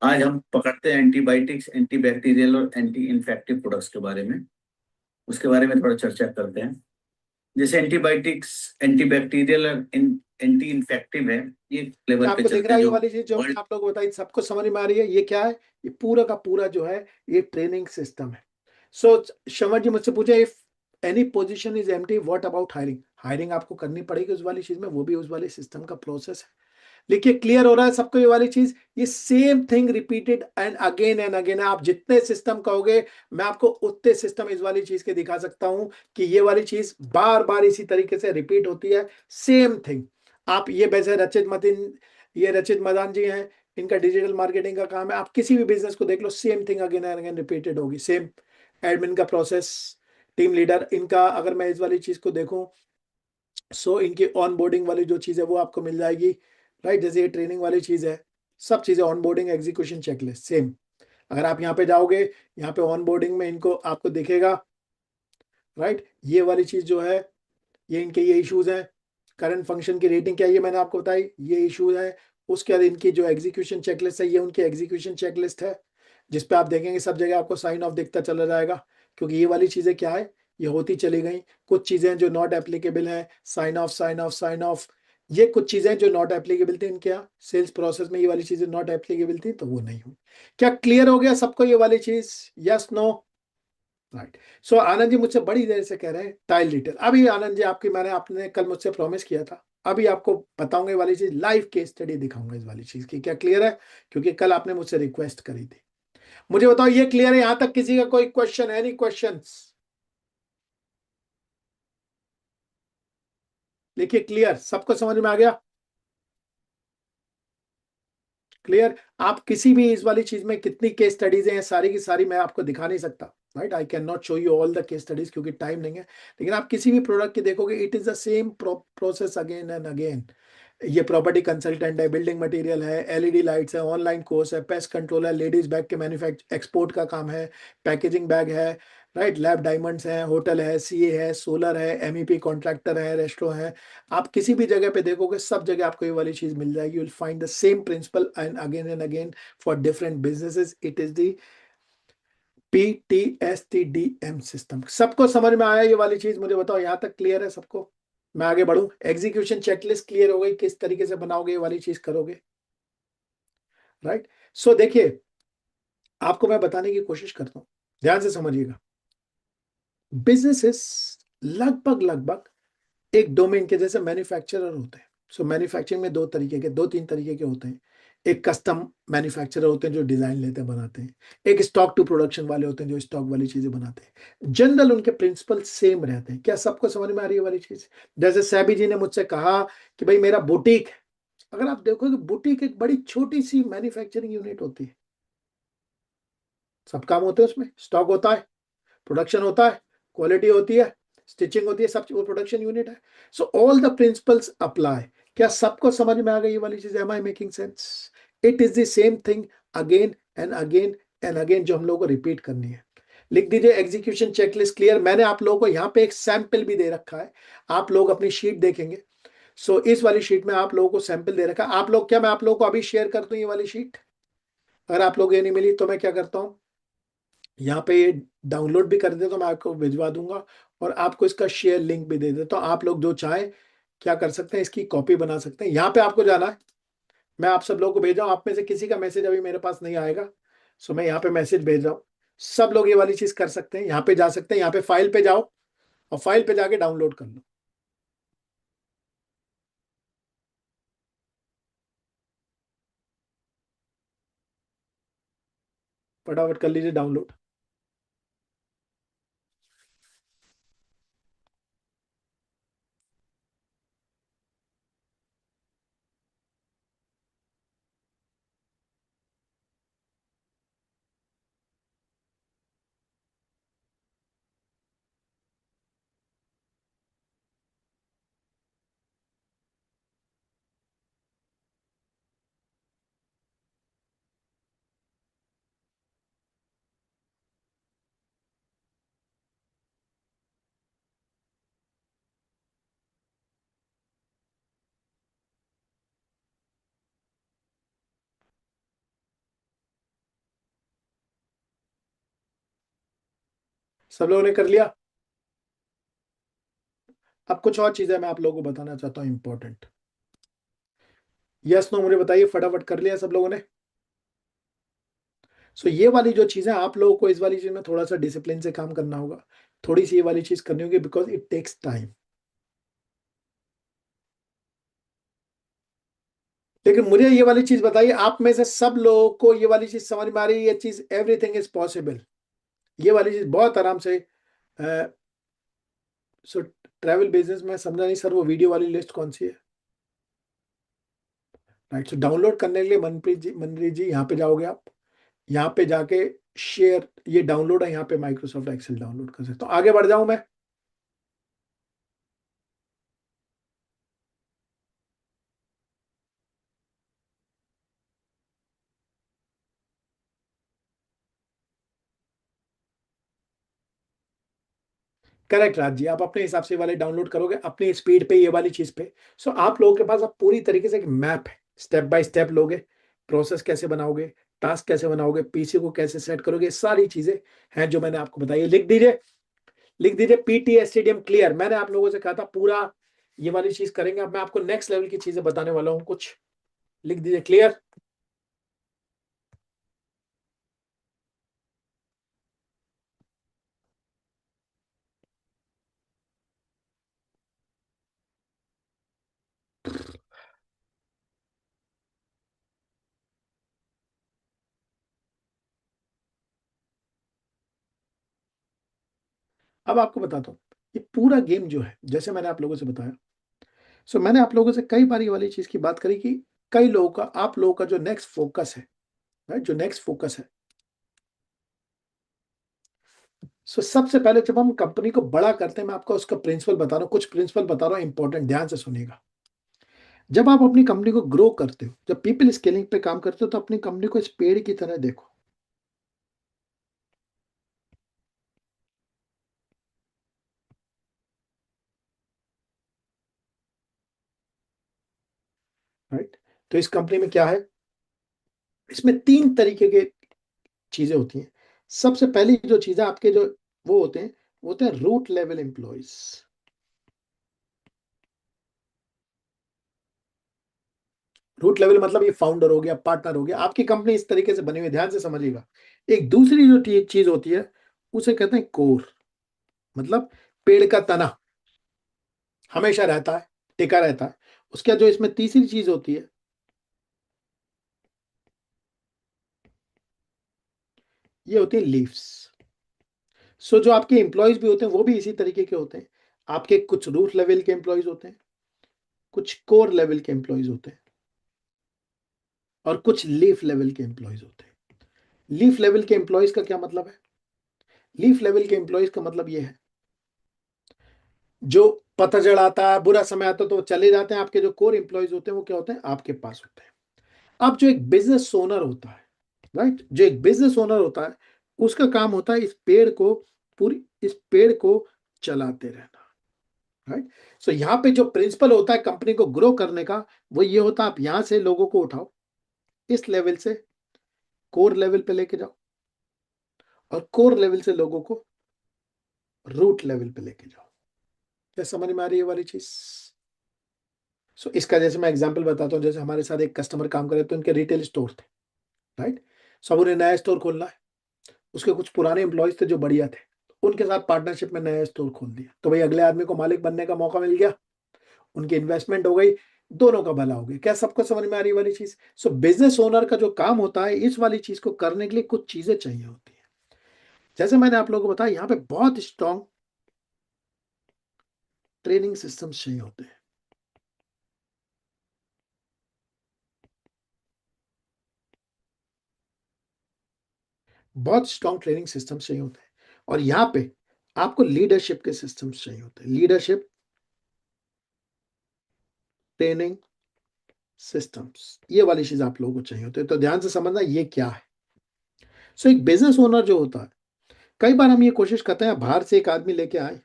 आज हम पकड़ते हैं एंटीबायोटिक्स, एंटीबैक्टीरियल और एंटी इन्फेक्टिव प्रोडक्ट्स के बारे में। उसके बारे में थोड़ा चर्चा करते हैं। जैसे एंटीबायोटिक्स, एंटीबैक्टीरियल और एंटी इन्फेक्टिव है, ये क्या लेवल पे आपको दिख चलते रहा हैं है ये जो वाली चीज जो वर्ल्ड। आप लोग बताइए, सबको समझ में आ रही है ये क्या है? ये पूरा का पूरा जो है ये ट्रेनिंग सिस्टम है। सो शमर जी मुझसे पूछे, if any position is empty what about hiring? Hiring आपको करनी पड़ेगी उस वाली चीज में, वो भी उस वाले सिस्टम का प्रोसेस है। देखिए क्लियर हो रहा है सबको ये वाली चीज? ये same thing repeated and again है। आप जितने सिस्टम कहोगे मैं आपको उतने सिस्टम इस वाली चीज के दिखा सकता हूं कि ये वाली चीज बार बार इसी तरीके से रिपीट होती है, सेम थिंग। आप ये वैसे रचित मतिन, ये रचित मदान जी हैं, इनका डिजिटल मार्केटिंग का काम है। आप किसी भी बिजनेस को देख लो, same thing again and again repeated होगी। सेम एडमिन का प्रोसेस, टीम लीडर इनका, अगर मैं इस वाली चीज को देखूं, सो इनकी ऑन बोर्डिंग वाली जो चीज़ है वो आपको मिल जाएगी। राइट, जैसे ये ट्रेनिंग वाली चीज़ है, सब चीज़ें on boarding execution checklist same. अगर आप यहाँ पे जाओगे, यहाँ पे ऑन बोर्डिंग में इनको आपको दिखेगा। राइट, ये वाली चीज़ जो है, ये इनके ये इश्यूज हैं। करंट फंक्शन की रेटिंग क्या है ये मैंने आपको बताई, ये इश्यूज है। उसके बाद इनकी जो एग्जीक्यूशन चेकलिस्ट है, ये उनकी एग्जीक्यूशन चेकलिस्ट है, जिस पे आप देखेंगे सब जगह आपको साइन ऑफ दिखता चला जाएगा। क्योंकि ये वाली चीजें क्या है, ये होती चली गई। कुछ चीजें जो नॉट एप्लीकेबल हैं, sign off sign off sign off, ये कुछ चीजें जो नॉट एप्लीकेबल थी इनके यहाँ सेल्स प्रोसेस में, ये वाली चीजें नॉट एप्लीकेबल थी तो वो नहीं हुई। क्या क्लियर हो गया सबको ये वाली चीज? Yes no? Right. So Anand ji मुझसे बड़ी देर से कह रहे हैं टाइल डिटेल। अभी आनंद जी आपकी, मैंने आपने कल मुझसे प्रॉमिस किया था, अभी आपको बताऊंगा ये वाली चीज, लाइव केस स्टडी दिखाऊंगा इस वाली चीज की। क्या क्लियर है? क्योंकि कल आपने मुझसे रिक्वेस्ट करी थी। मुझे बताओ ये क्लियर है? यहां तक किसी का कोई क्वेश्चन, एनी क्वेश्चंस? लिखिए क्लियर, सबको समझ में आ गया? क्लियर? आप किसी भी इस वाली चीज में कितनी केस स्टडीज हैं सारी की सारी मैं आपको दिखा नहीं सकता। Right, I can not show you all the case studies क्योंकि टाइम नहीं है। लेकिन आप किसी भी प्रोडक्ट की देखोगे, it is the same process again and again. ये प्रॉपर्टी कंसल्टेंट है, बिल्डिंग मटेरियल है, एलईडी लाइट्स है, ऑनलाइन कोर्स है, पेस्ट कंट्रोल है, लेडीज बैग के मैन्युफैक्चर एक्सपोर्ट का काम है, पैकेजिंग बैग है, राइट, लैब डायमंड्स है, होटल है, सीए है, सोलर है, एमईपी कॉन्ट्रैक्टर है, रेस्टोरेंट है। आप किसी भी जगह पे देखोगे सब जगह आपको ये वाली चीज मिल जाएगी। You will find the same principle and again for different businesses. It is the PTSTDM system. सबको समझ में आया ये वाली चीज? मुझे बताओ यहां तक क्लियर है सबको? मैं आगे बढ़ूं, एग्जीक्यूशन चेकलिस्ट क्लियर हो गई, किस तरीके से बनाओगे ये वाली चीज करोगे? राइट। सो देखिए, आपको मैं बताने की कोशिश करता हूं, ध्यान से समझिएगा। बिजनेसेस लगभग लगभग एक डोमेन के, जैसे मैन्युफैक्चरर होते हैं। सो मैन्युफैक्चरिंग में दो तरीके के, दो तीन तरीके के होते हैं। एक कस्टम मैन्युफैक्चरर होते हैं जो डिजाइन लेते हैं बनाते हैं। एक स्टॉक टू प्रोडक्शन वाले होते हैं जो स्टॉक वाली चीजें बनाते हैं। जनरल उनके प्रिंसिपल सेम रहते हैं। क्या सबको समझ में आ रही है वाली चीज? जैसे सैबी जी ने मुझसे कहा कि भाई मेरा बुटीक है। अगर आप देखोगे बुटीक एक बड़ी छोटी सी मैन्युफैक्चरिंग यूनिट होती है। सब काम होते हैं उसमें, स्टॉक होता है, प्रोडक्शन होता है, क्वालिटी होती है, स्टिचिंग होती है, सब वो प्रोडक्शन यूनिट है। So all the principles apply. क्या सबको समझ में आ गई ये वाली चीज? Am I making sense? It is the same thing again and again and again जो हम लोगों को रिपीट करनी है। लिख दीजिए एग्जीक्यूशन चेकलिस्ट क्लियर। मैंने आप लोगों को यहाँ पे एक सैंपल भी दे रखा है, आप लोग अपनी शीट देखेंगे। सो इस वाली शीट में आप लोगों को सैंपल दे रखा है। आप लोग, क्या मैं आप लोगों को अभी शेयर कर दूं ये वाली शीट? अगर आप लोग ये नहीं मिली तो मैं क्या करता हूँ, यहाँ पे ये डाउनलोड भी कर दे तो मैं आपको भिजवा दूंगा, और आपको इसका शेयर लिंक भी दे दे, तो आप लोग जो चाहें क्या कर सकते हैं, इसकी कॉपी बना सकते हैं। यहाँ पे आपको जाना है, मैं आप सब लोगों को भेज रहा हूँ। आप में से किसी का मैसेज अभी मेरे पास नहीं आएगा, सो मैं यहाँ पे मैसेज भेज रहा हूँ। सब लोग ये वाली चीज कर सकते हैं, यहाँ पे जा सकते हैं, यहाँ पे फाइल पे जाओ और फाइल पे जाके डाउनलोड कर लो। फटाफट कर लीजिए डाउनलोड। सब लोगों ने कर लिया? अब कुछ और चीजें मैं आप लोगों को बताना चाहता हूं इंपॉर्टेंट। यस नो मुझे बताइए, फटाफट कर लिया सब लोगों ने? सो ये वाली जो चीजें आप लोगों को, इस वाली चीज में थोड़ा सा डिसिप्लिन से काम करना होगा, थोड़ी सी ये वाली चीज करनी होगी, बिकॉज इट टेक्स टाइम। लेकिन मुझे ये वाली चीज बताइए, आप में से सब लोगों को ये वाली चीज समझ में आ रही है? ये चीज एवरीथिंग इज पॉसिबल, ये वाली चीज बहुत आराम से। सो ट्रैवल बिजनेस में समझा नहीं सर, वो वीडियो वाली लिस्ट कौन सी है? राइट, सो डाउनलोड करने के लिए मनप्रीत जी यहाँ पे जाओगे आप, यहाँ पे जाके शेयर, ये डाउनलोड है, यहाँ पे माइक्रोसॉफ्ट एक्सेल डाउनलोड कर सकते हो। आगे बढ़ जाऊं मैं? करेक्ट राज जी, आप अपने हिसाब से ये वाले डाउनलोड करोगे अपनी स्पीड पे, ये वाली चीज पे। सो आप लोगों के पास अब पूरी तरीके से एक मैप है, स्टेप बाय स्टेप लोगे, प्रोसेस कैसे बनाओगे, टास्क कैसे बनाओगे, पीसी को कैसे सेट करोगे, सारी चीजें हैं जो मैंने आपको बताई है। लिख दीजिए, लिख दीजिए PTSTDM क्लियर। मैंने आप लोगों से कहा था पूरा ये वाली चीज करेंगे, अब मैं आपको नेक्स्ट लेवल की चीजें बताने वाला हूँ कुछ। लिख दीजिए क्लियर। अब आपको बताता हूँ, ये पूरा गेम जो है, जैसे मैंने आप लोगों से बताया, सो मैंने आप लोगों से कई बार ये वाली चीज की बात करी कि कई लोगों का, आप लोगों का जो नेक्स्ट फोकस है, राइट, जो नेक्स्ट फोकस है, सो सबसे पहले जब हम कंपनी को बड़ा करते हैं, मैं आपको उसका प्रिंसिपल बता रहा हूँ, कुछ प्रिंसिपल बता रहा हूँ इंपॉर्टेंट, ध्यान से सुनिएगा। जब आप अपनी कंपनी को ग्रो करते हो, जब पीपल स्केलिंग पे काम करते हो, तो अपनी कंपनी को इस पेड़ की तरह देखो। राइट, तो इस कंपनी में क्या है, इसमें तीन तरीके के चीजें होती हैं। सबसे पहली जो चीजें आपके जो वो होते हैं, वो होते हैं root level employees. Root level मतलब ये फाउंडर हो गया, पार्टनर हो गया, आपकी कंपनी इस तरीके से बनी हुई है, ध्यान से समझिएगा। एक दूसरी जो चीज होती है, उसे कहते हैं कोर, मतलब पेड़ का तना हमेशा रहता है, टिका रहता है। उसके बाद जो इसमें तीसरी चीज होती है, ये होती है लीव्स। सो जो आपके एम्प्लॉयज भी होते हैं वो भी इसी तरीके के होते हैं। आपके कुछ रूट लेवल के एम्प्लॉयज होते हैं, कुछ कोर लेवल के एम्प्लॉयज होते हैं, और कुछ लीफ लेवल के एम्प्लॉयज होते हैं। लीफ लेवल के एम्प्लॉयज का क्या मतलब है? लीफ लेवल के एम्प्लॉयज का मतलब ये है, जो पतझड़ आता है, बुरा समय आता है, तो वो चले जाते हैं। आपके जो कोर एम्प्लॉयज होते हैं वो क्या होते हैं, आपके पास होते हैं। अब जो एक बिजनेस ओनर होता है, राइट, जो एक बिजनेस ओनर होता है, उसका काम होता है इस पेड़ को, पूरी इस पेड़ को चलाते रहना। राइट, सो यहाँ पे जो प्रिंसिपल होता है कंपनी को ग्रो करने का, वो ये होता है, आप यहां से लोगों को उठाओ, इस लेवल से कोर लेवल पे लेके जाओ, और कोर लेवल से लोगों को रूट लेवल पे लेके जाओ। क्या समझ में आ रही है ये वाली चीज? सो इसका जैसे मैं एग्जांपल बताता हूँ, जैसे हमारे साथ एक कस्टमर काम कर रहे थे, तो उनके रिटेल स्टोर थे, राइट। सो अब उन्हें नया स्टोर खोलना है, उसके कुछ पुराने एम्प्लॉयज थे जो बढ़िया थे, उनके साथ पार्टनरशिप में नया स्टोर खोल दिया। तो भाई अगले आदमी को मालिक बनने का मौका मिल गया, उनकी इन्वेस्टमेंट हो गई, दोनों का भला हो गया। क्या सबको समझ में आ रही है वाली चीज? सो बिजनेस ओनर का जो काम होता है, इस वाली चीज को करने के लिए कुछ चीजें चाहिए होती है। जैसे मैंने आप लोगों को बताया, यहाँ पे बहुत स्ट्रॉन्ग ट्रेनिंग सिस्टम्स चाहिए होते हैं। बहुत स्ट्रॉन्ग ट्रेनिंग सिस्टम्स चाहिए होते हैं, और यहाँ पे आपको लीडरशिप के सिस्टम्स चाहिए होते हैं। लीडरशिप ट्रेनिंग सिस्टम्स, ये वाली चीज आप लोगों को चाहिए होती है। तो ध्यान से समझना ये क्या है। सो एक बिजनेस ओनर जो होता है, कई बार हम ये कोशिश करते हैं बाहर से एक आदमी लेके आए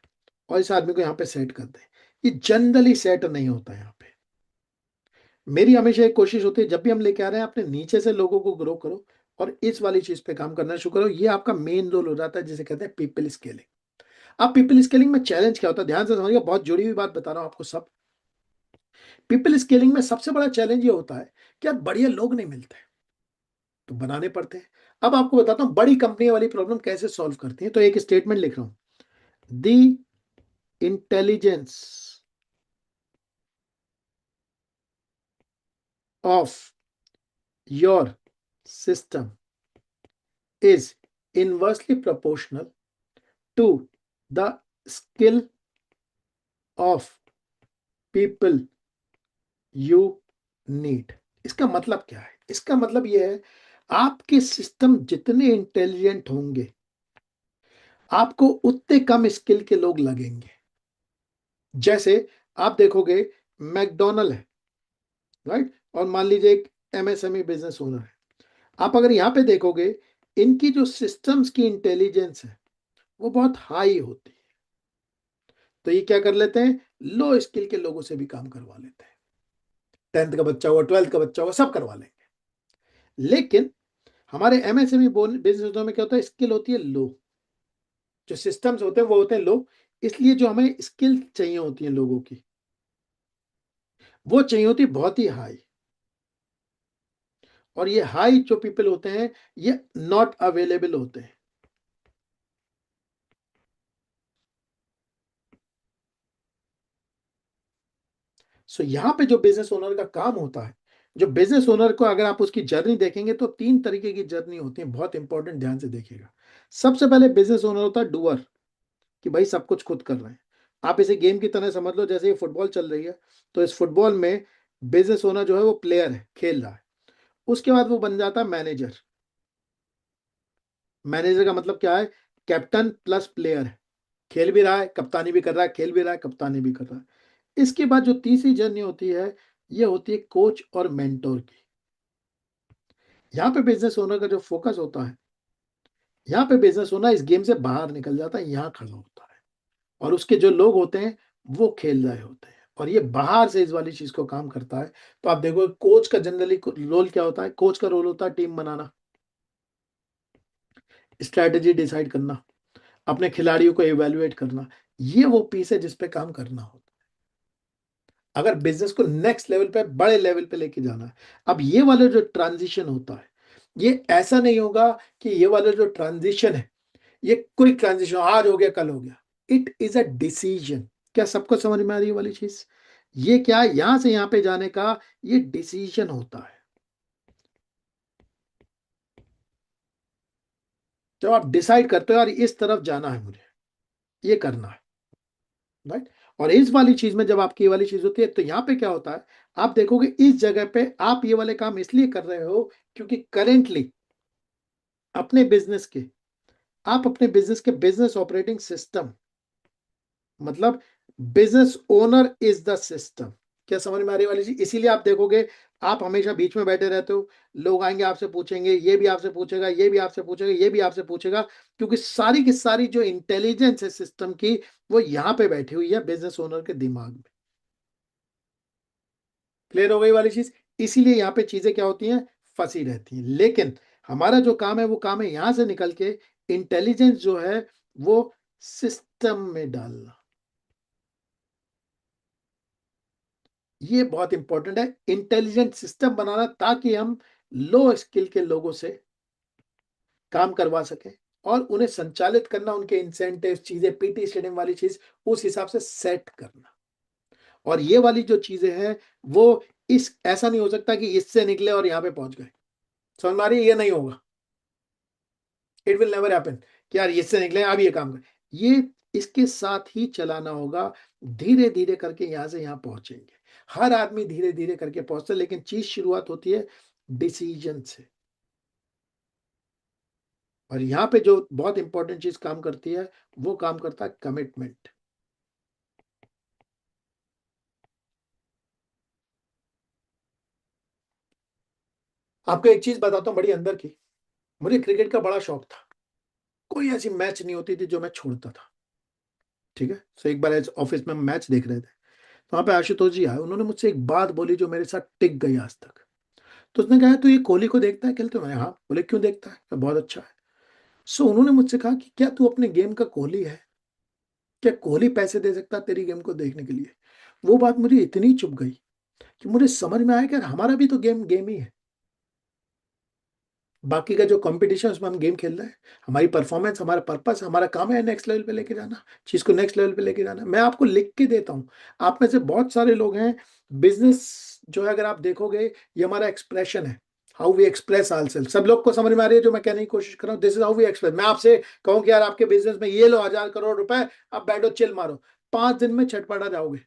और इस आदमी को यहाँ पे सेट कर दें। ये जनरली सेट नहीं होता है यहाँ पे। मेरी हमेशा एक कोशिश होती है, जब भी हम लेके आ रहे हैं, अपने नीचे से लोगों को ग्रो करो और इस वाली चीज पे काम करना शुरू करो। ये आपका मेन रोल हो जाता है, जिसे कहते हैं पीपल स्केलिंग। अब पीपल स्केलिंग में चैलेंज क्या होता है, ध्यान से समझिएगा, बहुत जुड़ी हुई बात बता रहा हूं आपको सब। पीपल स्केलिंग में सबसे बड़ा चैलेंज ये होता है कि यार बढ़िया लोग नहीं मिलते, तो बनाने पड़ते हैं। अब आपको बताता हूं बड़ी कंपनी वाली प्रॉब्लम कैसे सॉल्व करती है। तो एक स्टेटमेंट लिख रहा हूं, the intelligence of your system is inversely proportional to the skill of people you need। इसका मतलब क्या है? इसका मतलब यह है, आपके सिस्टम जितने इंटेलिजेंट होंगे, आपको उतने कम स्किल के लोग लगेंगे। जैसे आप देखोगे मैकडोनल्ड है, राइट, और मान लीजिए एक एमएसएमई बिजनेस ओनर है। आप अगर यहां पे देखोगे, इनकी जो सिस्टम्स की इंटेलिजेंस है वो बहुत हाई होती है। तो ये क्या कर लेते हैं, लो स्किल के लोगों से भी काम करवा लेते हैं। 10th का बच्चा हुआ, 12th का बच्चा हुआ, सब करवा लेंगे। लेकिन हमारे एमएसएमई बिजनेस में क्या होता है, स्किल होती है लो, जो सिस्टम्स होते हैं वो होते हैं लो। इसलिए जो हमें स्किल चाहिए होती है लोगों की, वो चाहिए होती है बहुत ही हाई। और ये हाई जो पीपल होते हैं, ये नॉट अवेलेबल होते हैं। सो यहां पे जो बिजनेस ओनर का काम होता है, जो बिजनेस ओनर को अगर आप उसकी जर्नी देखेंगे तो 3 तरीके की जर्नी होती है, बहुत इंपॉर्टेंट, ध्यान से देखिएगा। सबसे पहले बिजनेस ओनर होता है डूअर, कि भाई सब कुछ खुद कर रहे हैं। आप इसे गेम की तरह समझ लो, जैसे ये फुटबॉल चल रही है, तो इस फुटबॉल में बिजनेस ओनर जो है वो प्लेयर है, खेल रहा है। उसके बाद वो बन जाता है मैनेजर। मैनेजर का मतलब क्या है, कैप्टन प्लस प्लेयर है, खेल भी रहा है, कप्तानी भी कर रहा है, खेल भी रहा है, कप्तानी भी कर रहा है। इसके बाद जो तीसरी जर्नी होती है, ये होती है कोच और मेंटोर की। यहाँ पे बिजनेस ओनर का जो फोकस होता है, यहाँ पे बिजनेस ओनर इस गेम से बाहर निकल जाता है, यहाँ खड़ा होता है, और उसके जो लोग होते हैं वो खेल रहे होते हैं, और ये बाहर से इस वाली चीज को काम करता है। तो आप देखो कोच का जनरली रोल क्या होता है, कोच का रोल होता है टीम बनाना, स्ट्रैटेजी डिसाइड करना, अपने खिलाड़ियों को इवेल्युएट करना। ये वो पीस है जिसपे काम करना होता है अगर बिजनेस को नेक्स्ट लेवल पे, बड़े लेवल पे लेके जाना है। अब ये वाला जो ट्रांजिशन होता है, ये ऐसा नहीं होगा कि ये वाला जो ट्रांजिशन है, ये क्विक ट्रांजिशन आज हो गया कल हो गया। It is a decision. क्या सबको समझ में आ रही है वाली चीज? ये क्या है, यहां से यहां पे जाने का ये डिसीजन होता है। जब आप डिसाइड करते हो यार इस तरफ जाना है, मुझे ये करना है, राइट। और इस वाली चीज में जब आपकी ये वाली चीज होती है, तो यहां पे क्या होता है, आप देखोगे इस जगह पे आप ये वाले काम इसलिए कर रहे हो क्योंकि करेंटली अपने बिजनेस के, आप अपने बिजनेस के बिजनेस ऑपरेटिंग सिस्टम, मतलब business owner is the system. क्या समझ में आ रही वाली चीज? इसीलिए आप देखोगे आप हमेशा बीच में बैठे रहते हो, लोग आएंगे आपसे पूछेंगे, ये भी आपसे पूछेगा, ये भी आपसे पूछेगा, ये भी आपसे पूछेगा, क्योंकि सारी की सारी जो इंटेलिजेंस है सिस्टम की, वो यहां पे बैठी हुई है बिजनेस ओनर के दिमाग में। क्लियर हो गई वाली चीज? इसीलिए यहाँ पे चीजें क्या होती हैं, फंसी रहती हैं। लेकिन हमारा जो काम है वो काम है यहां से निकल के इंटेलिजेंस जो है वो सिस्टम में डालना। ये बहुत इंपॉर्टेंट है, इंटेलिजेंट सिस्टम बनाना, ताकि हम लो स्किल के लोगों से काम करवा सकें और उन्हें संचालित करना, उनके इंसेंटिव चीजें, पीटी स्टेडियम वाली चीज उस हिसाब से सेट करना। और ये वाली जो चीजें हैं वो इस ऐसा नहीं हो सकता कि इससे निकले और यहां पे पहुंच गए। समझ में आ रही है? ये नहीं होगा, इट विल नेवर हैपन कि यार इससे निकले अब ये काम कर, ये इसके साथ ही चलाना होगा। धीरे धीरे करके यहां से यहां पहुंचेंगे। हर आदमी धीरे धीरे करके पहुंचता है, लेकिन चीज शुरुआत होती है डिसीजन से। और यहां पे जो बहुत इंपॉर्टेंट चीज काम करती है, वो काम करता है कमिटमेंट। आपको एक चीज बताता हूं बड़ी अंदर की, मुझे क्रिकेट का बड़ा शौक था। कोई ऐसी मैच नहीं होती थी जो मैं छोड़ता था, ठीक है। सो एक बार ऑफिस में मैच देख रहे थे, तो वहां पे आशुतोष जी आए, उन्होंने मुझसे एक बात बोली जो मेरे साथ टिक गई आज तक। तो उसने कहा तू ये कोहली को देखता है खेलते हुए? मैंने हाँ। बोले क्यों देखता है? बहुत अच्छा है। सो उन्होंने मुझसे कहा कि क्या तू अपने गेम का कोहली है? क्या कोहली पैसे दे सकता तेरी गेम को देखने के लिए? वो बात मुझे इतनी चुभ गई कि मुझे समझ में आया कि यार हमारा भी तो गेम गेम ही है। बाकी का जो कंपटीशन उसमें हम गेम खेल रहे हैं, हमारी परफॉर्मेंस, हमारा पर्पस, हमारा काम है नेक्स्ट लेवल पे लेके जाना, चीज को नेक्स्ट लेवल पे लेके जाना। मैं आपको लिख के देता हूँ, आप में से बहुत सारे लोग हैं, बिजनेस जो है अगर आप देखोगे, ये हमारा एक्सप्रेशन है, how we express ourself. सब लोग को समझ में आ रही है जो मैं कहने की कोशिश कर रहा हूँ? This is how we express. मैं आपसे कहूँ कि यार आपके बिजनेस में ये लो 1,000 करोड़ रुपए, आप बैठो चिल मारो, 5 दिन में छटपटा जाओगे।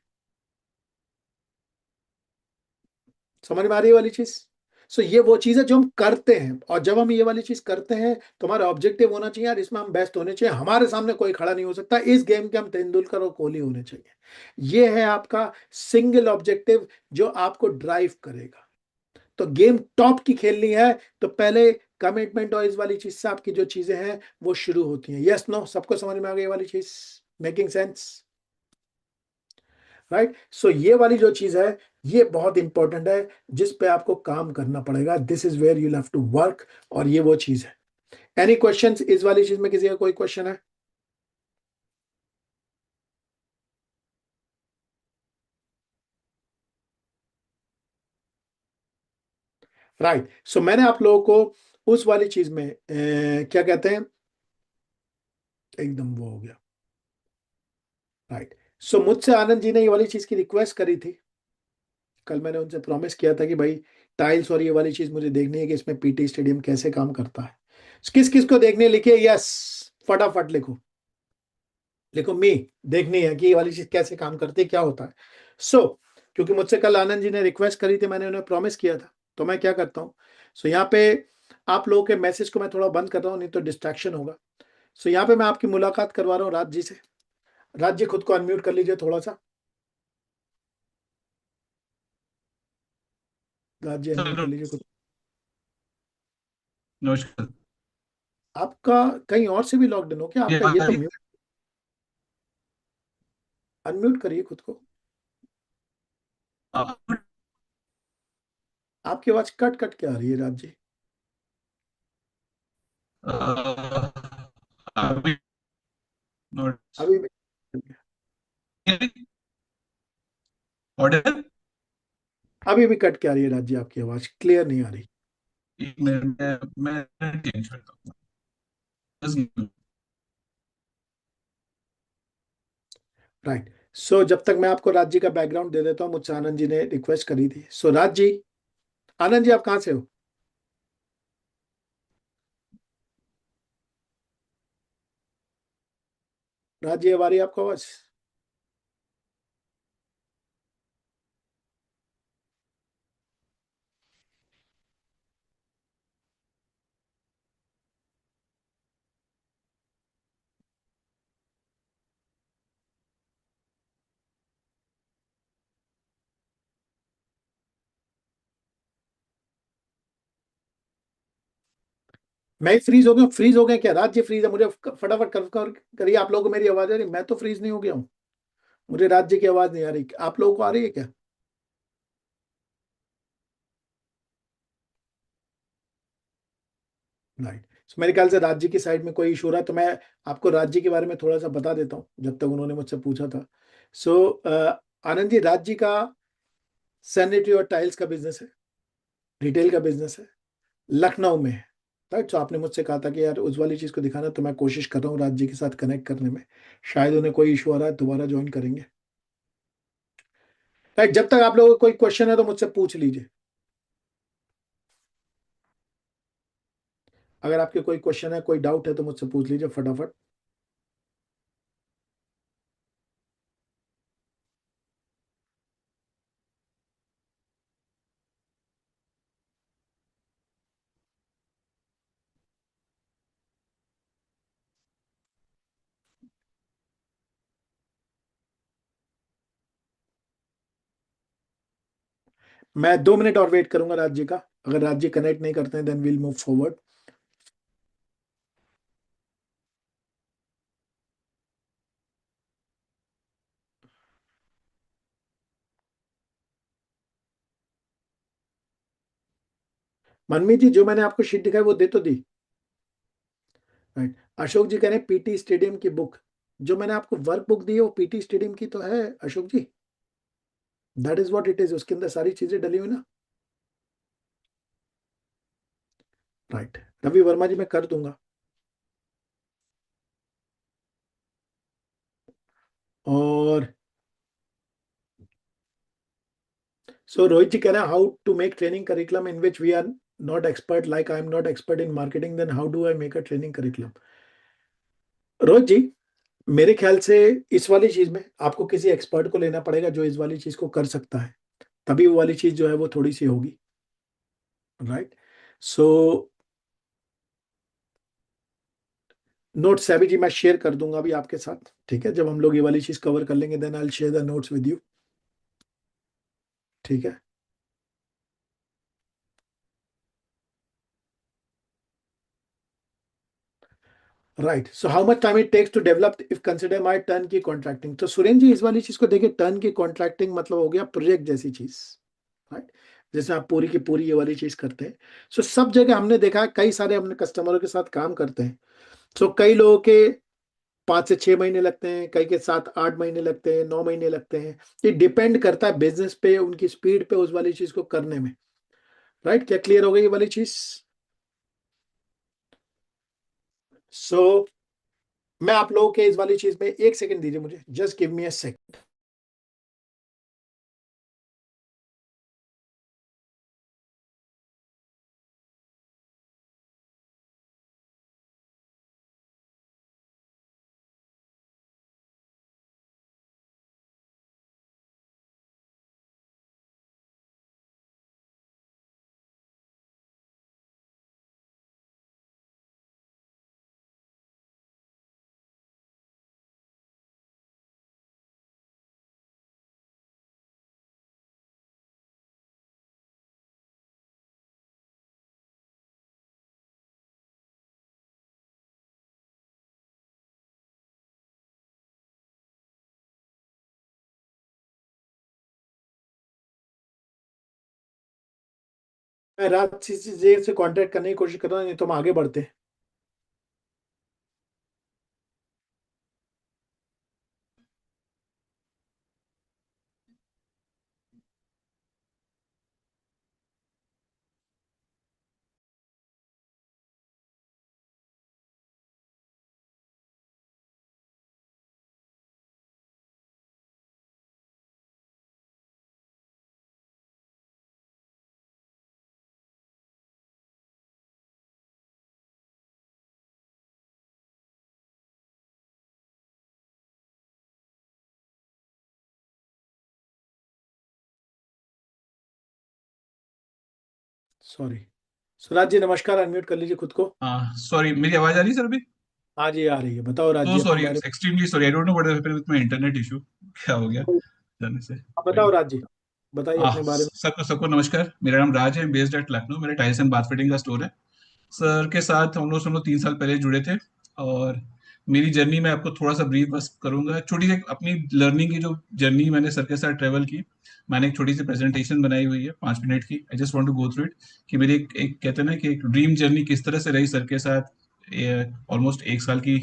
समझ में आ रही है वाली चीज? सो ये वो चीज है जो हम करते हैं, और जब हम ये वाली चीज करते हैं तो हमारा ऑब्जेक्टिव होना चाहिए यार इसमें हम बेस्ट होने चाहिए, हमारे सामने कोई खड़ा नहीं हो सकता, इस गेम के हम तेंदुलकर और कोहली होने चाहिए। ये है आपका सिंगल ऑब्जेक्टिव जो आपको ड्राइव करेगा। तो गेम टॉप की खेलनी है तो पहले कमिटमेंट और इस वाली चीज से आपकी जो चीजें हैं वो शुरू होती हैं। यस नो, सबको समझ में आ गई ये वाली चीज? Making sense? राइट? सो ये वाली जो चीज है ये बहुत इंपॉर्टेंट है जिस पे आपको काम करना पड़ेगा। This is where you have to work, और ये वो चीज है। एनी क्वेश्चंस इस वाली चीज में? किसी का कोई क्वेश्चन है? राइट। सो मैंने आप लोगों को उस वाली चीज में क्या कहते हैं, एकदम वो हो गया। राइट। सो मुझसे आनंद जी ने ये वाली चीज की रिक्वेस्ट करी थी। कल मैंने उनसे प्रॉमिस किया था कि भाई टाइल्स और ये वाली चीज मुझे देखनी है कि इसमें पीटी स्टेडियम कैसे काम करता है। किस किस को देखने लिखे? यस, फटाफट लिखो, लिखो मी। देखनी है कि ये वाली चीज कैसे काम करती है, क्या होता है। क्योंकि मुझसे कल आनंद जी ने रिक्वेस्ट करी थी, मैंने उन्हें प्रॉमिस किया था, तो मैं क्या करता हूँ, यहाँ पे आप लोगों के मैसेज को मैं थोड़ा बंद कर रहा हूँ, नहीं तो डिस्ट्रैक्शन होगा। यहाँ पे मैं आपकी मुलाकात करवा रहा हूँ राज जी से। राज जी खुद को अनम्यूट कर लीजिए थोड़ा सा। राज जी अनम्यूट कर लीजिए खुद। नमस्कार। आपका कहीं और से भी लॉक्ड इन हो क्या? ये आपका आ ये तो रही- म्यूट, अनम्यूट करिए खुद को। आप- आपकी आवाज कट कट के आ रही है राज जी। अ, अभी नोट अभी भी ऑर्डर। अभी भी कट के आ रही है राज जी, आपकी आवाज क्लियर नहीं आ रही। एक मिनट मैं चेंज करता हूँ। राइट। जब तक मैं आपको राज जी का बैकग्राउंड दे देता हूँ, मुझसे आनंद जी ने रिक्वेस्ट करी थी। राज जी, आनंद जी आप कहाँ से हो? राज जी, अब आ रही है आपको आवाज? मैं ही फ्रीज हो गया? फ्रीज हो गया क्या? राज जी फ्रीज है? मुझे फटाफट करिए। आप लोगों को मेरी आवाज आ रही? मैं तो फ्रीज नहीं हो गया हूँ, मुझे राज जी की आवाज नहीं आ रही। आप लोगों को आ रही है क्या? राइट। मेरे ख्याल से राज जी की साइड में कोई इशू रहा, तो मैं आपको राज जी के बारे में थोड़ा सा बता देता हूँ जब तक उन्होंने मुझसे पूछा था। आनंद जी, राज जी का सैनिटरी और टाइल्स का बिजनेस है, रिटेल का बिजनेस है, लखनऊ में है। राइट। आपने मुझसे कहा था कि यार उस वाली चीज को दिखाना, तो मैं कोशिश कर रहा हूँ राज जी के साथ कनेक्ट करने में। शायद उन्हें कोई इशू आ रहा है, दोबारा ज्वाइन करेंगे। राइट। जब तक आप लोगों को कोई क्वेश्चन है तो मुझसे पूछ लीजिए। अगर आपके कोई क्वेश्चन है, कोई डाउट है तो मुझसे पूछ लीजिए फटाफट। मैं 2 मिनट और वेट करूंगा राज जी का। अगर राज जी कनेक्ट नहीं करते हैं देन विल मूव फॉरवर्ड। मनमीत जी, जो मैंने आपको शीट दिखाई वो दे तो दी? राइट। अशोक जी कह रहे हैं पीटी स्टेडियम की बुक। जो मैंने आपको वर्कबुक दी है वो पीटी स्टेडियम की तो है Ashok ji, that is what it is, उसके अंदर सारी चीजें डली हुई ना। राइट, रवि वर्मा जी मैं कर दूंगा। और सो रोहित जी कह रहे हैं how to make training curriculum in which we are not expert, like I am not expert in marketing, then how do I make a training curriculum. Rohit ji मेरे ख्याल से इस वाली चीज में आपको किसी एक्सपर्ट को लेना पड़ेगा जो इस वाली चीज को कर सकता है, तभी वो वाली चीज जो है वो थोड़ी सी होगी। राइट, सो नोट्स अभी जी मैं शेयर कर दूंगा अभी आपके साथ, ठीक है, जब हम लोग ये वाली चीज कवर कर लेंगे then I will share the notes with you, ठीक है। Right, so how much time it takes to develop if consider my turn की कॉन्ट्रैक्टिंग। तो सुरेंद्र जी इस वाली चीज को देखिए, टर्न की कॉन्ट्रैक्टिंग मतलब हो गया प्रोजेक्ट जैसी चीज। राइट, जैसे आप पूरी की पूरी ये वाली चीज करते हैं। सो सब जगह हमने देखा है, कई सारे हमने कस्टमरों के साथ काम करते हैं। सो कई लोगों के 5 से 6 महीने लगते हैं, कई के 7-8 महीने लगते हैं, 9 महीने लगते हैं। ये डिपेंड करता है बिजनेस पे, उनकी स्पीड पे उस वाली चीज को करने में। राइट, क्या क्लियर हो गई ये वाली चीज? सो मैं आप लोगों के इस वाली चीज में 1 सेकंड दीजिए मुझे, just give me a second. मैं रात से कांटेक्ट करने की कोशिश कर रहा हूँ, नहीं तो हम आगे बढ़ते हैं। सॉरी, सुराज जी नमस्कार, अनम्यूट कर लीजिए खुद को। हाँ सॉरी, मेरी आवाज आ रही है सर अभी? हाँ जी आ रही है, बताओ राज तो जी अपने सॉरी, बारे extremely sorry, I don't know what happened with my internet issue. क्या हो गया में। जाने से? आप बताओ राज जी, बताइए अपने बारे में। सबको सबको नमस्कार, मेरा नाम राज है, बेस्ड एट लखनऊ, मेरा टाइल्स एंड बाथ फिटिंग का स्टोर है। सर के साथ हम लोग 3 साल पहले जुड़े थे। और मेरी जर्नी मैं आपको थोड़ा सा ब्रीफ बस करूंगा, छोटी सी अपनी लर्निंग की जो जर्नी मैंने सर के साथ ट्रेवल की। मैंने एक छोटी सी प्रेजेंटेशन बनाई हुई है 5 मिनट की, I just want to go through it. कि मेरी एक कहते हैं ना कि एक ड्रीम जर्नी किस तरह से रही सर के साथ, ऑलमोस्ट 1 साल की।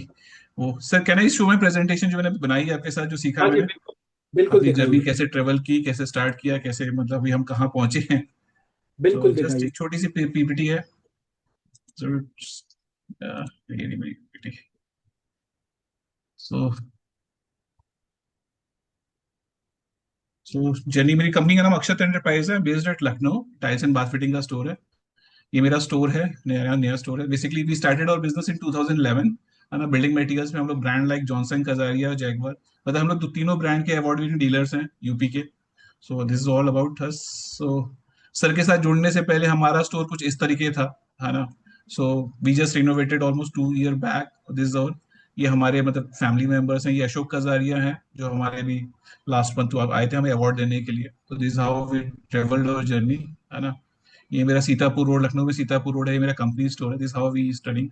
वो सर कहना, इस शो में प्रेजेंटेशन जो मैंने बनाई है आपके साथ, जो सीखा हाँ जी मैंने बिल्कुल, बिल्कुल अपनी जर्नी, दिखाइए, कैसे ट्रेवल की, कैसे स्टार्ट किया, कैसे मतलब अभी हम कहाँ पहुंचे हैं। तो बिल्कुल जस्ट दिखाइए। एक छोटी सी पीपीटी है। So, ये रही मेरी पीपीटी। सो सो जर्नी, मेरी कंपनी का नाम अक्षत एंटरप्राइज है, based at Lucknow, tiles and bath fitting का स्टोर है। ये मेरा स्टोर है, नया नया स्टोर है। Basically we started our business in 2011, है ना। बिल्डिंग मटेरियल्स में हम लोग brand like Johnson, Kajaria, Jaguar, मतलब हम लोग तीनों ब्रांड के अवार्ड विनिंग डीलर्स हैं यूपी के। So this is all about us. So sir के साथ जुड़ने से पहले हमारा स्टोर कुछ इस तरीके था, है ना। So we just renovated almost 2 year back, this is all. ये हमारे मतलब फैमिली मेंबर्स हैं, ये अशोक कजारिया हैं जो हमारे भी लास्ट मंथ आए थे हमें अवार्ड देने के लिए। तो this how we travelled our journey, है ना। ये मेरा सीतापुर रोड, लखनऊ में सीतापुर रोड है, ये मेरा कंपनी स्टोर है। This how we study.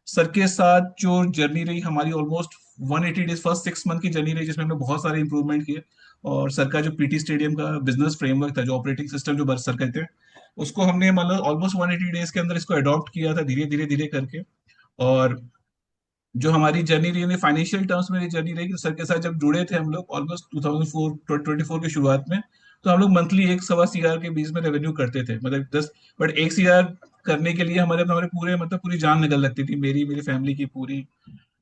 Sir के साथ जो जर्नी रही हमारी, ऑलमोस्ट 180 डेज, फर्स्ट 6 मंथ की जर्नी रही, जिसमें हमने बहुत सारे इंप्रूवमेंट किए। और सर का जो पीटी स्टेडियम का बिजनेस फ्रेमवर्क था, जो ऑपरेटिंग सिस्टम जो सर कहते हैं, उसको हमने मतलब ऑलमोस्ट 180 डेज के अंदर इसको अडॉप्ट किया था, धीरे धीरे धीरे करके। और जो हमारी जर्नी रही फाइनेंशियल टर्म्स में जर्नी रही कि सर के साथ जब जुड़े थे हम लोग ऑलमोस्ट 2024 की शुरुआत में, तो हम लोग मंथली 1 सवा CR के बीच में रेवेन्यू करते थे, मतलब 10, बट 1 CR करने के लिए हमारे हमारे पूरे मतलब पूरी जान निकल लगती थी, मेरी मेरी फैमिली की पूरी।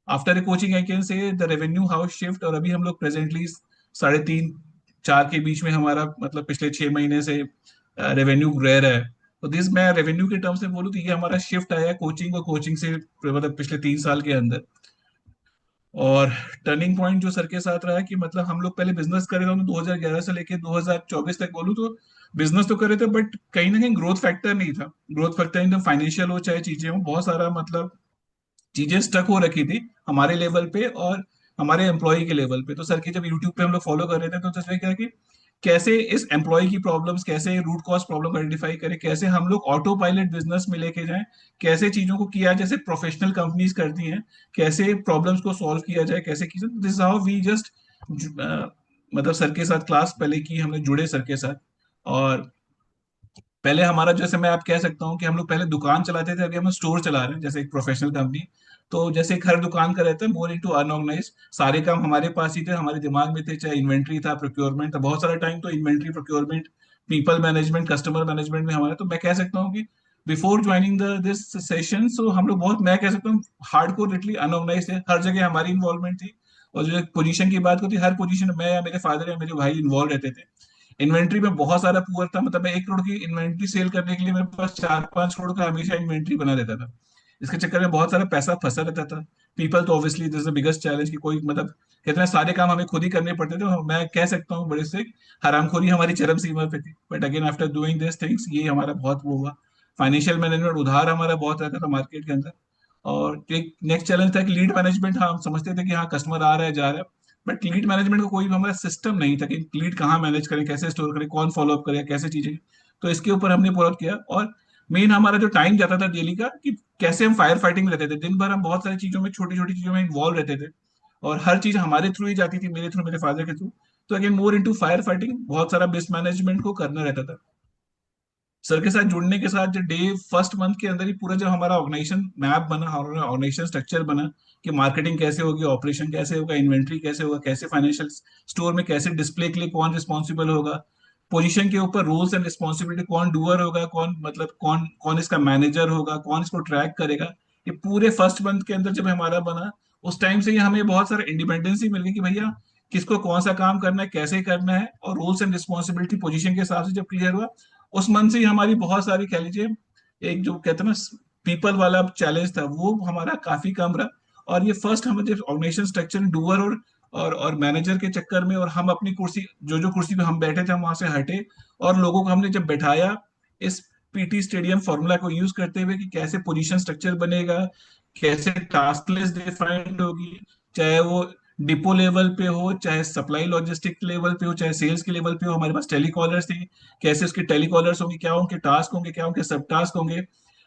After a coaching I can से द रेवेन्यू हाउस शिफ्ट, और अभी हम लोग प्रेजेंटली 3.5 4 के बीच में हमारा मतलब पिछले 6 महीने से रेवेन्यू रह रहा है। तो दिस मैं रेवेन्यू के टर्म्स में बोलूँ तो ये हमारा शिफ्ट आया कोचिंग और कोचिंग से मतलब पिछले 3 साल के अंदर। और टर्निंग पॉइंट जो सर के साथ रहा है कि मतलब हम लोग पहले बिजनेस कर रहे थे 2011 से लेके 2024 तक बोलूँ तो बिजनेस तो कर रहे थे, बट कहीं ना कहीं ग्रोथ फैक्टर नहीं था। ग्रोथ फैक्टर एकदम फाइनेंशियल हो चाहे चीजें हो, बहुत सारा मतलब चीजें स्टक हो रखी थी हमारे लेवल पे और हमारे एम्प्लॉय के लेवल पे। तो सर की जब यूट्यूब पे हम लोग फॉलो कर रहे थे तो सर क्या कि कैसे इस एम्प्लॉय की प्रॉब्लम्स, कैसे रूट कॉज प्रॉब्लम आइडेंटिफाई करें, कैसे हम लोग ऑटो पायलट बिजनेस में लेके जाएं, कैसे चीजों को किया जैसे प्रोफेशनल कंपनीज करती हैं, कैसे प्रॉब्लम्स को सॉल्व किया जाए, कैसे किया। दिस हाउ वी जस्ट मतलब सर के साथ क्लास पहले की हमने, जुड़े सर के साथ। और पहले हमारा जैसे मैं आप कह सकता हूँ कि हम लोग पहले दुकान चलाते थे, अभी हम स्टोर चला रहे हैं जैसे एक प्रोफेशनल कंपनी। तो जैसे एक हर दुकान का रहता है मोर इनटू अनऑर्गेनाइज, सारे काम हमारे पास ही थे, हमारे दिमाग में थे, चाहे इन्वेंट्री था, प्रोक्योरमेंट था, बहुत सारा टाइम तो inventory, procurement, people management, customer management में हमारा। तो मैं कह सकता हूँ कि before joining the this session, so हम लोग बहुत, मैं कह सकता हूँ हार्डकोर लिटरली अनऑर्गेनाइज थे, हर जगह हमारी इन्वॉल्वमेंट थी। और जो पोजीशन की बात होती, हर पोजीशन में मैं या मेरे फादर या मेरे भाई इन्वॉल्व रहते थे। इन्वेंट्री में बहुत सारा पुअर था, मतलब मैं 1 करोड़ की इन्वेंट्री सेल करने के लिए मेरे पास 4-5 करोड़ का हमेशा इन्वेंट्री बना रहता था। इसके चक्कर में बहुत सारा पैसा फंसा रहता था। पीपल तो obviously this the biggest challenge कि कोई मतलब कितने सारे काम हमें खुद ही करने पड़ते थे, और मैं कह सकता हूँ बड़े से हरामखोरी हमारी चरम सीमा पे थी। But again after doing this things ये हमारा बहुत वो हुआ। फाइनेंशियल मैनेजमेंट उधार हमारा बहुत रहता था मार्केट के अंदर। और एक नेक्स्ट चैलेंज था कि लीड मैनेजमेंट, हाँ हम समझते थे कि हाँ कस्टमर आ रहा है जा रहा है, बट लीड मैनेजमेंट का कोई भी हमारा सिस्टम नहीं था कि लीड कहाँ मैनेज करें, कैसे स्टोर करें, कौन फॉलो अप करें, कैसे चीजें। तो इसके ऊपर हमने फॉलो किया। और मेन हमारा जो टाइम जाता था डेली का कि कैसे हम फायर फाइटिंग में रहते थे, दिन भर हम बहुत सारी चीजों में, छोटी छोटी चीजों में इन्वॉल्व रहते थे, और हर चीज हमारे थ्रू ही जाती थी, मेरे थ्रू, मेरे फादर के थ्रू। तो again more into fire fighting, बहुत सारा बिजनेस मैनेजमेंट को करना रहता था। सर के साथ जुड़ने के साथ जो डे फर्स्ट मंथ के अंदर ही पूरा जब हमारा ऑर्गेनाइजेशन मैप बना, हमारा ऑर्गेनाइजेशन स्ट्रक्चर बना कि मार्केटिंग कैसे होगी, ऑपरेशन कैसे होगा, इन्वेंट्री कैसे होगा, कैसे फाइनेंशियल स्टोर में कैसे डिस्प्ले के लिए कौन रिस्पॉन्सिबल होगा, पोजीशन के ऊपर रूल्स एंड रिस्पॉन्सिबिलिटी, कौन डूअर होगा, कौन मतलब कौन कौन इसका मैनेजर होगा, कौन इसको ट्रैक करेगा। ये पूरे फर्स्ट मंथ के अंदर जब हमारा बना, उस टाइम से ही हमें बहुत सारा इंडिपेंडेंस ही मिल गई कि भैया किसको कौन सा काम करना है, कैसे करना है, और रूल्स एंड रिस्पॉन्सिबिलिटी पोजीशन के हिसाब से जब क्लियर हुआ, उस मन से ही हमारी बहुत सारी कह लीजिए एक जो कहते हैं ना पीपल वाला चैलेंज था वो हमारा काफी कम रहा। और ये फर्स्ट हम जब ऑर्गेनाइजेशन स्ट्रक्चर डूअर और मैनेजर के चक्कर में, और हम अपनी कुर्सी, जो जो कुर्सी पे हम बैठे थे हम वहां से हटे, और लोगों को हमने जब बैठाया इस पीटी स्टेडियम फॉर्मूला को यूज करते हुए कि कैसे पोजीशन स्ट्रक्चर बनेगा, कैसे टास्क लिस्ट डिफाइंड होगी, चाहे वो डिपो लेवल पे हो, चाहे सप्लाई लॉजिस्टिक लेवल पे हो, चाहे सेल्स के लेवल पे हो। हमारे पास टेलीकॉलर्स थी, कैसे उसके टेलीकॉलर्स होंगे, क्या उनके टास्क होंगे, क्या उनके सब टास्क होंगे।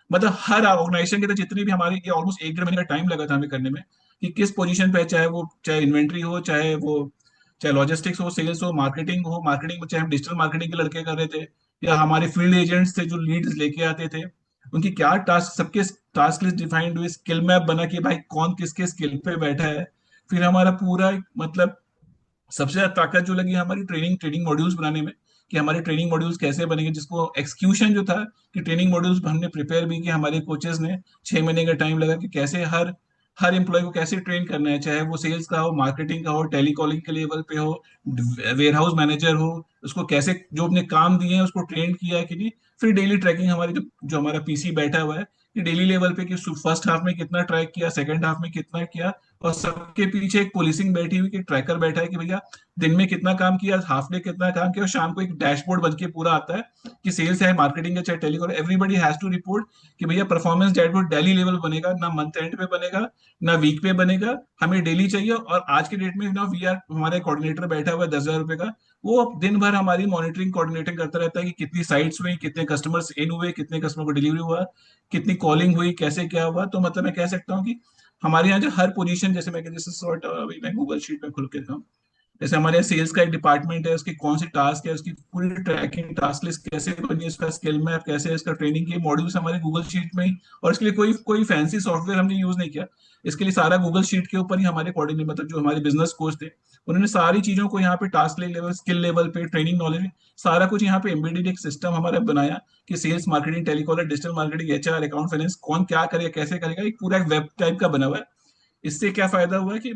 मतलब हर ऑर्गेनाइजेशन के तो जितने भी हमारे, ये ऑलमोस्ट 1-1.5 महीने का टाइम लगा था हमें करने में कि किस पोजीशन पे है, चाहे वो चाहे इन्वेंट्री हो, चाहे लॉजिस्टिक्स हो, सेल्स हो, मार्केटिंग हो, मार्केटिंग में चाहे हम डिजिटल मार्केटिंग के लड़के कर रहे थे, या हमारे फील्ड एजेंट्स थे जो लीड्स लेके आते थे, उनकी क्या टास्क, सबके टास्क लिस्ट डिफाइंड हुई, स्किल मैप बना कि भाई कौन किसके स्किल पे बैठा है। फिर हमारा पूरा मतलब सबसे ज्यादा ताकत जो लगी हमारी ट्रेनिंग ट्रेनिंग मॉड्यूल्स बनाने में, कि हमारे ट्रेनिंग मॉड्यूल्स कैसे बनेंगे, जिसको एक्सक्यूशन जो था कि ट्रेनिंग मॉड्यूल्स हमने प्रिपेयर भी किया, हमारे कोचेस ने 6 महीने का टाइम लगा कि कैसे हर हर एम्प्लॉय को कैसे ट्रेन करना है, चाहे वो सेल्स का हो, मार्केटिंग का हो, टेलीकॉलिंग के लेवल पे हो, वेयर हाउस मैनेजर हो, उसको कैसे जो अपने काम दिए हैं उसको ट्रेन किया है कि नहीं। फिर डेली ट्रैकिंग हमारी जो जो हमारा पीसी बैठा हुआ है कि डेली लेवल पे कि फर्स्ट हाफ में कितना ट्रैक किया, सेकंड हाफ में कितना किया, और सबके पीछे एक पुलिसिंग बैठी हुई कि ट्रैकर बैठा है कि भैया दिन में कितना काम किया, हाफ डे कितना काम किया, और शाम को एक डैशबोर्ड बन के पूरा आता है कि सेल्स है, मार्केटिंग है, चाहे telecom, everybody has to report कि भैया परफॉर्मेंस डैशबोर्ड डेली लेवल बनेगा, ना मंथ एंड पे बनेगा, ना वीक पे बनेगा, हमें डेली चाहिए। और आज के डेट में ना वी आर, हमारे कोऑर्डिनेटर बैठा हुआ है 10,000 रुपए का, वो दिन भर हमारी मॉनिटरिंग कोऑर्डिनेटिंग करता रहता है कि कितनी साइट्स हुई, कितने कस्टमर्स इन हुए, कितने कस्टमर को डिलीवरी हुआ, कितनी कॉलिंग हुई, कैसे क्या हुआ। तो मतलब मैं कह सकता हूँ कि हमारे यहाँ जो हर पोजीशन, जैसे मैं जैसे सॉर्ट, अभी मैं गूगल शीट में खुल के था, जैसे हमारे यहाँ सेल्स का एक डिपार्टमेंट है, उसकी कौन सी टास्क है, उसकी पूरी ट्रैकिंग टास्क लिस्ट कैसे बनी है, उसका स्किल मैप कैसे है, इसका ट्रेनिंग के मॉड्यूल्स हमारे गूगल शीट में ही, और इसके लिए कोई कोई फैंसी सॉफ्टवेयर हमने यूज नहीं किया। इसके लिए सारा गूगल शीट के ऊपर ही हमारे कोऑर्डिनेटर, मतलब जो हमारे बिजनेस कोच थे, उन्होंने सारी चीजों को यहाँ पे टास्क लेवल, स्किल लेवल पे, ट्रेनिंग नॉलेज, सारा कुछ यहाँ पे एम्बेडेड एक सिस्टम हमारा बनाया कि sales, marketing, telecaller, digital marketing, HR, account, finance, कौन क्या करेगा, कैसे करेगा, एक पूरा एक वेब टाइप का बना हुआ है। इससे क्या फायदा हुआ कि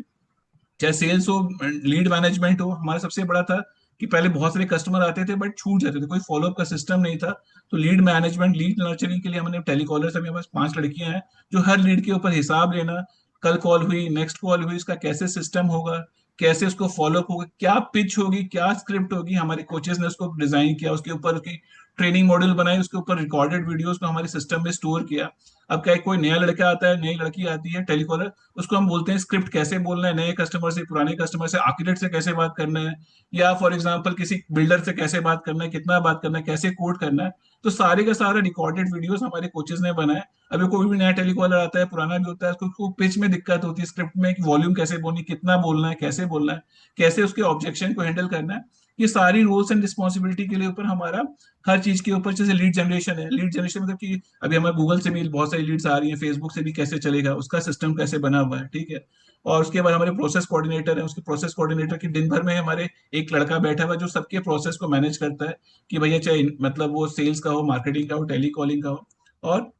चाहे सेल्स हो, लीड मैनेजमेंट हो, हमारा सबसे बड़ा था कि पहले बहुत सारे कस्टमर आते थे बट छूट जाते थे, कोई फॉलोअप का सिस्टम नहीं था। तो लीड मैनेजमेंट, लीड नर्चरिंग के लिए हमने टेलीकॉलर से, मेरे पास 5 लड़कियां हैं जो हर लीड के ऊपर हिसाब लेना, कल कॉल हुई, नेक्स्ट कॉल हुई, इसका कैसे सिस्टम होगा, कैसे उसको फॉलोअप होगा, क्या पिच होगी, क्या स्क्रिप्ट होगी, हमारे कोचेस ने उसको डिजाइन किया, उसके ऊपर उसकी ट्रेनिंग मॉड्यूल बनाए, उसके ऊपर रिकॉर्डेड वीडियोस को हमारे सिस्टम में स्टोर किया। अब क्या है, कोई नया लड़का आता है, नई लड़की आती है टेलीकॉलर, उसको हम बोलते हैं स्क्रिप्ट कैसे बोलना है, नए कस्टमर से, पुराने कस्टमर से, आर्किटेक्ट से कैसे बात करना है, या फॉर एग्जांपल किसी बिल्डर से कैसे बात करना है, कितना बात करना है, कैसे कोड करना है। तो सारे का सारा रिकॉर्डेड वीडियोस हमारे कोचेस ने बनाए। अभी कोई भी नया टेलीकॉलर आता है, पुराना भी होता है, उसको पिच में दिक्कत होती है, स्क्रिप्ट में कि वॉल्यूम कैसे बोलनी, कितना बोलना है, कैसे बोलना है, कैसे उसके ऑब्जेक्शन को हैंडल करना है। ये सारी रोल्स एंड रिस्पॉन्सिबिलिटी के लिए ऊपर हमारा हर चीज के ऊपर, जैसे लीड जनरेशन है, लीड जनरेशन मतलब कि अभी हमारे गूगल से भी बहुत सारी लीड्स आ रही हैं, फेसबुक से भी कैसे चलेगा, उसका सिस्टम कैसे बना हुआ है, ठीक है। और उसके बाद हमारे प्रोसेस कोऑर्डिनेटर है, उसके प्रोसेस कोऑर्डिनेटर की दिन भर में हमारे एक लड़का बैठा हुआ है जो सबके प्रोसेस को मैनेज करता है, कि भैया चाहे मतलब वो सेल्स का हो, मार्केटिंग का हो, टेली कॉलिंग का हो। और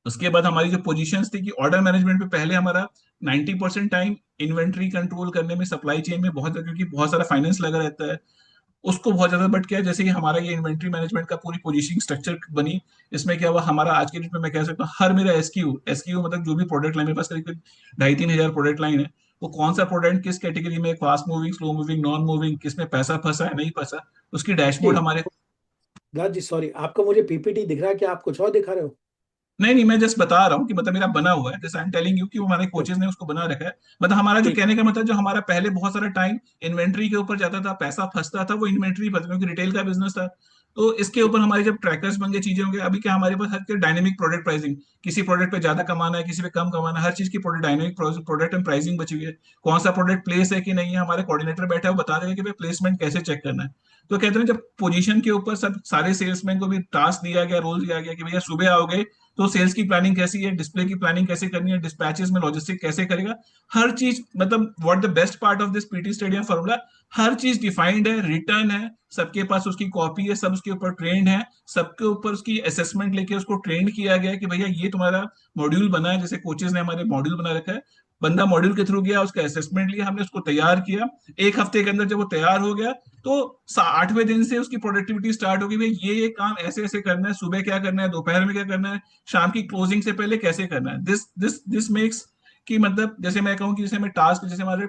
उसके बाद हमारी जो पोजीशंस थी कि ऑर्डर मैनेजमेंट पे पहले हमारा 90% टाइम इन्वेंट्री कंट्रोल करने में, सप्लाई चेन में बहुत, क्योंकि बहुत सारा फाइनेंस लगा रहता है, उसको बहुत ज्यादा। बट क्या है, जैसे कि हमारा ये इन्वेंट्री मैनेजमेंट का पूरी पोजीशनिंग स्ट्रक्चर बनी, इसमें क्या हुआ, हमारा आज के डेट में मैं कह सकता हूँ हर मेरा एसक्यू मतलब जो भी प्रोडक्ट लाइन, मेरे पास करीब करीब 2,500-3,000 प्रोडक्ट लाइन है, वो कौन सा प्रोडक्ट किस कैटेगरी में, fast moving, slow moving, non moving, किस में पैसा फंसा है, नहीं फंसा, उसकी जी डैशबोर्ड हमारे। राज जी, सॉरी, आपको मुझे पीपीटी दिख रहा है कि आप कुछ और दिखा रहे हो? नहीं नहीं, मैं जस्ट बता रहा हूँ कि मतलब मेरा बना हुआ है, जैसे आई एम टेलिंग यू कि वो हमारे तो कोचेज ने उसको बना रखा है। मतलब हमारा जो ठीक। कहने का मतलब, जो हमारा पहले बहुत सारा टाइम इन्वेंट्री के ऊपर जाता था, पैसा फंसता था, वो इन्वेंट्री फंस, क्योंकि रिटेल का बिजनेस था। तो इसके ठीक। ऊपर हमारे जब ट्रैकर्स बन गए, चीजें होंगे, अभी क्या हमारे पास हर डायनेमिक प्रोडक्ट प्राइसिंग, किसी प्रोडक्ट पे ज्यादा कमाना है, किसी पे कम कमाना है, हर चीज की product dynamic product and pricing बची हुई है। कौन सा प्रोडक्ट प्लेस है कि नहीं है, हमारे कोऑर्डिनेटर बैठा है, वो बता देगा कि भाई प्लेसमेंट कैसे चेक करना है। तो कहते हैं जब पोजीशन के ऊपर सब सारे सेल्समैन को भी टास्क दिया गया, रोल दिया गया कि भैया सुबह आओगे तो सेल्स की प्लानिंग कैसी है, डिस्प्ले की प्लानिंग कैसे करनी है, डिस्पैचेस में लॉजिस्टिक कैसे करेगा, हर चीज, मतलब what the best part of this PT stadium formula, हर चीज डिफाइंड है, रिटर्न है, सबके पास उसकी कॉपी है, सब उसके ऊपर ट्रेंड है, सबके ऊपर उसकी असेसमेंट लेके उसको ट्रेंड किया गया है कि भैया ये तुम्हारा मॉड्यूल बना है, जैसे कोचेज ने हमारे मॉड्यूल बना रखा है, बंदा मॉड्यूल के थ्रू गया, उसका असेसमेंट लिया, हमने उसको तैयार किया, 1 हफ्ते के अंदर जब वो तैयार हो गया, तो 8वें दिन से उसकी प्रोडक्टिविटी स्टार्ट होगी, भाई ये काम ऐसे ऐसे करना है, सुबह क्या करना है, दोपहर में क्या करना है, शाम की क्लोजिंग से पहले कैसे करना है। दिस दिस दिस मेक्स कि मतलब जैसे मैं कहूँ कि जैसे हमें टास्क, जैसे हमारे,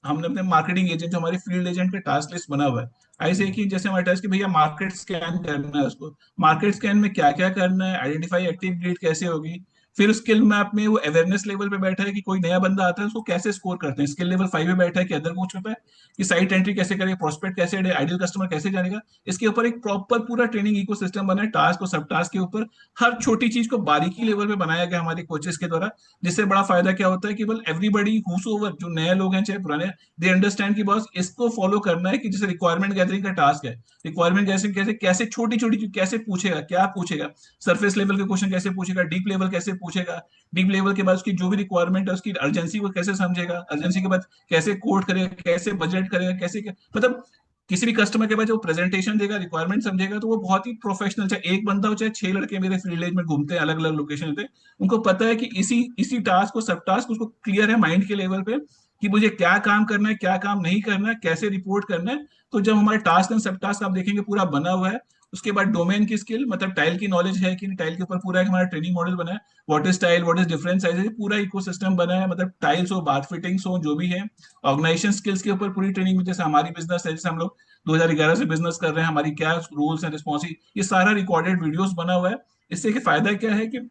हमने अपने मार्केटिंग एजेंट, जो हमारे फील्ड एजेंट का टास्क लिस्ट बना हुआ है, ऐसे कि जैसे हमारे टास्क कि भैया मार्केट स्कैन करना है, उसको मार्केट स्कैन में क्या क्या करना है, आइडेंटिफाई एक्टिव लीड कैसे होगी, फिर स्किल मैप में वो अवेयरनेस लेवल पे बैठा है कि कोई नया बंदा आता है उसको कैसे स्कोर करते हैं, स्किल लेवल 5 में बैठा है कि अदर कोच होता है कि साइट एंट्री कैसे करेगा, प्रोस्पेक्ट कैसे, आइडियल कस्टमर कैसे जानेगा। इसके ऊपर एक प्रॉपर पूरा ट्रेनिंग इकोसिस्टम बना है, टास्क और सब टास्क के ऊपर हर छोटी चीज को बारीकी लेवल पे बनाया गया हमारे कोचेस के द्वारा। जिससे बड़ा फायदा क्या होता है, केवल एवरीबडी हुसोवर, जो नए लोग हैं चाहे पुराने, दे अंडरस्टैंड कि बस इसको फॉलो करना है, कि जैसे रिक्वायरमेंट गैदरिंग का टास्क है, रिक्वायरमेंट गैदरिंग कैसे कैसे छोटी छोटी चीज कैसे पूछेगा, क्या पूछेगा, सरफेस लेवल के क्वेश्चन कैसे पूछेगा, डीप लेवल कैसे पूछेगा, डीप लेवल के बाद उसकी जो भी रिक्वायरमेंट है उसकी अर्जेंसी को कैसे समझेगा, अर्जेंसी के बाद कैसे कोड करेगा, कैसे बजट करेगा, कैसे मतलब किसी भी कस्टमर के बाद जो प्रेजेंटेशन देगा, रिक्वायरमेंट समझेगा, तो वो बहुत ही प्रोफेशनल, चाहे एक बंदा हो चाहे 6 लड़के मेरे फील्ड में घूमते हैं अलग अलग लोकेशन पे, उनको पता है कि इसी इसी टास्क को, सब टास्क उसको क्लियर है माइंड के लेवल पे कि मुझे क्या काम करना है, क्या काम नहीं करना है, कैसे रिपोर्ट करना है। तो जब हमारे टास्क एंड सब टास्क आप देखेंगे पूरा बना हुआ है। उसके बाद डोमेन की स्किल, मतलब टाइल की नॉलेज है कि नहीं, टाइल के ऊपर पूरा एक हमारा ट्रेनिंग मॉडल बना है, what is tile, what is different sizes, पूरा इकोसिस्टम बना है, मतलब टाइल्स हो, बाथ फिटिंग्स हो, जो भी है। ऑर्गेनाइजेशन स्किल्स के ऊपर पूरी ट्रेनिंग में, जैसे हमारी बिजनेस है, जैसे हम लोग 2011 से बिजनेस कर रहे हैं, हमारी क्या रूल्स एंड रिस्पॉन्सिबिलिटी, ये सारा रिकॉर्डेड वीडियोस बना हुआ है। इससे कि फायदा क्या है कि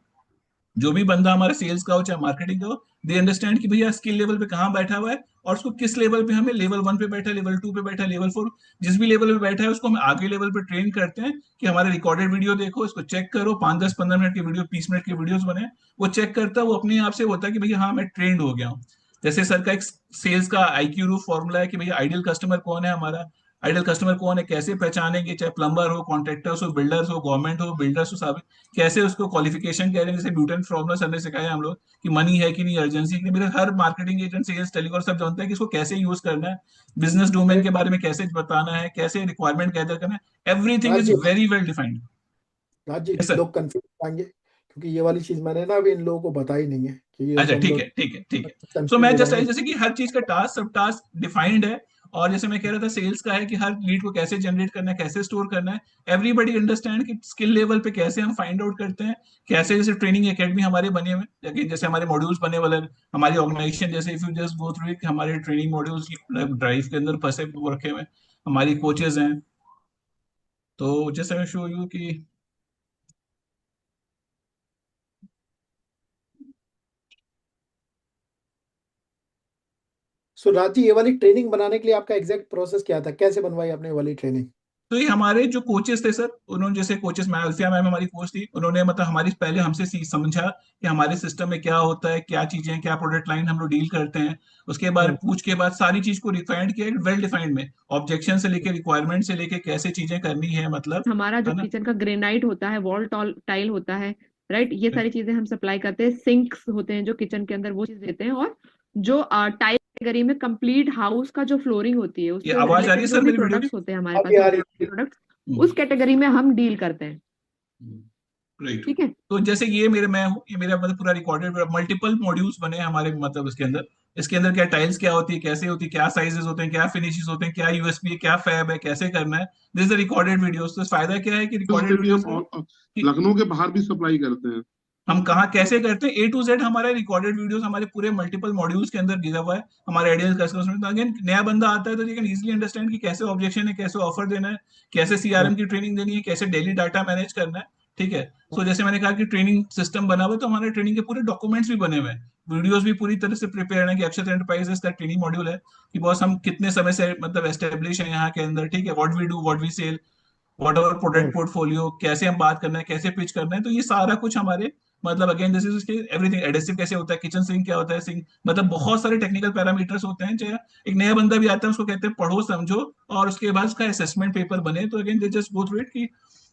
जो भी बंदा हमारा सेल्स का हो चाहे मार्केटिंग का हो, दे अंडरस्टैंड कि भैया स्किल लेवल पे कहाँ बैठा हुआ है, और उसको किस लेवल पे, हमें लेवल 1 पे बैठा है, लेवल 2 पे बैठा है, लेवल 4, जिस भी लेवल पे बैठा है उसको हम आगे लेवल पे ट्रेन करते हैं कि हमारे रिकॉर्डेड वीडियो देखो, इसको चेक करो, 5 10 15 मिनट की वीडियो, 20 मिनट की वीडियोस बने, वो चेक करता है, वो अपने आप से होता है कि भैया हाँ मैं ट्रेंड हो गया हूँ। जैसे सर का एक सेल्स का IQ फॉर्मूला है कि भैया आइडियल कस्टमर कौन है हमारा, आइडियल कस्टमर कौन है, कैसे पहचानेंगे, चाहे प्लम्बर हो, कॉन्ट्रैक्टर्स हो, बिल्डर्स हो, गवर्नमेंट हो, बिल्डर्स हो, सब कैसे उसको क्वालिफिकेशन कह रहे हैं, जैसे न्यूटन फॉर्मूला सर ने सिखाया हम लोग कि मनी है कि नहीं, अर्जेंसी कि नहीं, मेरे हर मार्केटिंग एजेंट, सेल्स, टेलीकॉम सब जानते हैं कि इसको कैसे यूज करना है, बिजनेस डोमेन के बारे में कैसे बताना है, कैसे रिक्वायरमेंट गैदर करना है, everything is Raj very well defined. Raj ji, yes sir. लोग कंफ्यूज आएंगे क्योंकि ये वाली चीज मैंने ना अभी इन लोगों को बताई नहीं है कि ये अच्छा सब ठीक लोग है ठीक है ठीक है। सो कंफ्यूज मैं हो जस्ट जाएंगे। जैसे कि हर चीज का टास्क, सब टास्क डिफाइंड है। और जैसे मैं कह रहा था सेल्स का है कि हर लीड को कैसे जनरेट करना है, कैसे स्टोर करना है, एवरीबडी अंडरस्टैंड कि स्किल लेवल पे कैसे हम फाइंड आउट करते हैं, कैसे जैसे ट्रेनिंग एकेडमी हमारे बने हुए हैं, जैसे हमारे मॉड्यूल्स बने वाले हैं, हमारी ऑर्गेनाइजेशन, जैसे if you just go through हमारे ट्रेनिंग मॉड्यूल्स ड्राइव के अंदर फंसे वो रखे हुए हैं, हमारी कोचेज हैं। तो जैसे मैं शो यू कि सो राज जी, ये वाली ट्रेनिंग बनाने के लिए आपका एग्जैक्ट प्रोसेस क्या था, कैसे बनवाई आपने ये वाली ट्रेनिंग? तो ये हमारे जो कोचेस थे सर, उन्होंने जैसे कोचेस, मैं अल्फिया मैम हमारी कोच थी, उन्होंने मतलब हमारी पहले हमसे समझा कि हमारे सिस्टम में क्या होता है, क्या चीजें, क्या प्रोडक्ट लाइन हम लोग डील करते हैं। उसके बाद हम्म, पूछ के बाद सारी चीज को रिफाइंड किया, वेल डिफाइंड में, ऑब्जेक्शन से लेके रिक्वायरमेंट से लेके कैसे चीजें करनी है, मतलब, हमारा जो है ना। किचन का ग्रेनाइट होता है, वॉल टाइल होता है, राइट, ये सारी चीजें हम सप्लाई करते हैं। सिंक्स होते हैं जो किचन के अंदर, वो चीज देते हैं। और जो टाइल कैटेगरी में कंप्लीट हाउस का जो फ्लोरिंग होती है, ये उससे आवाज आ रही रिलेटेड है जो सर भी मेरी वीडियो की? प्रोडक्ट्स होते हैं हमारे अभी पास, आ रही है। प्रोडक्ट्स, हम्म, उस कैटेगरी में हम डील करते हैं। राइट। ठीक है। तो जैसे ये मेरे मैं हूँ, ये मेरा मतलब पूरा रिकॉर्डेड मल्टीपल मॉड्यूल्स बने हैं हमारे, मतलब इसके अंदर क्या टाइल्स क्या होती है, कैसे होती है, क्या साइजेस होते हैं, क्या फिनिशेस होते हैं, क्या यूएसपी है, क्या फैब है, कैसे करना है, दिस इज रिकॉर्डेड वीडियोस। तो फायदा क्या है कि से रिकॉर्डेड भी हम वीडियोस में कि लखनऊ के बाहर भी सप्लाई करते हैं। हम कहाँ कैसे करते हैं, A to Z हमारा रिकॉर्डेड वीडियोस हमारे पूरे मल्टीपल मॉड्यूल्स के अंदर गिरा हुआ है हमारे आइडियल कस्टमर्स में। तो अगेन नया बंदा आता है तो यू कैन इजीली अंडरस्टैंड कि कैसे ऑब्जेक्शन है, कैसे ऑफर देना है, कैसे CRM की ट्रेनिंग देनी है, कैसे डेली डाटा मैनेज करना है। ठीक है। सो जैसे मैंने कहा कि ट्रेनिंग सिस्टम बना हुआ है, तो हमारे ट्रेनिंग के पूरे डॉक्यूमेंट्स भी बने हुए हैं, वीडियोस भी पूरी तरह से प्रिपेयर है कि अक्षत एंटरप्राइजेस का ट्रेनिंग मॉड्यूल है कि बॉस हम कितने समय से मतलब एस्टेब्लिश है यहाँ के अंदर। ठीक है। What we do, what we sell, whatever hmm, product portfolio, कैसे हम बात करना है, कैसे पिच करना है, तो ये सारा कुछ हमारे मतलब अगेन दिस इज उसके एवरीथिंग, एडेसिव कैसे होता है, किचन सिंक क्या होता है, सिंक, मतलब बहुत सारे टेक्निकल पैरामीटर्स होते हैं। चाहे एक नया बंदा भी आता है उसको कहते हैं पढ़ो समझो और उसके बाद उसका असेसमेंट पेपर बने। तो again they just go through it की,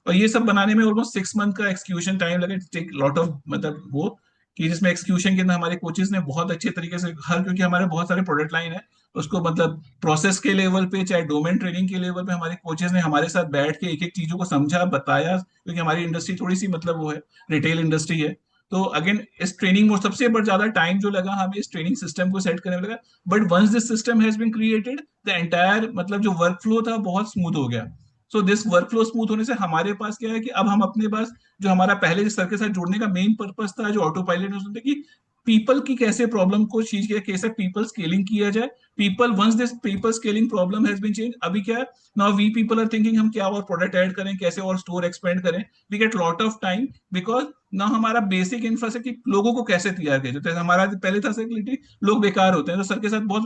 और ये सब बनाने में ऑलमोस्ट 6 मंथ का एक्सक्यूशन टाइम लगे, टेक लॉट ऑफ मतलब वो कि जिसमें एक्सक्यूशन के अंदर हमारे कोचेस ने बहुत अच्छे तरीके से हर, क्योंकि हमारे बहुत सारे प्रोडक्ट लाइन है, उसको मतलब प्रोसेस के लेवल पे चाहे डोमेन ट्रेनिंग के लेवल पे हमारे कोचेस ने हमारे साथ बैठ के एक एक चीजों को समझा, बताया, क्योंकि हमारी इंडस्ट्री थोड़ी सी मतलब वो है, रिटेल इंडस्ट्री है। तो अगेन इस ट्रेनिंग में सबसे बड़ा ज्यादा टाइम जो लगा हमें इस ट्रेनिंग सिस्टम को सेट करने में लगा। But once this system has been created, the entire मतलब जो वर्क फ्लो था बहुत स्मूथ हो गया। So this workflow smooth होने से हमारे पास क्या है कि अब हम अपने पास जो हमारा पहले जिस सर के साथ जुड़ने का मेन पर्पस था, जो ऑटो पायलट में कि पीपल की कैसे प्रॉब्लम को चीज किया, कैसे पीपल स्केलिंग किया जाए। People once this people scaling problem has been change, अभी क्या now we people are thinking हम क्या और प्रोडक्ट ऐड करें, कैसे और स्टोर एक्सपेंड करें। We get lot of time because ना हमारा बेसिक इंफ्रास्ट्रक्चर लोगों को कैसे तैयार किया जाता है। हमारा पहले था सिर्फ लोग बेकार होते हैं, तो सर के साथ बहुत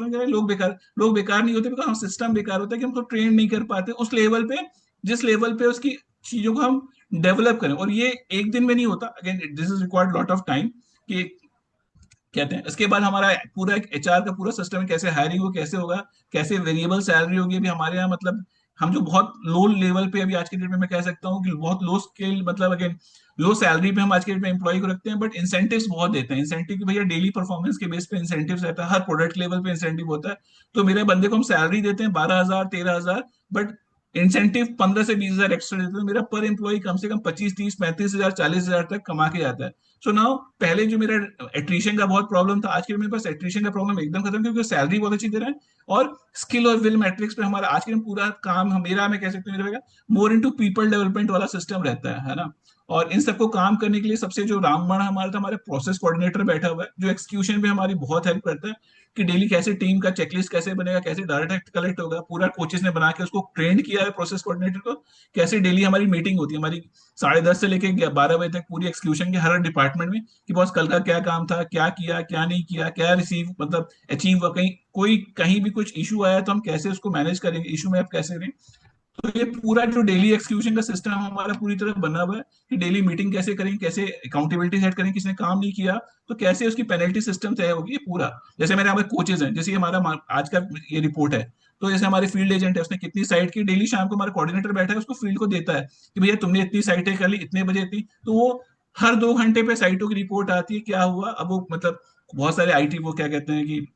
लोग बेकार नहीं होते बिकॉज हम सिस्टम बेकार होता है कि हमको ट्रेन नहीं कर पाते उस लेवल पे, जिस लेवल पे उसकी चीजों को हम डेवलप करें। और ये एक दिन में नहीं होता, again this is required lot of time कि कहते हैं। इसके बाद हमारा पूरा एक HR का पूरा सिस्टम है, कैसे हायरिंग हो, कैसे होगा, कैसे वेरिएबल सैलरी होगी। अभी हमारे यहाँ मतलब हम जो बहुत लो लेवल पे अभी आज के डेट में मैं कह सकता हूँ कि बहुत लो स्केल मतलब अगेन लो सैलरी पे हम आज के डेट में एम्प्लॉय को रखते हैं, बट इंसेंटिव्स बहुत देते हैं। इंसेंटिव की भैया डेली परफॉर्मेंस के बेस पे इंसेंटिव रहता है, हर प्रोडक्ट लेवल पे इंसेंटिव होता है। तो मेरे बंदे को हम सैलरी देते हैं 12,000 13,000, बट इंसेंटिव 15 से 20 हजार एक्स्ट्रा देते हैं। मेरा पर एम्प्लॉय कम से कम 25 30 35 हजार 40 हजार तक कमा के जाता है। सो नाउ पहले जो मेरा एट्रीशन का बहुत प्रॉब्लम था, आज के मेरे पास एट्रीशन का प्रॉब्लम एकदम खत्म, क्योंकि सैलरी बहुत अच्छी दे रहा है। और स्किल और विल मैट्रिक्स पे हमारा आज के पूरा काम मेरा, मैं कह सकता हूँ मेरा मोर इनटू पीपल डेवलपमेंट वाला सिस्टम रहता है ना। और इन सबको काम करने के लिए सबसे जो रामबाण हमारा था, हमारे प्रोसेस कोऑर्डिनेटर बैठा हुआ है जो एक्सक्यूशन पे हमारी बहुत हेल्प करता है कि डेली कैसे टीम का चेकलिस्ट कैसे बनेगा, कैसे डाटा कलेक्ट होगा, पूरा कोचेस ने बना के उसको ट्रेंड किया है प्रोसेस कोऑर्डिनेटर को। कैसे डेली हमारी मीटिंग होती है, हमारी 10:30 से लेके 12 बजे तक पूरी एक्सक्यूशन के हर डिपार्टमेंट में कि बॉस कल का क्या काम था, क्या किया, क्या नहीं किया, क्या रिसीव मतलब अचीव हुआ, कहीं कोई कहीं भी कुछ इशू आया तो हम कैसे उसको मैनेज करेंगे, इशू में आप कैसे करें। तो ये पूरा जो डेली एक्सक्यूशन का सिस्टम हमारा पूरी तरह बना हुआ है कि डेली मीटिंग कैसे करें, कैसे अकाउंटेबिलिटी सेट करें, किसने काम नहीं किया तो कैसे उसकी पेनल्टी सिस्टम तय होगी, ये पूरा। जैसे मेरे हमारे कोचेज हैं, जैसे ये हमारा आज का ये रिपोर्ट है, तो जैसे हमारे फील्ड एजेंट है, उसने कितनी साइट की, डेली शाम को हमारा कोऑर्डिनेटर बैठा है उसको फील्ड को देता है कि भैया तुमने इतनी साइटें कर ली, इतने बजे इतनी, तो वो हर 2 घंटे पे साइटों की रिपोर्ट आती है क्या हुआ। अब वो मतलब बहुत सारे आईटी वो क्या कहते हैं कि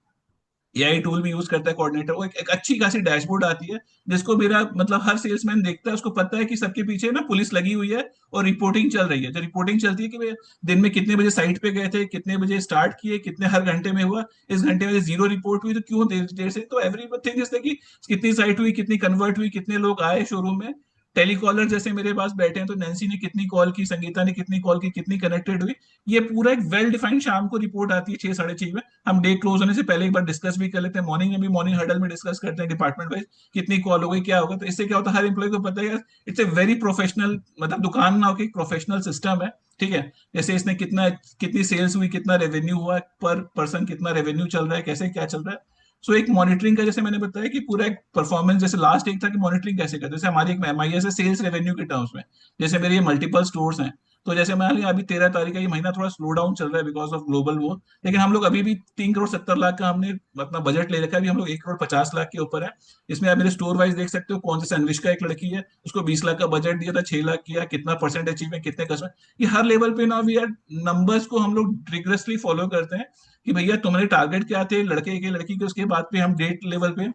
एआई टूल भी यूज करता है कोऑर्डिनेटर, वो एक अच्छी खासी डैशबोर्ड आती है जिसको मेरा मतलब हर सेल्समैन देखता है, उसको पता है कि सबके पीछे ना पुलिस लगी हुई है और रिपोर्टिंग चल रही है। जो रिपोर्टिंग चलती है कि भाई दिन में कितने बजे साइट पे गए थे, कितने बजे स्टार्ट किए, कितने हर घंटे में हुआ, इस घंटे में जीरो रिपोर्ट हुई तो क्यों देर देर से, तो एवरीथिंग जैसे कि कितनी साइट हुई, कितनी कन्वर्ट हुई, कितने लोग आए शोरूम में, टेलीकॉलर जैसे मेरे पास बैठे हैं तो नैन्सी ने कितनी कॉल की, संगीता ने कितनी कॉल की, कितनी कनेक्टेड हुई, ये पूरा एक वेल डिफाइंड शाम को रिपोर्ट आती है 6 साढ़े 6 में। हम डे क्लोज होने से पहले एक बार डिस्कस भी कर लेते हैं, मॉर्निंग में भी मॉर्निंग हडल में डिस्कस करते हैं डिपार्टमेंट वाइज कितनी कॉल हो गई, क्या होगा। तो इससे क्या होता है, हर एम्प्लॉय को पता है इट्स ए वेरी प्रोफेशनल, मतलब दुकान ना होकर एक प्रोफेशनल सिस्टम है। ठीक है, जैसे इसने कितना कितनी सेल्स हुई, कितना रेवेन्यू हुआ पर पर्सन, कितना रेवेन्यू चल रहा है, कैसे क्या चल रहा है। सो एक मॉनिटरिंग का, जैसे मैंने बताया कि पूरा एक परफॉर्मेंस, जैसे लास्ट एक था कि मॉनिटरिंग कैसे करते हैं, जैसे हमारी एक एमआईएस है सेल्स रेवेन्यू के टर्म्स में, जैसे मेरे ये मल्टीपल स्टोर्स हैं, तो जैसे मान लिया अभी 13 तारीख का ये महीना थोड़ा स्लो डाउन चल रहा है बिकॉज ऑफ ग्लोबल वो, लेकिन हम लोग अभी भी 3 करोड़ 70 लाख का हमने अपना बजट ले रखा है, अभी हम लोग 1 करोड़ 50 लाख के ऊपर है। इसमें आप मेरे स्टोर वाइज देख सकते हो, कौन से अन्विष्का एक लड़की है, उसको 20 लाख का बजट दिया था, 6 लाख किया, कितना परसेंट अचीव है, कितने कस्टमर, ये हर लेवल पे ना वी आर नंबर्स को हम लोग रिग्रेसली फॉलो करते हैं कि भैया तुम्हारे टारगेट क्या थे लड़के के लड़की के, उसके बाद पे हम डेट लेवल पे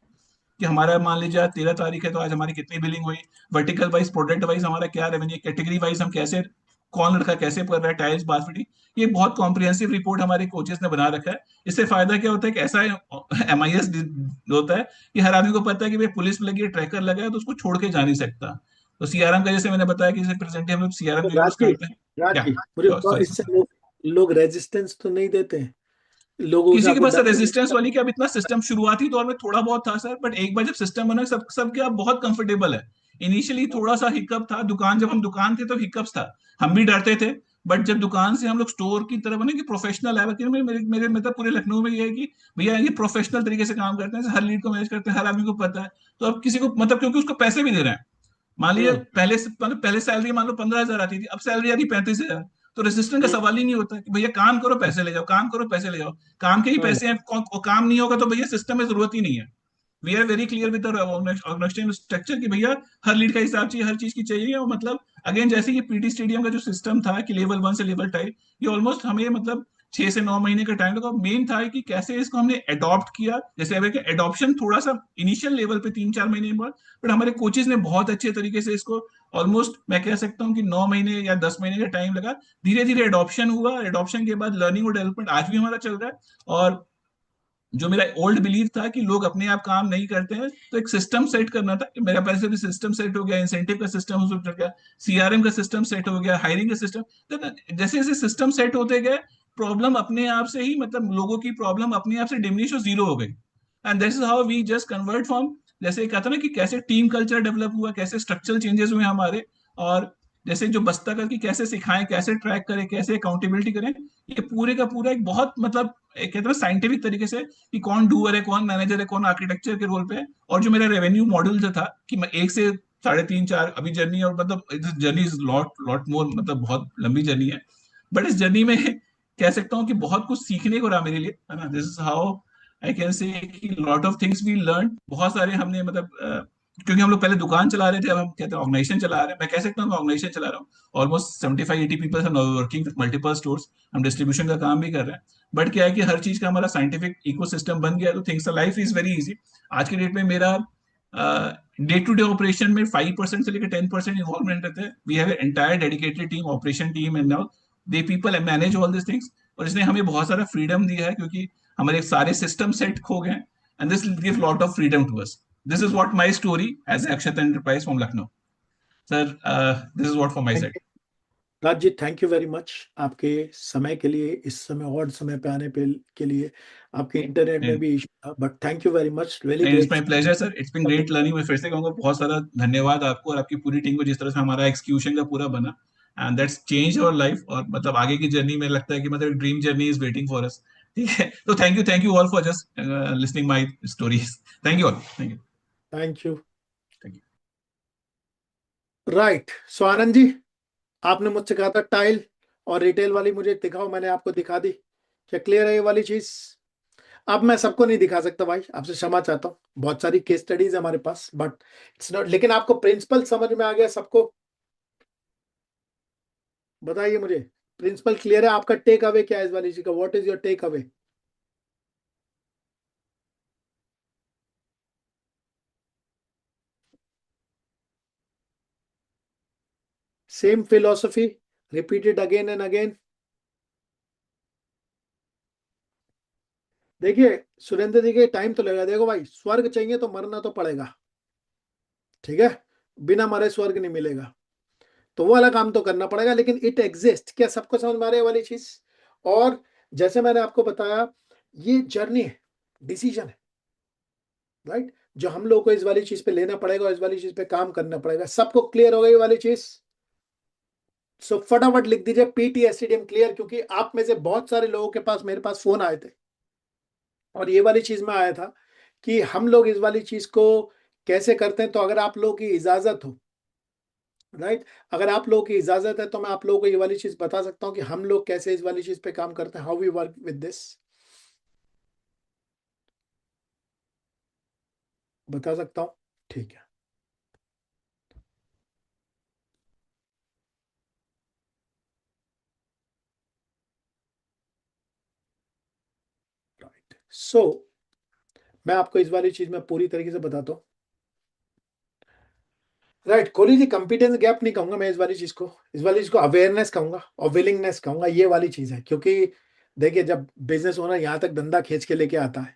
कि हमारा मान लीजिए आज 13 तारीख है तो आज हमारी कितनी बिलिंग हुई, वर्टिकल वाइज प्रोडक्ट वाइज हमारा क्या रेवेन्यू, कैटेगरी वाइज हम कैसे, कौन लड़का कैसे कर रहा है, टाइल्स बाथ फिटिंग, ये बहुत कॉम्प्रिहेंसिव रिपोर्ट हमारे कोचेस ने बना रखा है। इससे फायदा क्या होता है कि ऐसा एमआईएस होता है कि हर आदमी को पता है कि भाई पुलिस लगी है, ट्रैकर लगा है तो उसको छोड़ के जा नहीं सकता। तो सीआरएम का जैसे मैंने बताया कि जैसे प्रेजेंटली हम लोग तो सीआरएम राज यूज जी, करते हैं। राज क्या जी, मुझे बताओ, सॉरी, इससे लोग रेजिस्टेंस तो नहीं देते हैं? लोगों से किसी के आपको पास डर नहीं रेजिस्टेंस लगता? वाली, कि अब इतना सिस्टम शुरुआती दौर में थोड़ा बहुत था सर, बट एक बार जब सिस्टम बना सब सबके आप बहुत कंफर्टेबल है। इनिशियली थोड़ा सा हिकअप था, दुकान जब हम दुकान थे तो हिकअप्स था, हम भी डरते थे, बट जब दुकान से हम लोग स्टोर की तरफ बने कि प्रोफेशनल है, मेरे मेरे मेरे मतलब पूरे लखनऊ में ये है कि भैया ये प्रोफेशनल तरीके से काम करते हैं, हर लीड को मैनेज करते हैं, हर आदमी को पता है। तो अब किसी को मतलब क्योंकि उसको पैसे भी दे रहे हैं, मान लीजिए हम्म। मतलब पहले सैलरी मान लो 15,000 आती थी, अब सैलरी आ रही 35,000, तो रेजिस्टेंस का हम्म। सवाल ही नहीं होता कि भैया काम करो पैसे ले जाओ, काम करो पैसे ले जाओ, काम के ही हम्म। पैसे हैं, काम नहीं होगा तो भैया सिस्टम में जरूरत ही नहीं है। We are very clear with organization structure कि भैया हर लीड का हिसाब चाहिए, हर चीज की चाहिए, और मतलब अगेन जैसे ये पीटी स्टेडियम का जो सिस्टम था कि लेवल 1 से लेवल टाइप, ये ऑलमोस्ट हमें मतलब 6 से 9 महीने का टाइम लगा। मेन था कि कैसे इसको हमने अडॉप्ट किया, जैसे अब एडॉप्शन थोड़ा सा इनिशियल लेवल पे 3 4 महीने बाद, बट हमारे कोचेज ने बहुत अच्छे तरीके से इसको ऑलमोस्ट मैं कह सकता हूँ कि 9 महीने या 10 महीने का टाइम लगा, धीरे धीरे एडॉप्शन हुआ, एडॉप्शन के बाद लर्निंग और डेवलपमेंट आज भी हमारा चल रहा है। और जो मेरा ओल्ड बिलीव था कि लोग अपने आप काम नहीं करते हैं, तो एक सिस्टम सेट करना था कि मेरा पैसे भी सिस्टम सेट हो गया, इंसेंटिव का सिस्टम हो गया, सीआरएम का सिस्टम सेट हो गया, हायरिंग का सिस्टम, तो जैसे जैसे सिस्टम सेट होते गए प्रॉब्लम अपने आप से ही, मतलब लोगों की प्रॉब्लम अपने आप से डिमिनिश और जीरो हो गई। And this is how we just convert from, जैसे कहता ना कि कैसे टीम कल्चर डेवलप हुआ, कैसे स्ट्रक्चरल चेंजेस हुए हमारे, और जैसे जो बस्ता करके कैसे सिखाएं, कैसे ट्रैक करें, कैसे अकाउंटेबिलिटी करें, ये पूरे का पूरा एक बहुत मतलब एक कहते हैं साइंटिफिक तरीके से कि कौन डूअर है, कौन मैनेजर है, कौन आर्किटेक्चर के रोल पे है। और जो मेरा रेवेन्यू मॉडल जो था कि मैं 1 से 3.5 4 अभी जर्नी, और मतलब journey is lot lot more, मतलब बहुत लंबी जर्नी है, बट इस जर्नी में कह सकता हूँ कि बहुत कुछ सीखने को रहा मेरे लिए, है ना। This is how I can say कि lot of things we learn, बहुत सारे हमने मतलब क्योंकि हम लोग पहले दुकान चला रहे थे, अब हम कहते हैं ऑर्गेनाइजेशन चला रहे हैं, मैं कह सकता हूँ ऑर्गेनाइजेशन चला रहा हूँ। Almost 75-80 people are working with multiple stores, हम डिस्ट्रीब्यूशन का काम भी कर रहे हैं। बट क्या है कि हर चीज का हमारा साइंटिफिक इकोसिस्टम बन गया, तो things life is very easy. आज के डेट में मेरा डे टू डे ऑपरेशन में 5% से लेकर 10% इन्वॉल्वमेंट रहता है। We have entire dedicated team, operation team and now they people manage all this things. और इसने हमें बहुत सारा फ्रीडम दिया है क्योंकि हमारे सारे सिस्टम सेट हो गए, and this give lot of freedom to us. This is what my story as Akshat enterprise from Lucknow sir. This is what from my thank side. You Raj ji, thank you very much आपके समय के लिए, इस समय और समय पे आने पे के लिए। आपके इंटरनेट में भी इशू था, but thank you very much, really it's great. My pleasure sir, it's been great learning. मैं फिर से कहूंगा बहुत सारा धन्यवाद आपको और आपकी पूरी टीम को, जिस तरह से हमारा एक्सक्यूशन का पूरा बना, and that's change our life. और मतलब आगे की जर्नी में लगता है कि मतलब dream journey is waiting for us. ठीक है, तो thank you all for just listening my stories. Thank you all, thank you. Thank you. Thank you. Right. So Anand ji, आपने मुझसे कहा था टाइल और रिटेल वाली मुझे दिखाओ, मैंने आपको दिखा दी। क्या क्लियर है ये वाली चीज? अब मैं सबको नहीं दिखा सकता भाई, आपसे क्षमा चाहता हूँ, बहुत सारी केस स्टडीज है हमारे पास, बट इट्स नॉट। लेकिन आपको प्रिंसिपल समझ में आ गया सबको? बताइए मुझे, प्रिंसिपल क्लियर है? आपका टेक अवे क्या है इस वाली चीज का? What is your takeaway? Same philosophy repeated again and again? देखिए सुरेंद्र जी के टाइम तो लगेगा। देखो भाई, स्वर्ग चाहिए तो मरना तो पड़ेगा, ठीक है? बिना मरे स्वर्ग नहीं मिलेगा, तो वो वाला काम तो करना पड़ेगा, लेकिन इट एग्जिस्ट। क्या सबको समझ में आ रही है वाली चीज? और जैसे मैंने आपको बताया, ये जर्नी है, डिसीजन है, राइट? जो हम लोग को इस वाली चीज पे लेना पड़ेगा और इस वाली चीज पे काम करना पड़ेगा। सबको क्लियर हो गई वाली चीज? सो फटाफट लिख दीजिए PTSDM क्लियर, क्योंकि आप में से बहुत सारे लोगों के पास, मेरे पास फोन आए थे और ये वाली चीज में आया था कि हम लोग इस वाली चीज को कैसे करते हैं। तो अगर आप लोगों की इजाजत हो, राइट, अगर आप लोगों की इजाजत है, तो मैं आप लोगों को ये वाली चीज बता सकता हूं कि हम लोग कैसे इस वाली चीज पे काम करते हैं, how we work with this. बता सकता हूं, ठीक है? राइट। सो मैं आपको इस वाली चीज में पूरी तरीके से बताता हूं। Right, Kohli ji, competence gap नहीं कहूंगा मैं इस वाली चीज को अवेयरनेस कहूंगा और विलिंगनेस कहूंगा। ये वाली चीज है, क्योंकि देखिए, जब बिजनेस ओनर यहाँ तक धंधा खींच के लेके आता है,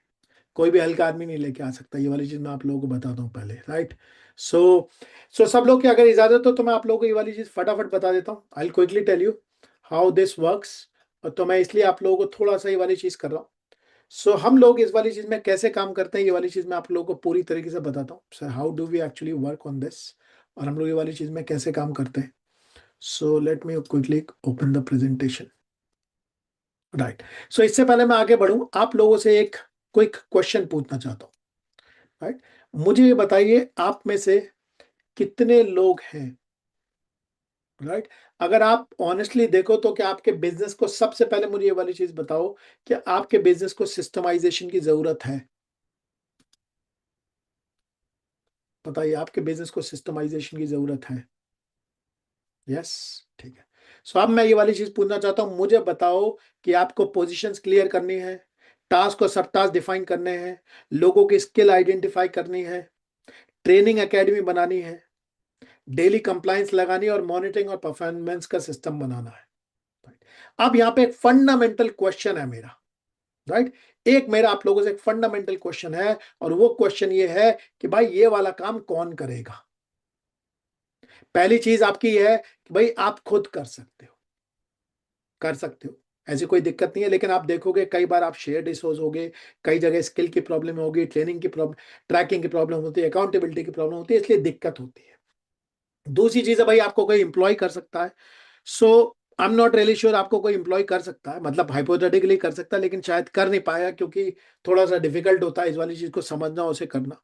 कोई भी हल्का आदमी नहीं लेके आ सकता। ये वाली चीज मैं आप लोगों को बताता हूँ पहले, राइट? सो सब लोग की अगर इजाजत हो तो मैं आप लोगों को ये वाली चीज फटाफट बता देता हूँ। I quickly tell you how this works. तो मैं इसलिए आप लोगों को थोड़ा सा ये वाली चीज कर रहा हूँ। हम लोग इस वाली चीज में कैसे काम करते हैं, ये वाली चीज मैं आप लोगों को पूरी तरीके से बताता हूँ। Sir, how do we actually work on this, और हम लोग ये वाली चीज में कैसे काम करते हैं। So let me quickly open the presentation. Right. So इससे पहले मैं आगे बढ़ूं, आप लोगों से एक क्विक क्वेश्चन पूछना चाहता हूं। राइट, मुझे ये बताइए, आप में से कितने लोग हैं, राइट, अगर आप ऑनेस्टली देखो तो क्या आपके बिजनेस को, सबसे पहले मुझे ये वाली चीज बताओ कि आपके बिजनेस को सिस्टमाइजेशन की जरूरत है? बताइए, आपके बिजनेस को सिस्टमाइजेशन की जरूरत है? यस, ठीक है। अब मैं ये वाली चीज पूछना चाहता हूं, मुझे बताओ कि आपको पोजीशंस क्लियर करनी है, टास्क और सब टास्क डिफाइन करने हैं, लोगों की स्किल आइडेंटिफाई करनी है, ट्रेनिंग एकेडमी बनानी है, डेली कंप्लायंस लगानी और मॉनिटरिंग और परफॉर्मेंस का सिस्टम बनाना है। अब यहाँ पे एक फंडामेंटल क्वेश्चन है मेरा, राइट? एक मेरा आप लोगों से एक फंडामेंटल क्वेश्चन है, और वो क्वेश्चन ये है कि भाई ये वाला काम कौन करेगा? पहली चीज आपकी है कि भाई आप खुद कर सकते हो, कर सकते हो, ऐसी कोई दिक्कत नहीं है। लेकिन आप देखोगे कई बार आप शेयर रिसोर्स होगे, कई जगह स्किल की प्रॉब्लम होगी, ट्रेनिंग की प्रॉब्लम, ट्रैकिंग की प्रॉब्लम होती है, अकाउंटेबिलिटी की प्रॉब्लम होती है, इसलिए दिक्कत होती है। दूसरी चीज है भाई, आपको कोई इंप्लॉय कर सकता है। So I am not really sure आपको कोई इंप्लॉय कर सकता है, मतलब हाइपोथेटिकली कर सकता है, लेकिन शायद कर नहीं पाया, क्योंकि थोड़ा सा डिफिकल्ट होता है इस वाली चीज को समझना, उसे करना।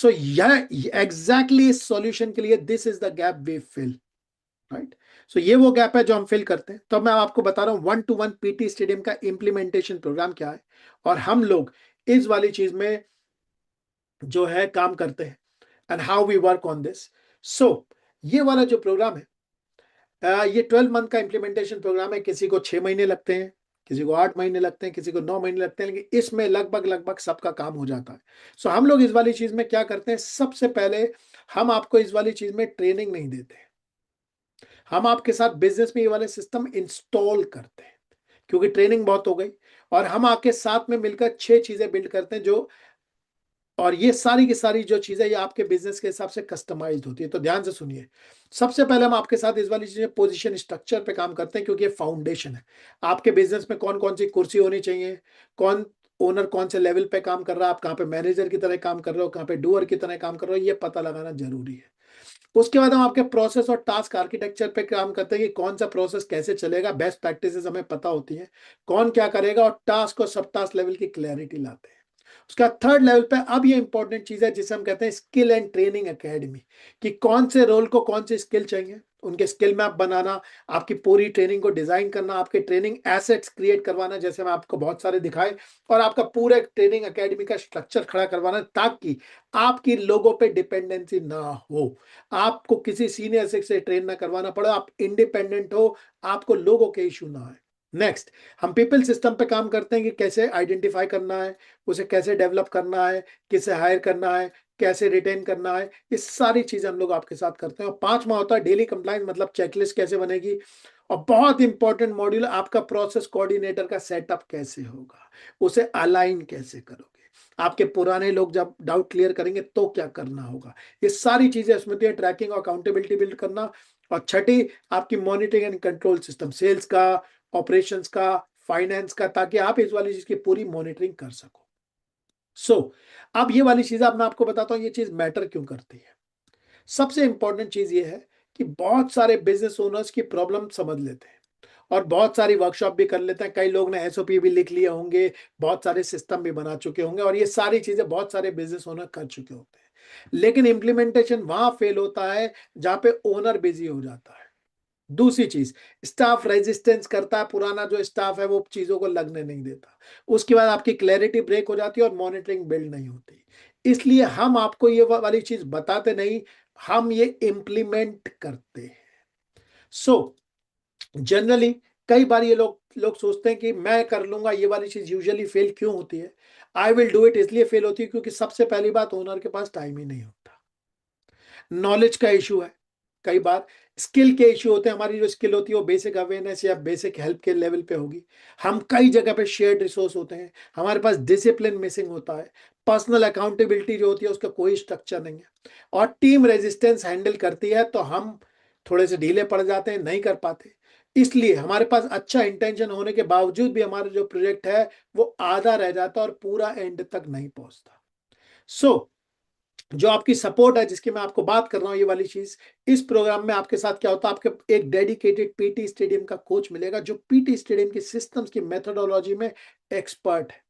यह एग्जैक्टली इस सॉल्यूशन के लिए this is the gap we fill, right? ये वो गैप है जो हम फिल करते हैं। तो मैं आपको बता रहा हूं 1-to-1 PT स्टेडियम का इम्प्लीमेंटेशन प्रोग्राम क्या है, और हम लोग इस वाली चीज में जो है काम करते हैं, and how we work on this. ये वाला जो प्रोग्राम है, ये 12 मंथ का इम्प्लीमेंटेशन प्रोग्राम है। किसी को 6 महीने लगते हैं, किसी को 8 महीने लगते हैं, किसी को 9 महीने लगते हैं, लेकिन इसमें लगभग लगभग सबका काम हो जाता है। हम लोग इस वाली चीज में क्या करते हैं, सबसे पहले हम आपको इस वाली चीज में ट्रेनिंग नहीं देते, हम आपके साथ बिजनेस में ये वाले सिस्टम इंस्टॉल करते हैं, क्योंकि ट्रेनिंग बहुत हो गई, और हम आपके साथ में मिलकर 6 चीजें बिल्ड करते हैं, जो, और ये सारी की सारी जो चीजें ये आपके बिजनेस के हिसाब से कस्टमाइज्ड होती है। तो ध्यान से सुनिए, सबसे पहले हम आपके साथ इस वाली चीजें पोजीशन स्ट्रक्चर पे काम करते हैं, क्योंकि ये फाउंडेशन है। आपके बिजनेस में कौन कौन सी कुर्सी होनी चाहिए, कौन ओनर कौन से लेवल पे काम कर रहा है, आप कहाँ पे मैनेजर की तरह काम कर रहे हो, कहाँ पे डूअर की तरह काम कर रहे हो, ये पता लगाना जरूरी है। उसके बाद हम आपके प्रोसेस और टास्क आर्किटेक्चर पे काम करते हैं कि कौन सा प्रोसेस कैसे चलेगा, बेस्ट प्रैक्टिसेस हमें पता होती है, कौन क्या करेगा, और टास्क और सब टास्क लेवल की क्लैरिटी लाते हैं। उसका थर्ड लेवल पे अब ये इंपॉर्टेंट चीज है जिसे हम कहते हैं स्किल एंड ट्रेनिंग एकेडमी, कि कौन से रोल को कौन से स्किल चाहिए, उनके स्किल मैप बनाना, आपकी पूरी ट्रेनिंग को डिजाइन करना, आपके ट्रेनिंग एसेट्स क्रिएट करवाना, जैसे मैं आपको बहुत सारे दिखाए, और आपका पूरा ट्रेनिंग एकेडमी का स्ट्रक्चर खड़ा करवाना ताकि आपकी लोगों पे डिपेंडेंसी ना हो, आपको किसी सीनियर से ट्रेन ना करवाना पड़े, आप इंडिपेंडेंट हो, आपको लोगों के इशू ना आए। नेक्स्ट, हम पीपल सिस्टम पे काम करते हैं कि कैसे आइडेंटिफाई करना है, उसे कैसे डेवलप करना है, किसे हायर करना है, कैसे रिटेन करना है, ये सारी चीजें हम लोग आपके साथ करते हैं। और पांचवा होता है डेली कंप्लायंस, मतलब चेकलिस्ट कैसे बनेगी, और बहुत इंपॉर्टेंट मॉड्यूल आपका प्रोसेस कोऑर्डिनेटर का सेटअप कैसे होगा, उसे अलाइन कैसे करोगे, आपके पुराने लोग जब डाउट क्लियर करेंगे तो क्या करना होगा, ये सारी चीजें इसमें होती है। ट्रैकिंग और अकाउंटेबिलिटी बिल्ड करना, और छठी आपकी monitoring and control system, sales का, ऑपरेशंस का, फाइनेंस का, ताकि आप इस वाली चीज की पूरी मॉनिटरिंग कर सको। अब ये वाली चीज अब मैं आपको बताता हूं ये चीज मैटर क्यों करती है। सबसे इंपॉर्टेंट चीज ये है कि बहुत सारे बिजनेस ओनर्स की प्रॉब्लम समझ लेते हैं और बहुत सारी वर्कशॉप भी कर लेते हैं, कई लोग ने एसओपी भी लिख लिए होंगे, बहुत सारे सिस्टम भी बना चुके होंगे, और ये सारी चीजें बहुत सारे बिजनेस ओनर कर चुके होते हैं, लेकिन इंप्लीमेंटेशन वहां फेल होता है जहां पे ओनर बिजी हो जाता है। दूसरी चीज, स्टाफ रेजिस्टेंस करता है, पुराना जो स्टाफ है वो चीजों को लगने नहीं देता, उसके बाद आपकी क्लैरिटी ब्रेक हो जाती है और मॉनिटरिंग बिल्ड नहीं होती। इसलिए हम आपको ये वाली चीज बताते नहीं, हम ये इम्प्लीमेंट करते हैं। जनरली कई बार ये लोग सोचते हैं कि मैं कर लूंगा, ये वाली चीज यूजुअली फेल क्यों होती है, आई विल डू इट इसलिए फेल होती है क्योंकि सबसे पहली बात ओनर के पास टाइम ही नहीं होता, नॉलेज का इशू है, कई बार स्किल के इशू होते हैं, हमारी जो स्किल होती है वो बेसिक अवेयरनेस या बेसिक हेल्प के लेवल पे होगी, हम कई जगह पे शेयर्ड रिसोर्स होते हैं, हमारे पास डिसिप्लिन मिसिंग होता है, पर्सनल अकाउंटेबिलिटी जो होती है उसका कोई स्ट्रक्चर नहीं है, और टीम रेजिस्टेंस हैंडल करती है तो हम थोड़े से ढीले पड़ जाते हैं, नहीं कर पाते। इसलिए हमारे पास अच्छा इंटेंशन होने के बावजूद भी हमारा जो प्रोजेक्ट है वो आधा रह जाता है और पूरा एंड तक नहीं पहुंचता। जो आपकी सपोर्ट है जिसकी मैं आपको बात कर रहा हूं, ये वाली चीज, इस प्रोग्राम में आपके साथ क्या होता है, आपके एक डेडिकेटेड पीटी स्टेडियम का कोच मिलेगा जो पीटी स्टेडियम की सिस्टम्स की मेथोडोलॉजी में एक्सपर्ट है।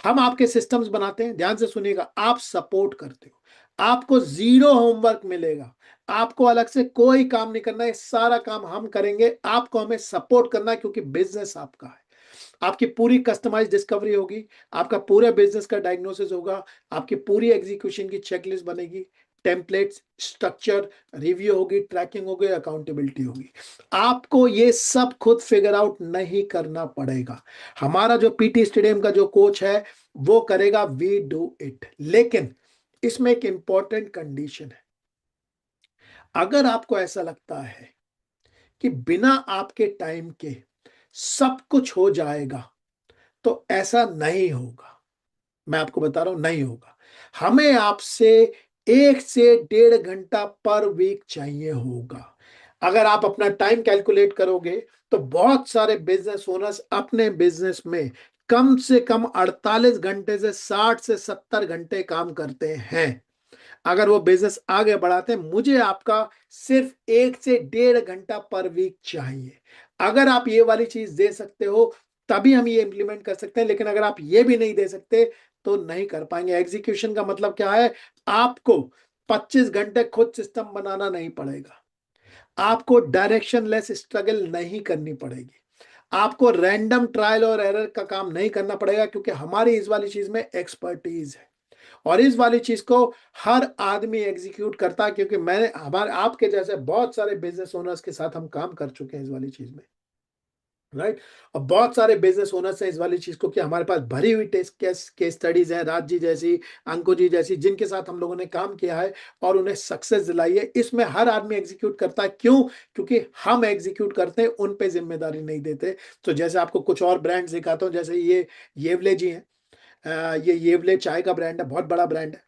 हम आपके सिस्टम्स बनाते हैं, ध्यान से सुनिएगा, आप सपोर्ट करते हो, आपको जीरो होमवर्क मिलेगा, आपको अलग से कोई काम नहीं करना है, सारा काम हम करेंगे, आपको हमें सपोर्ट करना है क्योंकि बिजनेस आपका है। आपकी पूरी कस्टमाइज डिस्कवरी होगी, आपका पूरा बिजनेस का डायग्नोसिस होगा, आपकी पूरी एग्जीक्यूशन की चेकलिस्ट बनेगी, टेम्पलेट्स, स्ट्रक्चर, रिव्यू होगी, ट्रैकिंग होगी, अकाउंटेबिलिटी होगी। आपको ये सब खुद फिगर आउट नहीं करना पड़ेगा, हमारा जो पीटी स्टेडियम का जो कोच है वो करेगा, वी डू इट। लेकिन इसमें एक इंपॉर्टेंट कंडीशन है, अगर आपको ऐसा लगता है कि बिना आपके टाइम के सब कुछ हो जाएगा तो ऐसा नहीं होगा, मैं आपको बता रहा हूं नहीं होगा। हमें आपसे 1 से 1.5 घंटा पर वीक चाहिए होगा। अगर आप अपना टाइम कैलकुलेट करोगे तो बहुत सारे बिजनेस ओनर्स अपने बिजनेस में कम से कम 48 घंटे से 60 से 70 घंटे काम करते हैं। अगर वो बिजनेस आगे बढ़ाते हैं, मुझे आपका सिर्फ 1 से 1.5 घंटा पर वीक चाहिए। अगर आप ये वाली चीज दे सकते हो तभी हम ये इंप्लीमेंट कर सकते हैं, लेकिन अगर आप ये भी नहीं दे सकते तो नहीं कर पाएंगे। एग्जीक्यूशन का मतलब क्या है, आपको 25 घंटे खुद सिस्टम बनाना नहीं पड़ेगा, आपको डायरेक्शन लेस स्ट्रगल नहीं करनी पड़ेगी, आपको रैंडम ट्रायल और एरर का काम नहीं करना पड़ेगा, क्योंकि हमारी इस वाली चीज में एक्सपर्टीज है और इस वाली चीज को हर आदमी एग्जीक्यूट करता है, क्योंकि मैंने हमारे आपके जैसे बहुत सारे बिजनेस ओनर्स के साथ हम काम कर चुके हैं इस वाली चीज में, राइट। और बहुत सारे बिजनेस ओनर्स हैं इस वाली चीज को कि हमारे पास भरी हुई टेस्ट केस स्टडीज हैं, राज जी जैसी, अंको जी जैसी, जिनके साथ हम लोगों ने काम किया है और उन्हें सक्सेस दिलाई है। इसमें हर आदमी एग्जीक्यूट करता है, क्यों? क्योंकि हम एग्जीक्यूट करते हैं, उन पे जिम्मेदारी नहीं देते। तो जैसे आपको कुछ और ब्रांड दिखाता हूँ, जैसे ये येवले जी हैं, ये येवले चाय का ब्रांड है, बहुत बड़ा ब्रांड है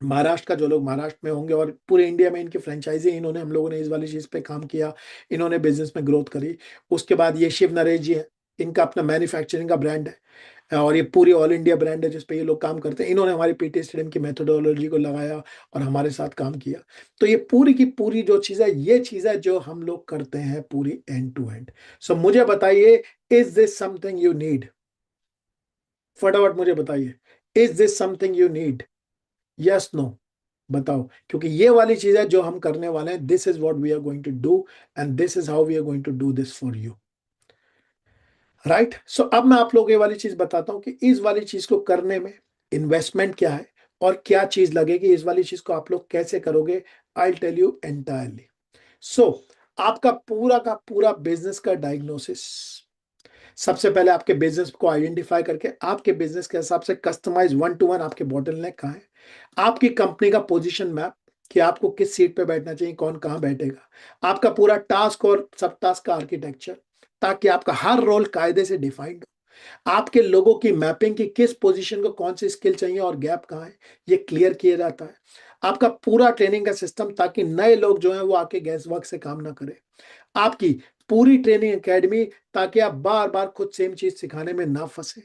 महाराष्ट्र का, जो लोग महाराष्ट्र में होंगे, और पूरे इंडिया में इनकी फ्रेंचाइजी इन्होंने, हम लोगों ने इस वाली चीज पे काम किया, इन्होंने बिजनेस में ग्रोथ करी। उसके बाद ये शिव नरेश जी है, इनका अपना मैन्युफैक्चरिंग का ब्रांड है और ये पूरी ऑल इंडिया ब्रांड है जिसपे ये लोग काम करते हैं। इन्होंने हमारी पीटी स्टेडियम की मेथोडोलॉजी को लगाया और हमारे साथ काम किया। तो ये पूरी की पूरी जो चीज़ है, ये चीज़ है जो हम लोग करते हैं पूरी एंड टू एंड। सो मुझे बताइए, is this something you need? फटाफट मुझे बताइए, is this something you need? Yes no, बताओ, क्योंकि ये वाली चीज है जो हम करने वाले हैं. This is what we are going to do and this is how we are going to do this for you. Right. So अब मैं आप लोगों को ये वाली चीज बताता हूं कि इस वाली चीज को करने में इन्वेस्टमेंट क्या है और क्या चीज लगेगी. इस वाली चीज को आप लोग कैसे करोगे, I will tell you entirely. So आपका पूरा का पूरा बिजनेस का डायग्नोसिस, सबसे पहले आपके बिजनेस को आइडेंटिफाई करके आपके बिजनेस के हिसाब से कस्टमाइज 1-to-1 आपके बॉटलनेक कहाँ है, आपकी कंपनी का पोजीशन मैप कि आपको किस सीट पे बैठना चाहिए, कौन कहाँ बैठेगा, आपका पूरा टास्क और सब टास्क का आर्किटेक्चर, ताकि आपका हर रोल कायदे से डिफाइंड हो, आपके लोगों की मैपिंग की किस पोजीशन को कौन सी स्किल चाहिए और गैप कहाँ है ये क्लियर किया जाता है, आपका पूरा ट्रेनिंग का सिस्टम ताकि नए लोग जो हैं वो आके गैस वर्क से काम ना करें, आपकी पूरी ट्रेनिंग एकेडमी ताकि आप बार बार खुद सेम चीज सिखाने में ना फंसे,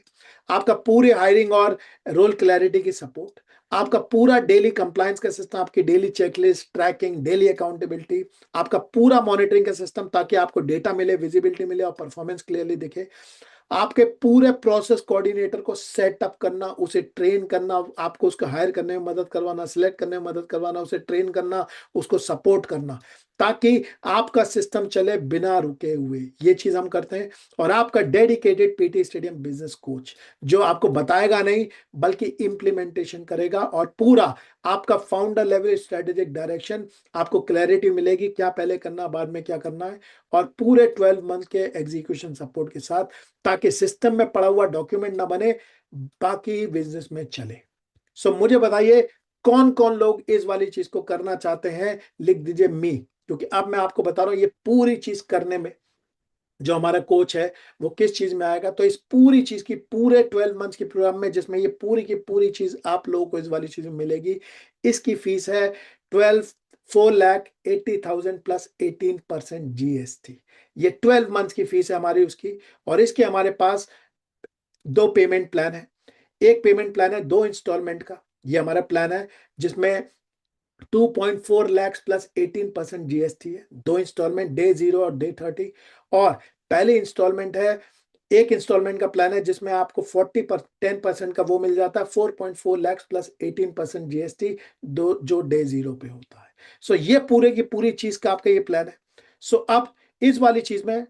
आपका पूरे हायरिंग और रोल क्लैरिटी की सपोर्ट, आपका पूरा डेली कंप्लायंस का सिस्टम, आपकी daily checklist, tracking, daily accountability, आपका पूरा मॉनिटरिंग का सिस्टम ताकि आपको डेटा मिले, विजिबिलिटी मिले और परफॉर्मेंस क्लियरली दिखे, आपके पूरे प्रोसेस कोऑर्डिनेटर को सेटअप करना, उसे ट्रेन करना, आपको उसको हायर करने में मदद करवाना, सिलेक्ट करने में मदद करवाना, उसे ट्रेन करना, उसको सपोर्ट करना, ताकि आपका सिस्टम चले बिना रुके हुए. ये चीज हम करते हैं. और आपका dedicated PT stadium business coach जो आपको बताएगा नहीं बल्कि इंप्लीमेंटेशन करेगा और पूरा आपका फाउंडर लेवल स्ट्रेटेजिक डायरेक्शन, आपको क्लैरिटी मिलेगी क्या पहले करना बाद में क्या करना है, और पूरे 12 मंथ के एग्जीक्यूशन सपोर्ट के साथ, ताकि सिस्टम में पड़ा हुआ डॉक्यूमेंट ना बने, बाकी बिजनेस में चले. सो मुझे बताइए कौन कौन लोग इस वाली चीज को करना चाहते हैं, लिख दीजिए मी, क्योंकि अब मैं आपको बता रहा हूं ये पूरी चीज करने में जो हमारा कोच है वो किस चीज में आएगा. तो इस पूरी चीज की पूरे 12 मंथ्स के प्रोग्राम में जिसमें ये पूरी की पूरी चीज आप लोगों को इस वाली चीज में मिलेगी, इसकी फीस है 4,80,000 प्लस 18% जीएसटी. ये 12 मंथ्स की फीस है हमारी उसकी. और इसके हमारे पास 2 पेमेंट प्लान है. एक पेमेंट प्लान है 2 इंस्टॉलमेंट का, ये हमारा प्लान है जिसमें 2.4 लाख प्लस 18% जीएसटी है. 2 इंस्टॉलमेंट, डे 0 और डे 30. और पहले इंस्टॉलमेंट है, एक इंस्टॉलमेंट का प्लान है जिसमें आपको 10% का वो मिल जाता है 4.4 लाख प्लस 18% जीएसटी जो डे 0 पे होता है. सो ये पूरे की पूरी चीज का आपका ये प्लान है. सो अब इस वाली चीज में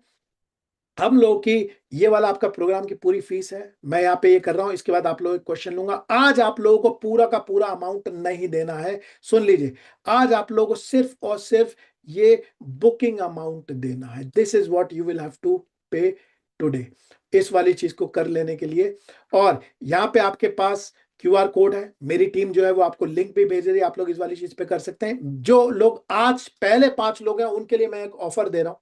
हम लोग की ये वाला आपका प्रोग्राम की पूरी फीस है. मैं यहाँ पे ये कर रहा हूं, इसके बाद आप लोग क्वेश्चन लूंगा. आज आप लोगों को पूरा का पूरा अमाउंट नहीं देना है, सुन लीजिए. आज आप लोगों को सिर्फ और सिर्फ ये बुकिंग अमाउंट देना है. This is what you will have to pay today, इस वाली चीज को कर लेने के लिए. और यहाँ पे आपके पास क्यूआर कोड है, मेरी टीम जो है वो आपको लिंक भी भेज रही है, आप लोग इस वाली चीज पे कर सकते हैं. जो लोग आज पहले 5 लोग हैं उनके लिए मैं एक ऑफर दे रहा हूं.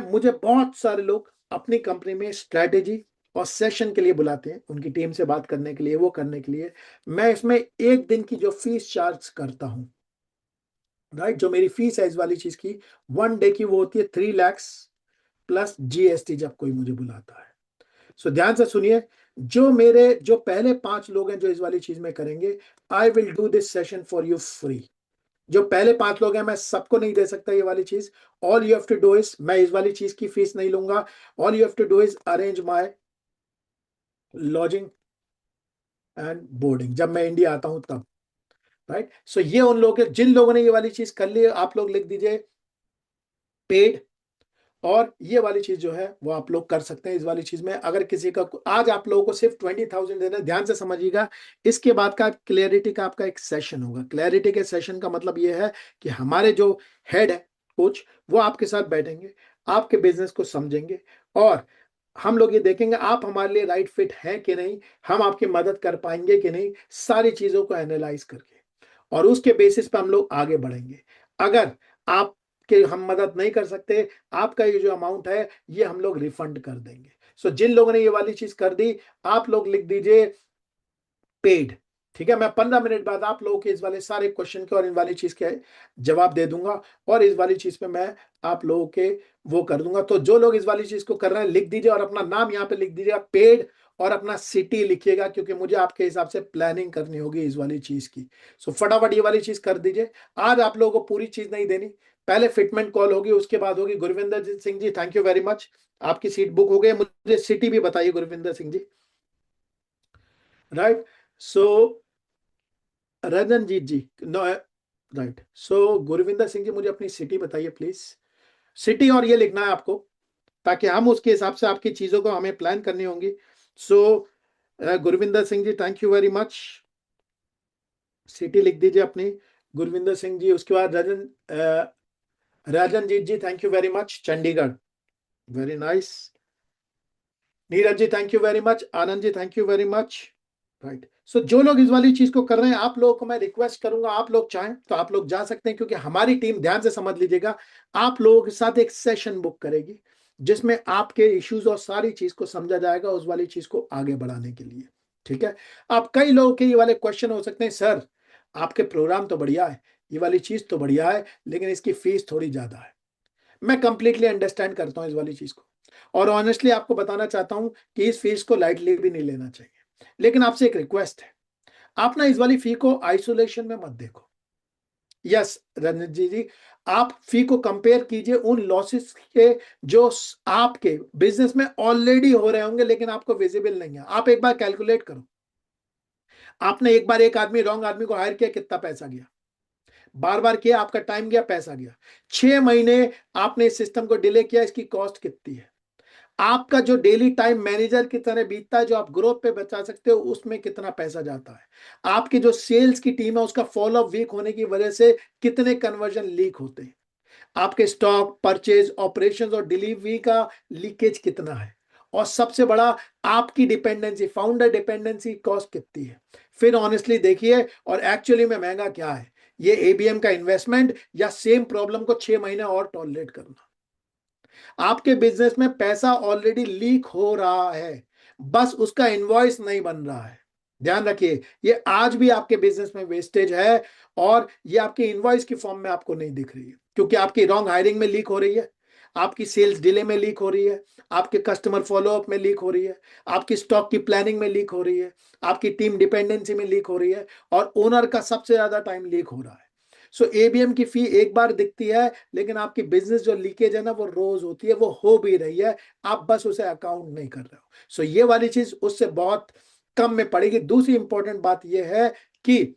मुझे बहुत सारे लोग अपनी कंपनी में स्ट्रेटेजी और सेशन के लिए बुलाते हैं, उनकी टीम से बात करने के लिए, वो करने के लिए. मैं इसमें एक दिन की जो फीस चार्ज करता हूं, राइट, जो मेरी फीस है इस वाली चीज की 1 डे की, वो होती है 3 लाख प्लस जीएसटी जब कोई मुझे बुलाता है. सो ध्यान से सुनिए, जो पहले 5 लोग हैं जो इस वाली चीज में करेंगे, I will do this session for you free. जो पहले 5 लोग हैं मैं सबको नहीं दे सकता ये वाली चीज. All you have to do is, मैं इस वाली चीज की फीस नहीं लूंगा. All you have to do is arrange my lodging and boarding जब मैं इंडिया आता हूं तब, राइट. सो ये उन लोगों के, जिन लोगों ने ये वाली चीज कर ली, आप लोग लिख दीजिए पेड. और ये वाली चीज जो है वो आप लोग कर सकते हैं इस वाली चीज में. अगर किसी का आज आप लोगों को सिर्फ 20,000 देना है, ध्यान से समझिएगा. इसके बाद का क्लैरिटी का आपका एक सेशन होगा. क्लैरिटी के सेशन का मतलब ये है कि हमारे जो हेड है कोच, वो आपके साथ बैठेंगे, आपके बिजनेस को समझेंगे और हम लोग ये देखेंगे आप हमारे लिए राइट फिट हैं कि नहीं, हम आपकी मदद कर पाएंगे कि नहीं, सारी चीजों को एनालाइज करके, और उसके बेसिस पे हम लोग आगे बढ़ेंगे. अगर आप कि हम मदद नहीं कर सकते, आपका ये जो अमाउंट है ये हम लोग रिफंड कर देंगे. सो जिन लोगों ने ये वाली चीज कर दी, आप लोग लिख दीजिए पेड. ठीक है, मैं 15 मिनट बाद आप लोगों के इस वाले सारे क्वेश्चन के और इन वाली चीज के जवाब दे दूंगा और इस वाली चीज पे मैं आप लोगों के वो कर दूंगा. तो जो लोग इस वाली चीज को कर रहे हैं लिख दीजिए और अपना नाम यहाँ पे लिख दीजिएगा पेड और अपना सिटी लिखिएगा, क्योंकि मुझे आपके हिसाब से प्लानिंग करनी होगी इस वाली चीज की. सो फटाफट ये वाली चीज कर दीजिए. आज आप लोगों को पूरी चीज नहीं देनी, पहले फिटमेंट कॉल होगी, उसके बाद होगी. Gurvinder Singh ji, thank you very much, आपकी सीट बुक हो गई. मुझे सिटी भी बताइए गुरविंदर सिंह जी, राइट. सो रंजनजीत जी, नो राइट। सो गुरविंदर सिंह जी, मुझे अपनी सिटी बताइए प्लीज, सिटी, और ये लिखना है आपको, ताकि हम उसके हिसाब से आपकी चीजों को हमें प्लान करनी होंगी। So Gurvinder Singh ji, thank you very much, city लिख दीजिए अपनी, गुरविंदर सिंह जी। उसके बाद Rajanjeet ji, thank you very much, Chandigarh, very nice. Neeraj ji, thank you very much. Anand ji, thank you very much. Right. So जो लोग इस वाली चीज को कर रहे हैं, आप लोगों को मैं रिक्वेस्ट करूंगा, आप लोग चाहें तो आप लोग जा सकते हैं, क्योंकि हमारी टीम, ध्यान से समझ लीजिएगा, आप लोगों के साथ एक सेशन बुक करेगी जिसमें आपके इश्यूज और सारी चीज को समझा जाएगा उस वाली चीज को आगे बढ़ाने के लिए। ठीक है। अब कई लोगों के ये वाले क्वेश्चन हो सकते हैं, सर आपके प्रोग्राम तो बढ़िया है, ये वाली चीज तो बढ़िया है, लेकिन इसकी फीस थोड़ी ज्यादा है। मैं कंप्लीटली अंडरस्टैंड करता हूं इस वाली चीज को, और ऑनेस्टली आपको बताना चाहता हूं कि इस फीस को लाइटली भी नहीं लेना चाहिए। लेकिन आपसे एक रिक्वेस्ट है, आप ना इस वाली फी को आइसोलेशन में मत देखो। यस रंजित जी, आप फी को कंपेयर कीजिए उन लॉसेस के जो आपके बिजनेस में ऑलरेडी हो रहे होंगे, लेकिन आपको विजिबल नहीं है। आप एक बार कैलकुलेट करो, आपने एक बार एक आदमी, रॉन्ग आदमी को हायर किया, कितना पैसा गया, बार बार किया, आपका टाइम गया, पैसा गया, 6 महीने आपने इस सिस्टम को डिले किया, इसकी कॉस्ट कितनी है। आपका जो डेली टाइम मैनेजर की तरह बीतता है, जो आप ग्रोथ पे बचा सकते हो, उसमें कितना पैसा जाता है। आपकी जो सेल्स की टीम है, उसका फॉलो अप वीक होने की वजह से कितने कन्वर्जन लीक होते हैं। आपके स्टॉक, परचेज, ऑपरेशंस और डिलीवरी का लीकेज कितना है। और सबसे बड़ा, आपकी डिपेंडेंसी, फाउंडर डिपेंडेंसी कॉस्ट कितनी है। फिर ऑनेस्टली देखिए, और एक्चुअली में महंगा क्या है, ये एबीएम का इन्वेस्टमेंट या सेम प्रॉब्लम को 6 महीने और टॉलरेट करना। आपके बिजनेस में पैसा ऑलरेडी लीक हो रहा है, बस उसका इनवॉइस नहीं बन रहा है। ध्यान रखिए, ये आज भी आपके बिजनेस में वेस्टेज है, और ये आपके इनवॉइस की फॉर्म में आपको नहीं दिख रही है, क्योंकि आपकी रॉन्ग हायरिंग में लीक हो रही है, आपकी सेल्स डिले में लीक हो रही है, आपके कस्टमर फॉलोअप में लीक हो रही है, आपकी स्टॉक की प्लानिंग में लीक हो रही है, आपकी टीम डिपेंडेंसी में लीक हो रही है, और ओनर का सबसे ज्यादा टाइम लीक हो रहा है। सो एबीएम की फी एक बार दिखती है, लेकिन आपकी बिजनेस जो लीकेज है ना, वो रोज होती है, वो हो भी रही है, आप बस उसे अकाउंट नहीं कर रहे हो। सो ये वाली चीज उससे बहुत कम में पड़ेगी। दूसरी इंपॉर्टेंट बात यह है कि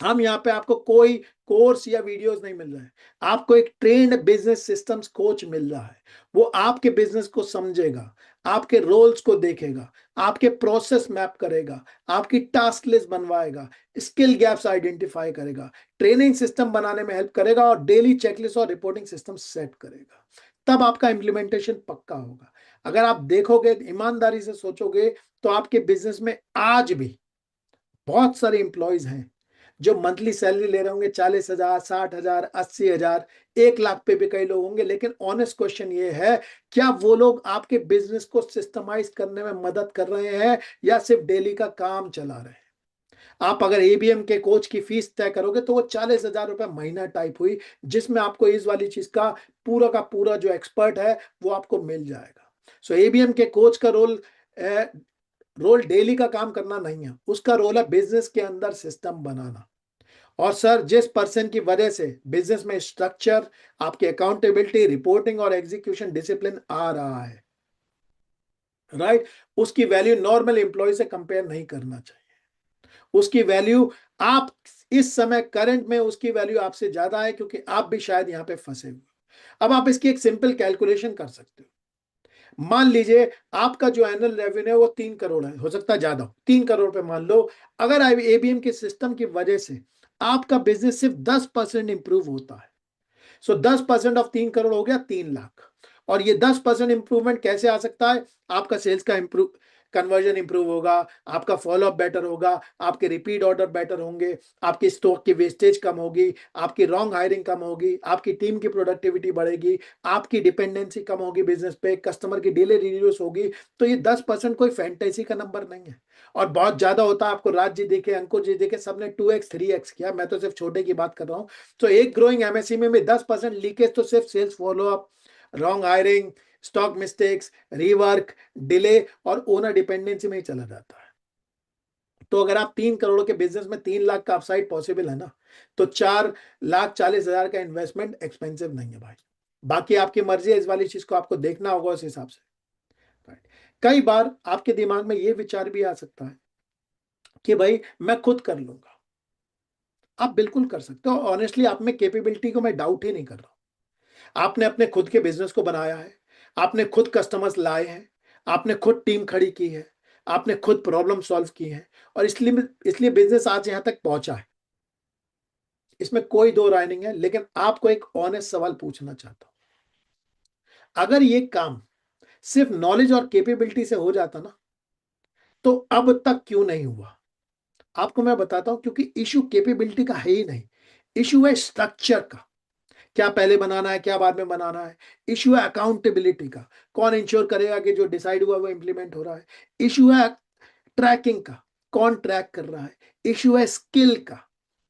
हम यहाँ पे आपको कोई कोर्स या वीडियोस नहीं मिल रहा है, आपको एक ट्रेन्ड बिजनेस सिस्टम्स कोच मिल रहा है। वो आपके बिजनेस को समझेगा, आपके रोल्स को देखेगा, आपके प्रोसेस मैप करेगा, आपकी टास्क लिस्ट बनवाएगा, स्किल गैप्स आइडेंटिफाई करेगा, ट्रेनिंग सिस्टम बनाने में हेल्प करेगा, और डेली चेकलिस्ट और रिपोर्टिंग सिस्टम सेट करेगा। तब आपका इंप्लीमेंटेशन पक्का होगा। अगर आप देखोगे, ईमानदारी से सोचोगे, तो आपके बिजनेस में आज भी बहुत सारे इंप्लॉयज हैं जो मंथली सैलरी ले रहे होंगे 40,000, 60,000, 80,000, 1 लाख पे भी कई लोग होंगे। लेकिन ऑनेस्ट क्वेश्चन ये है, क्या वो लोग आपके बिजनेस को सिस्टमाइज करने में मदद कर रहे हैं, या सिर्फ डेली का काम चला रहे हैं। आप अगर एबीएम के कोच की फीस तय करोगे, तो वो 40,000 रुपए महीना टाइप हुई, जिसमें आपको इस वाली चीज का पूरा जो एक्सपर्ट है वो आपको मिल जाएगा। सो एबीएम के कोच का रोल डेली का काम करना नहीं है, उसका रोल है बिजनेस के अंदर सिस्टम बनाना। और सर, जिस पर्सन की वजह से बिजनेस में स्ट्रक्चर, आपकी अकाउंटेबिलिटी, रिपोर्टिंग और एग्जीक्यूशन डिसिप्लिन आ रहा है, राइट, उसकी वैल्यू नॉर्मल एम्प्लॉय से कंपेयर नहीं करना चाहिए। उसकी वैल्यू, आप इस समय करंट में उसकी वैल्यू आपसे ज्यादा है, क्योंकि आप भी शायद यहां पे फंसे हुए। अब आप इसकी एक सिंपल कैलकुलेशन कर सकते हो। मान लीजिए आपका जो एनुअल रेवेन्यू है वो 3 करोड़ है, हो सकता है ज्यादा हो, 3 करोड़ पे मान लो। अगर एबीएम के सिस्टम की वजह से आपका बिजनेस सिर्फ 10% इंप्रूव होता है, सो 10% ऑफ 3 करोड़ हो गया 3 लाख। और ये 10% इंप्रूवमेंट कैसे आ सकता है, आपका सेल्स का इंप्रूव, कन्वर्जन इंप्रूव होगा, आपका फॉलोअप बेटर होगा, आपके रिपीट ऑर्डर बेटर होंगे, आपकी स्टॉक की वेस्टेज कम होगी, आपकी रॉन्ग हायरिंग कम होगी, आपकी टीम की प्रोडक्टिविटी बढ़ेगी, आपकी डिपेंडेंसी कम होगी बिजनेस पे, कस्टमर की डिले रिड्यूस होगी। तो ये 10% कोई फैंटेसी का नंबर नहीं है, और बहुत ज्यादा होता है। आपको राज जी देखे, अंकुर जी देखे, सबने 2x 3x किया, मैं तो सिर्फ छोटे की बात कर रहा हूँ। तो एक ग्रोइंग एमएसएमई में 10% लीकेज तो सिर्फ sales follow up, wrong hiring, stock mistakes, rework, delay और ओनर डिपेंडेंसी में ही चला जाता है। तो अगर आप 3 करोड़ के बिजनेस में 3 लाख का अपसाइड पॉसिबल है ना, तो 4,40,000 का इन्वेस्टमेंट एक्सपेंसिव नहीं है भाई। बाकी आपकी मर्जी है, इस वाली चीज को आपको देखना होगा उस हिसाब से। कई बार आपके दिमाग में ये विचार भी आ सकता है कि भाई मैं खुद कर लूंगा। आप बिल्कुल कर सकते हो, ऑनेस्टली आप में कैपेबिलिटी को मैं डाउट ही नहीं कर रहा हूं। आपने अपने खुद के बिजनेस को बनाया है, आपने खुद कस्टमर्स लाए हैं, आपने खुद टीम खड़ी की है, आपने खुद प्रॉब्लम सॉल्व की है, और इसलिए बिजनेस आज यहां तक पहुंचा है। इसमें कोई दो राय नहीं है। लेकिन आपको एक ऑनेस्ट सवाल पूछना चाहता हूं, अगर ये काम सिर्फ नॉलेज और कैपेबिलिटी से हो जाता ना, तो अब तक क्यों नहीं हुआ? आपको मैं बताता हूं, क्योंकि इशू कैपेबिलिटी का है ही नहीं, इशू है स्ट्रक्चर का। क्या पहले बनाना है, क्या बाद में बनाना है। इशू है अकाउंटेबिलिटी का, कौन इंश्योर करेगा कि जो डिसाइड हुआ वो इंप्लीमेंट हो रहा है। इशू है ट्रैकिंग का, कौन ट्रैक कर रहा है। इशू है स्किल का,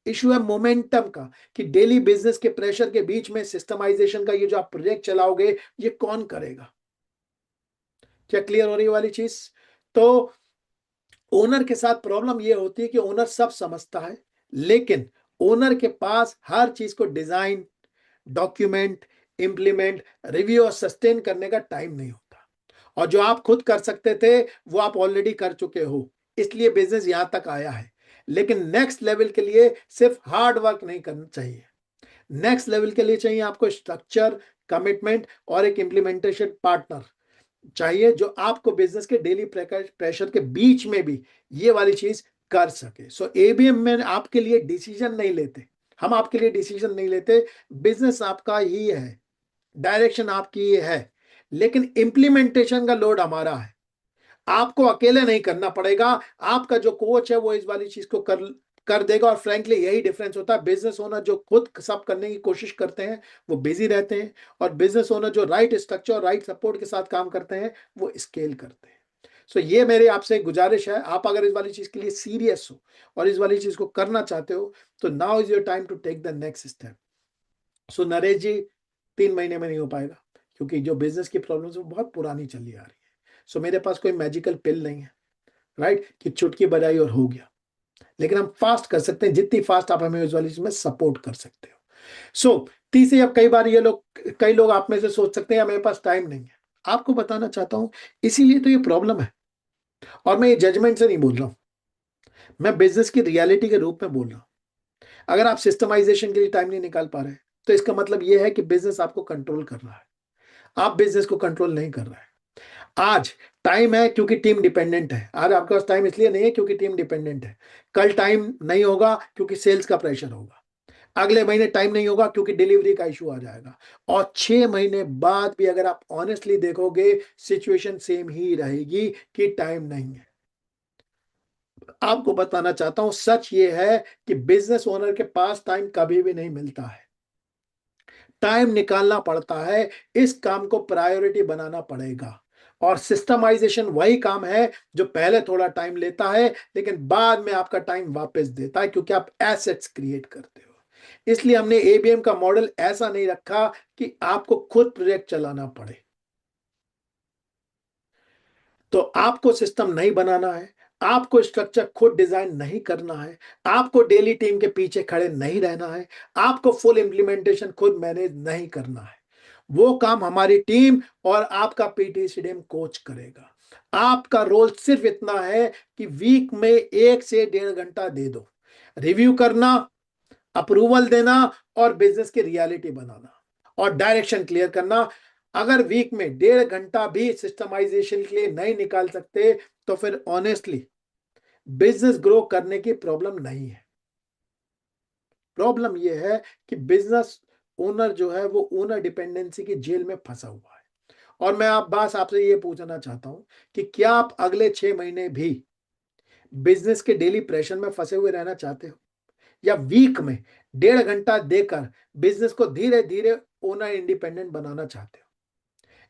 इशू है मोमेंटम का, कि डेली बिजनेस के प्रेशर के बीच में सिस्टमाइजेशन का ये जो आप प्रोजेक्ट चलाओगे ये कौन करेगा। क्या क्लियर हो रही है वाली चीज? तो ओनर के साथ प्रॉब्लम ये होती है कि ओनर सब समझता है, लेकिन ओनर के पास हर चीज को डिजाइन, डॉक्यूमेंट, इंप्लीमेंट, रिव्यू और सस्टेन करने का टाइम नहीं होता। और जो आप खुद कर सकते थे वो आप ऑलरेडी कर चुके हो, इसलिए बिजनेस यहां तक आया है। लेकिन नेक्स्ट लेवल के लिए सिर्फ हार्ड वर्क नहीं करना चाहिए, नेक्स्ट लेवल के लिए चाहिए आपको स्ट्रक्चर, कमिटमेंट और एक इंप्लीमेंटेशन पार्टनर चाहिए, जो आपको बिजनेस के डेली प्रेशर के बीच में भी ये वाली चीज कर सके। सो एबीएम में आपके लिए डिसीजन नहीं लेते, हम आपके लिए डिसीजन नहीं लेते, बिजनेस आपका ही है, डायरेक्शन आपकी ही है, लेकिन इंप्लीमेंटेशन का लोड हमारा है। आपको अकेले नहीं करना पड़ेगा, आपका जो कोच है वो इस वाली चीज को कर देगा। और फ्रैंकली यही डिफरेंस होता है। बिजनेस ओनर जो खुद सब करने की कोशिश करते हैं वो बिजी रहते हैं, और बिजनेस ओनर जो राइट स्ट्रक्चर और राइट सपोर्ट के साथ काम करते हैं वो स्केल करते हैं। सो ये मेरी आपसे एक गुजारिश है, आप अगर इस वाली चीज के लिए सीरियस हो और इस वाली चीज को करना चाहते हो, तो now is your time to take the next step. So Naresh ji, 3 महीने में नहीं हो पाएगा, क्योंकि जो बिजनेस की प्रॉब्लम है वो बहुत पुरानी चली आ रही है। सो मेरे पास कोई मैजिकल पिल नहीं है, राइट, कि चुटकी बजाई और हो गया। लेकिन हम फास्ट कर सकते हैं, जितनी फास्ट आप हमें विजुअली में सपोर्ट कर सकते हो। सो तीसरी, अब कई लोग आप में से सोच सकते हैं मेरे पास टाइम नहीं है। आपको बताना चाहता हूं, इसीलिए तो ये प्रॉब्लम है। और मैं ये जजमेंट से नहीं बोल रहा हूं, मैं बिजनेस की रियलिटी के रूप में बोल रहा हूं। अगर आप सिस्टमाइजेशन के लिए टाइम नहीं निकाल पा रहे, तो इसका मतलब यह है कि बिजनेस आपको कंट्रोल कर रहा है, आप बिजनेस को कंट्रोल नहीं कर रहे हैं। आज टाइम है क्योंकि टीम डिपेंडेंट है, आज आपके पास टाइम इसलिए नहीं है क्योंकि टीम डिपेंडेंट है। कल टाइम नहीं होगा क्योंकि सेल्स का प्रेशर होगा, अगले महीने टाइम नहीं होगा क्योंकि डिलीवरी का इशू आ जाएगा, और 6 महीने बाद भी अगर आप ऑनेस्टली देखोगे सिचुएशन सेम ही रहेगी कि टाइम नहीं है। आपको बताना चाहता हूं, सच ये है कि बिजनेस ओनर के पास टाइम कभी भी नहीं मिलता है, टाइम निकालना पड़ता है, इस काम को प्रायोरिटी बनाना पड़ेगा। और सिस्टमाइजेशन वही काम है जो पहले थोड़ा टाइम लेता है, लेकिन बाद में आपका टाइम वापस देता है, क्योंकि आप एसेट्स क्रिएट करते हो। इसलिए हमने एबीएम का मॉडल ऐसा नहीं रखा कि आपको खुद प्रोजेक्ट चलाना पड़े। तो आपको सिस्टम नहीं बनाना है, आपको स्ट्रक्चर खुद डिजाइन नहीं करना है, आपको डेली टीम के पीछे खड़े नहीं रहना है, आपको फुल इंप्लीमेंटेशन खुद मैनेज नहीं करना है। वो काम हमारी टीम और आपका पीटीसीडीएम कोच करेगा। आपका रोल सिर्फ इतना है कि वीक में 1 से 1.5 घंटा दे दो, रिव्यू करना, अप्रूवल देना और बिजनेस की रियलिटी बनाना और डायरेक्शन क्लियर करना। अगर वीक में 1.5 घंटा भी सिस्टमाइजेशन के लिए नहीं निकाल सकते, तो फिर ऑनेस्टली बिजनेस ग्रो करने की प्रॉब्लम नहीं है। प्रॉब्लम यह है कि बिजनेस ओनर जो है वो ओनर डिपेंडेंसी की जेल में फंसा हुआ है। और मैं आपसे ये पूछना चाहता हूं कि क्या आप अगले 6 महीने भी बिजनेस के डेली प्रेशर में फंसे हुए रहना चाहते हो, या वीक में 1.5 घंटा देकर बिजनेस को धीरे धीरे ओनर इंडिपेंडेंट बनाना चाहते हो?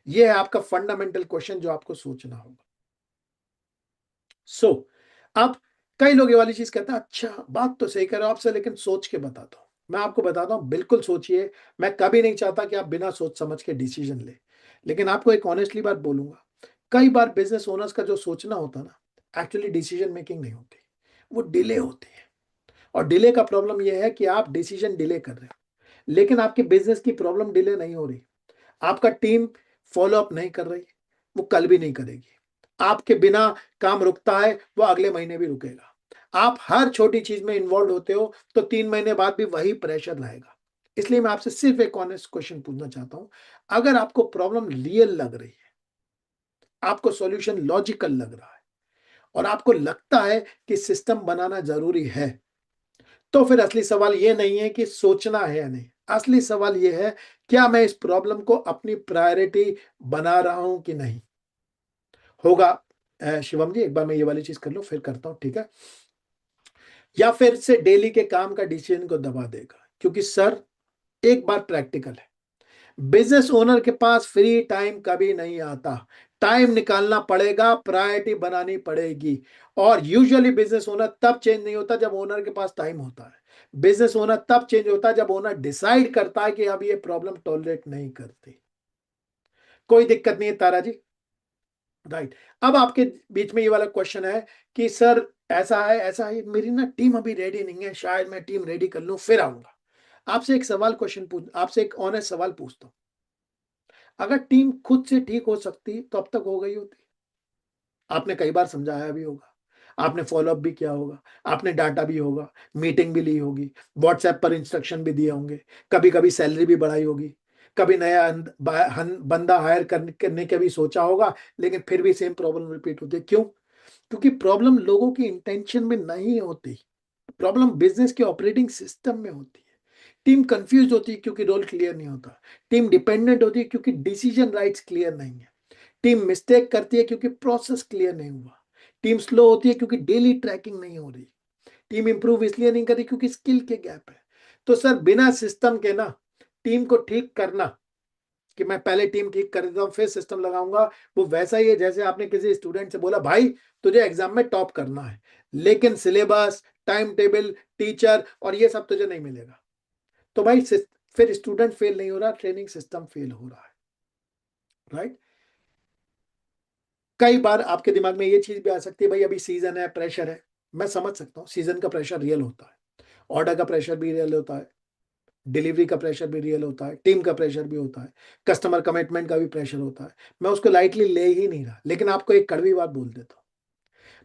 यह है आपका फंडामेंटल क्वेश्चन जो आपको सोचना होगा। सो अब कई लोग ये वाली चीज कहते हैं, अच्छा बात तो सही कर रहे हो आपसे, लेकिन सोच के बताता हूं। मैं आपको बताता हूं, बिल्कुल सोचिए। मैं कभी नहीं चाहता कि आप बिना सोच समझ के डिसीजन ले, लेकिन आपको एक ऑनेस्टली बात बोलूंगा, कई बार बिजनेस ओनर्स का जो सोचना होता ना, एक्चुअली डिसीजन मेकिंग नहीं होती, वो डिले होती है। और डिले का प्रॉब्लम यह है कि आप डिसीजन डिले कर रहे हो, लेकिन आपके बिजनेस की प्रॉब्लम डिले नहीं हो रही। आपका टीम फॉलो अप नहीं कर रही, वो कल भी नहीं करेगी। आपके बिना काम रुकता है, वो अगले महीने भी रुकेगा। आप हर छोटी चीज में इन्वॉल्व होते हो तो 3 महीने बाद भी वही प्रेशर रहेगा। इसलिए मैं आपसे सिर्फ एक ऑनेस्ट क्वेश्चन पूछना चाहता हूं, अगर आपको प्रॉब्लम रियल लग रही है, आपको सॉल्यूशन लॉजिकल लग रहा है और आपको लगता है कि सिस्टम बनाना जरूरी है, तो फिर असली सवाल ये नहीं है कि सोचना है या नहीं, असली सवाल ये है क्या मैं इस प्रॉब्लम को अपनी प्रायोरिटी बना रहा हूं कि नहीं। होगा शिवम जी, एक बार मैं ये वाली चीज कर लूं फिर करता हूं, ठीक है? या फिर से डेली के काम का डिसीजन को दबा देगा, क्योंकि सर एक बात प्रैक्टिकल है, बिजनेस ओनर के पास फ्री टाइम कभी नहीं आता, टाइम निकालना पड़ेगा, प्रायोरिटी बनानी पड़ेगी। और यूजुअली बिजनेस ओनर तब चेंज नहीं होता जब ओनर के पास टाइम होता है, बिजनेस ओनर तब चेंज होता है जब ओनर डिसाइड करता है कि अब ये प्रॉब्लम टॉलरेट नहीं करती। कोई दिक्कत नहीं है तारा जी, राइट? अब आपके बीच में ये वाला क्वेश्चन है कि सर ऐसा है, मेरी ना टीम अभी रेडी नहीं है, शायद मैं टीम रेडी कर लूं फिर आऊंगा। आपसे एक आपसे एक ऑनेस्ट सवाल पूछता हूं, अगर टीम खुद से ठीक हो सकती तो अब तक हो गई होती? आपने कई बार समझाया भी होगा, आपने फॉलोअप भी किया होगा, आपने डाटा भी होगा, मीटिंग भी ली होगी, व्हाट्सएप पर इंस्ट्रक्शन भी दिए होंगे, कभी कभी सैलरी भी बढ़ाई होगी, कभी नया बंदा हायर करने का भी सोचा होगा, लेकिन फिर भी सेम प्रॉब्लम रिपीट होती है। क्यों? क्योंकि प्रॉब्लम लोगों की इंटेंशन में नहीं होती, प्रॉब्लम बिजनेस के ऑपरेटिंग सिस्टम में होती है। टीम कंफ्यूज होती है क्योंकि रोल क्लियर नहीं होता, टीम डिपेंडेंट होती है क्योंकि डिसीजन राइट्स क्लियर नहीं है, टीम मिस्टेक करती है क्योंकि प्रोसेस क्लियर नहीं हुआ, टीम स्लो होती है क्योंकि डेली ट्रैकिंग नहीं हो रही, टीम इंप्रूव इसलिए नहीं कर रही क्योंकि स्किल के गैप है। तो सर बिना सिस्टम के ना टीम को ठीक करना, कि मैं पहले टीम ठीक कर देता हूँ फिर सिस्टम लगाऊंगा, वो वैसा ही है जैसे आपने किसी स्टूडेंट से बोला भाई तुझे एग्जाम में टॉप करना है, लेकिन सिलेबस, टाइम टेबल, टीचर और ये सब तुझे नहीं मिलेगा, तो भाई फिर स्टूडेंट फेल नहीं हो रहा, ट्रेनिंग सिस्टम फेल हो रहा है, राइट? कई बार आपके दिमाग में ये चीज भी आ सकती है, भाई अभी सीजन है, प्रेशर है। मैं समझ सकता हूँ, सीजन का प्रेशर रियल होता है, ऑर्डर का प्रेशर भी रियल होता है, डिलीवरी का प्रेशर भी रियल होता है, टीम का प्रेशर भी होता है, कस्टमर कमिटमेंट का भी प्रेशर होता है। मैं उसको लाइटली ले ही नहीं रहा, लेकिन आपको एक कड़वी बात बोल देता हूँ,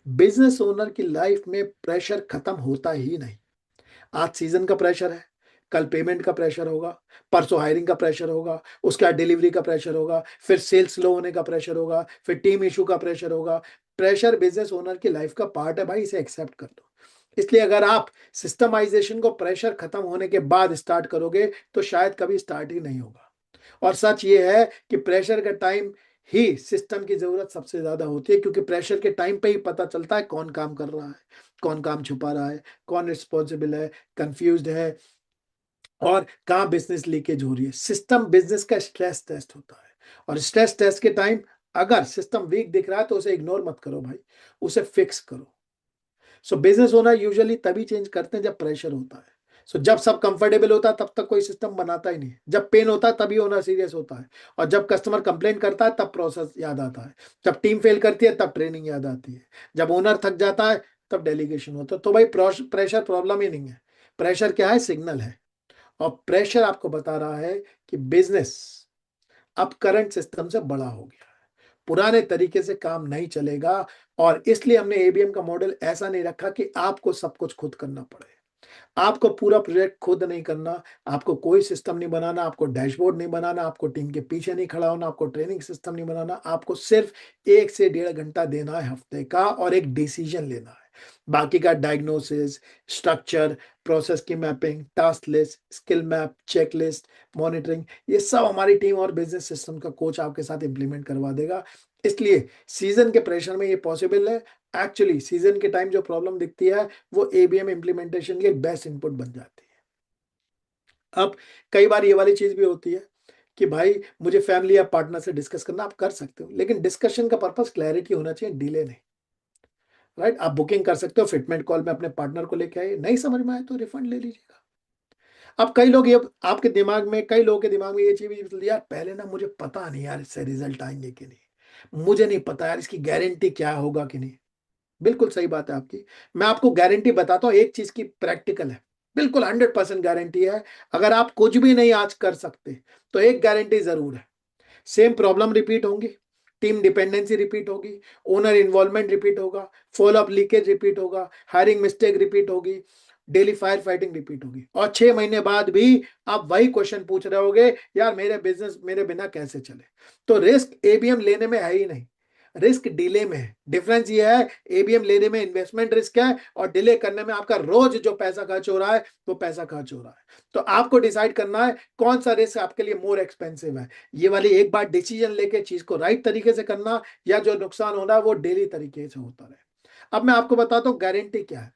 बिजनेस ओनर की लाइफ में प्रेशर खत्म होता ही नहीं। आज सीजन का प्रेशर है, कल पेमेंट का प्रेशर होगा, परसों हायरिंग का प्रेशर होगा, उसके बाद डिलीवरी का प्रेशर होगा, फिर सेल्स स्लो होने का प्रेशर होगा, फिर टीम इशू का प्रेशर होगा। प्रेशर बिजनेस ओनर की लाइफ का पार्ट है भाई, इसे एक्सेप्ट कर दो। इसलिए अगर आप सिस्टमाइजेशन को प्रेशर खत्म होने के बाद स्टार्ट करोगे तो शायद कभी स्टार्ट ही नहीं होगा। और सच ये है कि प्रेशर का टाइम ही सिस्टम की जरूरत सबसे ज्यादा होती है, क्योंकि प्रेशर के टाइम पे ही पता चलता है कौन काम कर रहा है, कौन काम छुपा रहा है, कौन रिस्पॉन्सिबल है, कंफ्यूज्ड है, और कहाँ बिजनेस लीकेज हो रही है। सिस्टम बिजनेस का स्ट्रेस टेस्ट होता है, और स्ट्रेस टेस्ट के टाइम अगर सिस्टम वीक दिख रहा है तो उसे इग्नोर मत करो भाई, उसे फिक्स करो। सो बिजनेस ओनर यूजुअली तभी चेंज करते हैं जब प्रेशर होता है। सो जब सब कंफर्टेबल होता है तब तक कोई सिस्टम बनाता ही नहीं, जब पेन होता है तभी ओनर सीरियस होता है, और जब कस्टमर कंप्लेन करता है तब प्रोसेस याद आता है, जब टीम फेल करती है तब ट्रेनिंग याद आती है, जब ओनर थक जाता है तब डेलीगेशन होता है। तो भाई प्रेशर प्रॉब्लम ही नहीं है, प्रेशर क्या है? सिग्नल है। और प्रेशर आपको बता रहा है कि बिजनेस अब करंट सिस्टम से बड़ा हो गया है, पुराने तरीके से काम नहीं चलेगा। और इसलिए हमने एबीएम का मॉडल ऐसा नहीं रखा कि आपको सब कुछ खुद करना पड़े, आपको पूरा प्रोजेक्ट खुद नहीं करना, आपको कोई सिस्टम नहीं बनाना, आपको डैशबोर्ड नहीं बनाना, आपको टीम के पीछे नहीं खड़ा होना, आपको ट्रेनिंग सिस्टम नहीं बनाना, आपको सिर्फ 1 से 1.5 घंटा देना है हफ्ते का और एक डिसीजन लेना है। बाकी का डायग्नोसिस, स्ट्रक्चर, प्रोसेस की mapping, task list, skill map, checklist, monitoring, ये सब हमारी टीम और बिजनेस सिस्टम का कोच आपके साथ इंप्लीमेंट करवा देगा। इसलिए सीजन के प्रेशर में ये पॉसिबल है। एक्चुअली सीजन के टाइम जो प्रॉब्लम दिखती है वो एबीएम इंप्लीमेंटेशन के बेस्ट इनपुट बन जाती है। अब कई बार ये वाली चीज भी होती है कि भाई मुझे फैमिली या पार्टनर से डिस्कस करना, आप कर सकते हो, लेकिन डिस्कशन का पर्पस क्लैरिटी होना चाहिए, डिले नहीं, राइट? आप बुकिंग कर सकते हो, फिटमेंट कॉल में अपने पार्टनर को लेके आइए, नहीं समझ में आए तो रिफंड ले लीजिएगा। अब कई लोग ये आपके दिमाग में, कई लोगों के दिमाग में ये चीज, यार पहले ना मुझे पता नहीं यार इससे रिजल्ट आएंगे कि नहीं, मुझे नहीं पता यार इसकी गारंटी क्या होगा कि नहीं। बिल्कुल सही बात है आपकी, मैं आपको गारंटी बताता हूँ एक चीज की, प्रैक्टिकल है, बिल्कुल 100% गारंटी है। अगर आप कुछ भी नहीं आज कर सकते तो एक गारंटी जरूर है, सेम प्रॉब्लम रिपीट होंगी, टीम डिपेंडेंसी रिपीट होगी, ओनर इन्वॉल्वमेंट रिपीट होगा, फॉलोअप लीकेज रिपीट होगा, हायरिंग मिस्टेक रिपीट होगी, डेली फायर फाइटिंग रिपीट होगी। और 6 महीने बाद भी आप वही क्वेश्चन पूछ रहे होगे, यार मेरे बिजनेस मेरे बिना कैसे चले। तो रिस्क एबीएम लेने में है ही नहीं, रिस्क डिले में है। डिफरेंस ये है, एबीएम लेने में इन्वेस्टमेंट रिस्क है और डिले करने में आपका रोज जो पैसा खर्च हो रहा है वो पैसा खर्च हो रहा है। तो आपको डिसाइड करना है कौन सा रिस्क आपके लिए मोर एक्सपेंसिव है। ये वाली एक बार डिसीजन लेके चीज को राइट तरीके से करना, या जो नुकसान हो रहा है वो डेली तरीके से होता रहे। अब मैं आपको बताता हूं गारंटी क्या है।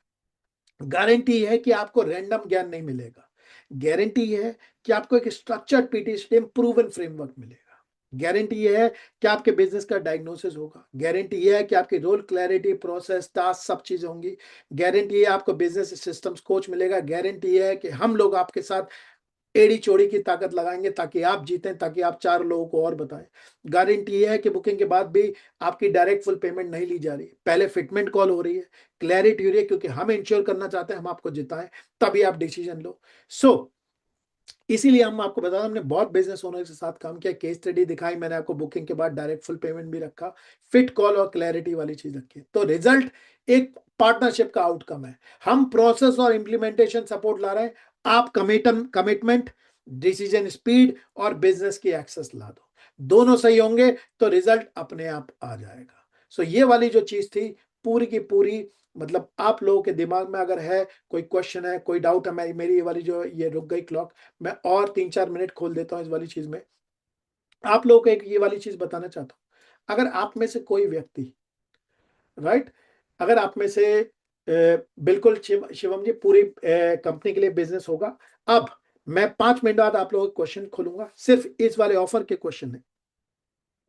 गारंटी है कि आपको रैंडम ज्ञान नहीं मिलेगा। गारंटी है कि आपको एक structured PT system proven framework मिलेगा। गारंटी ये है कि आपके बिजनेस का डायग्नोसिस होगा। गारंटी ये है कि आपकी रोल क्लैरिटी, प्रोसेस, टास्क सब चीजें होंगी। गारंटी है आपको बिजनेस सिस्टम्स कोच मिलेगा। गारंटी ये है कि हम लोग आपके साथ एड़ी चोड़ी की ताकत लगाएंगे ताकि आप जीतें, ताकि आप 4 लोगों को और बताएं। गारंटी ये है कि बुकिंग के बाद भी आपकी डायरेक्ट फुल पेमेंट नहीं ली जा रही, पहले फिटमेंट कॉल हो रही है, क्लैरिटी हो रही है, क्योंकि हम इंश्योर करना चाहते हैं हम आपको जिताएं, तभी आप डिसीजन लो। सो इसीलिए हम आपको बता, हमने बहुत बिजनेस ओनर के साथ काम किया, केस स्टडी दिखाई मैंने आपको, बुकिंग के बाद डायरेक्ट फुल पेमेंट भी रखा, फिट कॉल और क्लैरिटी वाली चीज रखी। तो रिजल्ट एक पार्टनरशिप का आउटकम है। हम प्रोसेस और इंप्लीमेंटेशन सपोर्ट ला रहे हैं, आप कमिटमेंट, डिसीजन स्पीड और बिजनेस की एक्सेस ला दो। दोनों सही होंगे तो रिजल्ट अपने आप आ जाएगा। सो ये वाली जो चीज थी पूरी की पूरी, मतलब आप लोगों के दिमाग में अगर है कोई क्वेश्चन है, कोई डाउट है, मेरी ये वाली जो ये रुक गई क्लॉक, मैं और 3-4 मिनट खोल देता हूं इस वाली चीज में। आप लोगों को एक ये वाली चीज बताना चाहता हूं, अगर आप में से कोई व्यक्ति, राइट, अगर आप में से बिल्कुल शिवम जी पूरी कंपनी के लिए बिजनेस होगा। अब मैं 5 मिनट बाद आप लोगों के क्वेश्चन खोलूंगा, सिर्फ इस वाले ऑफर के क्वेश्चन है।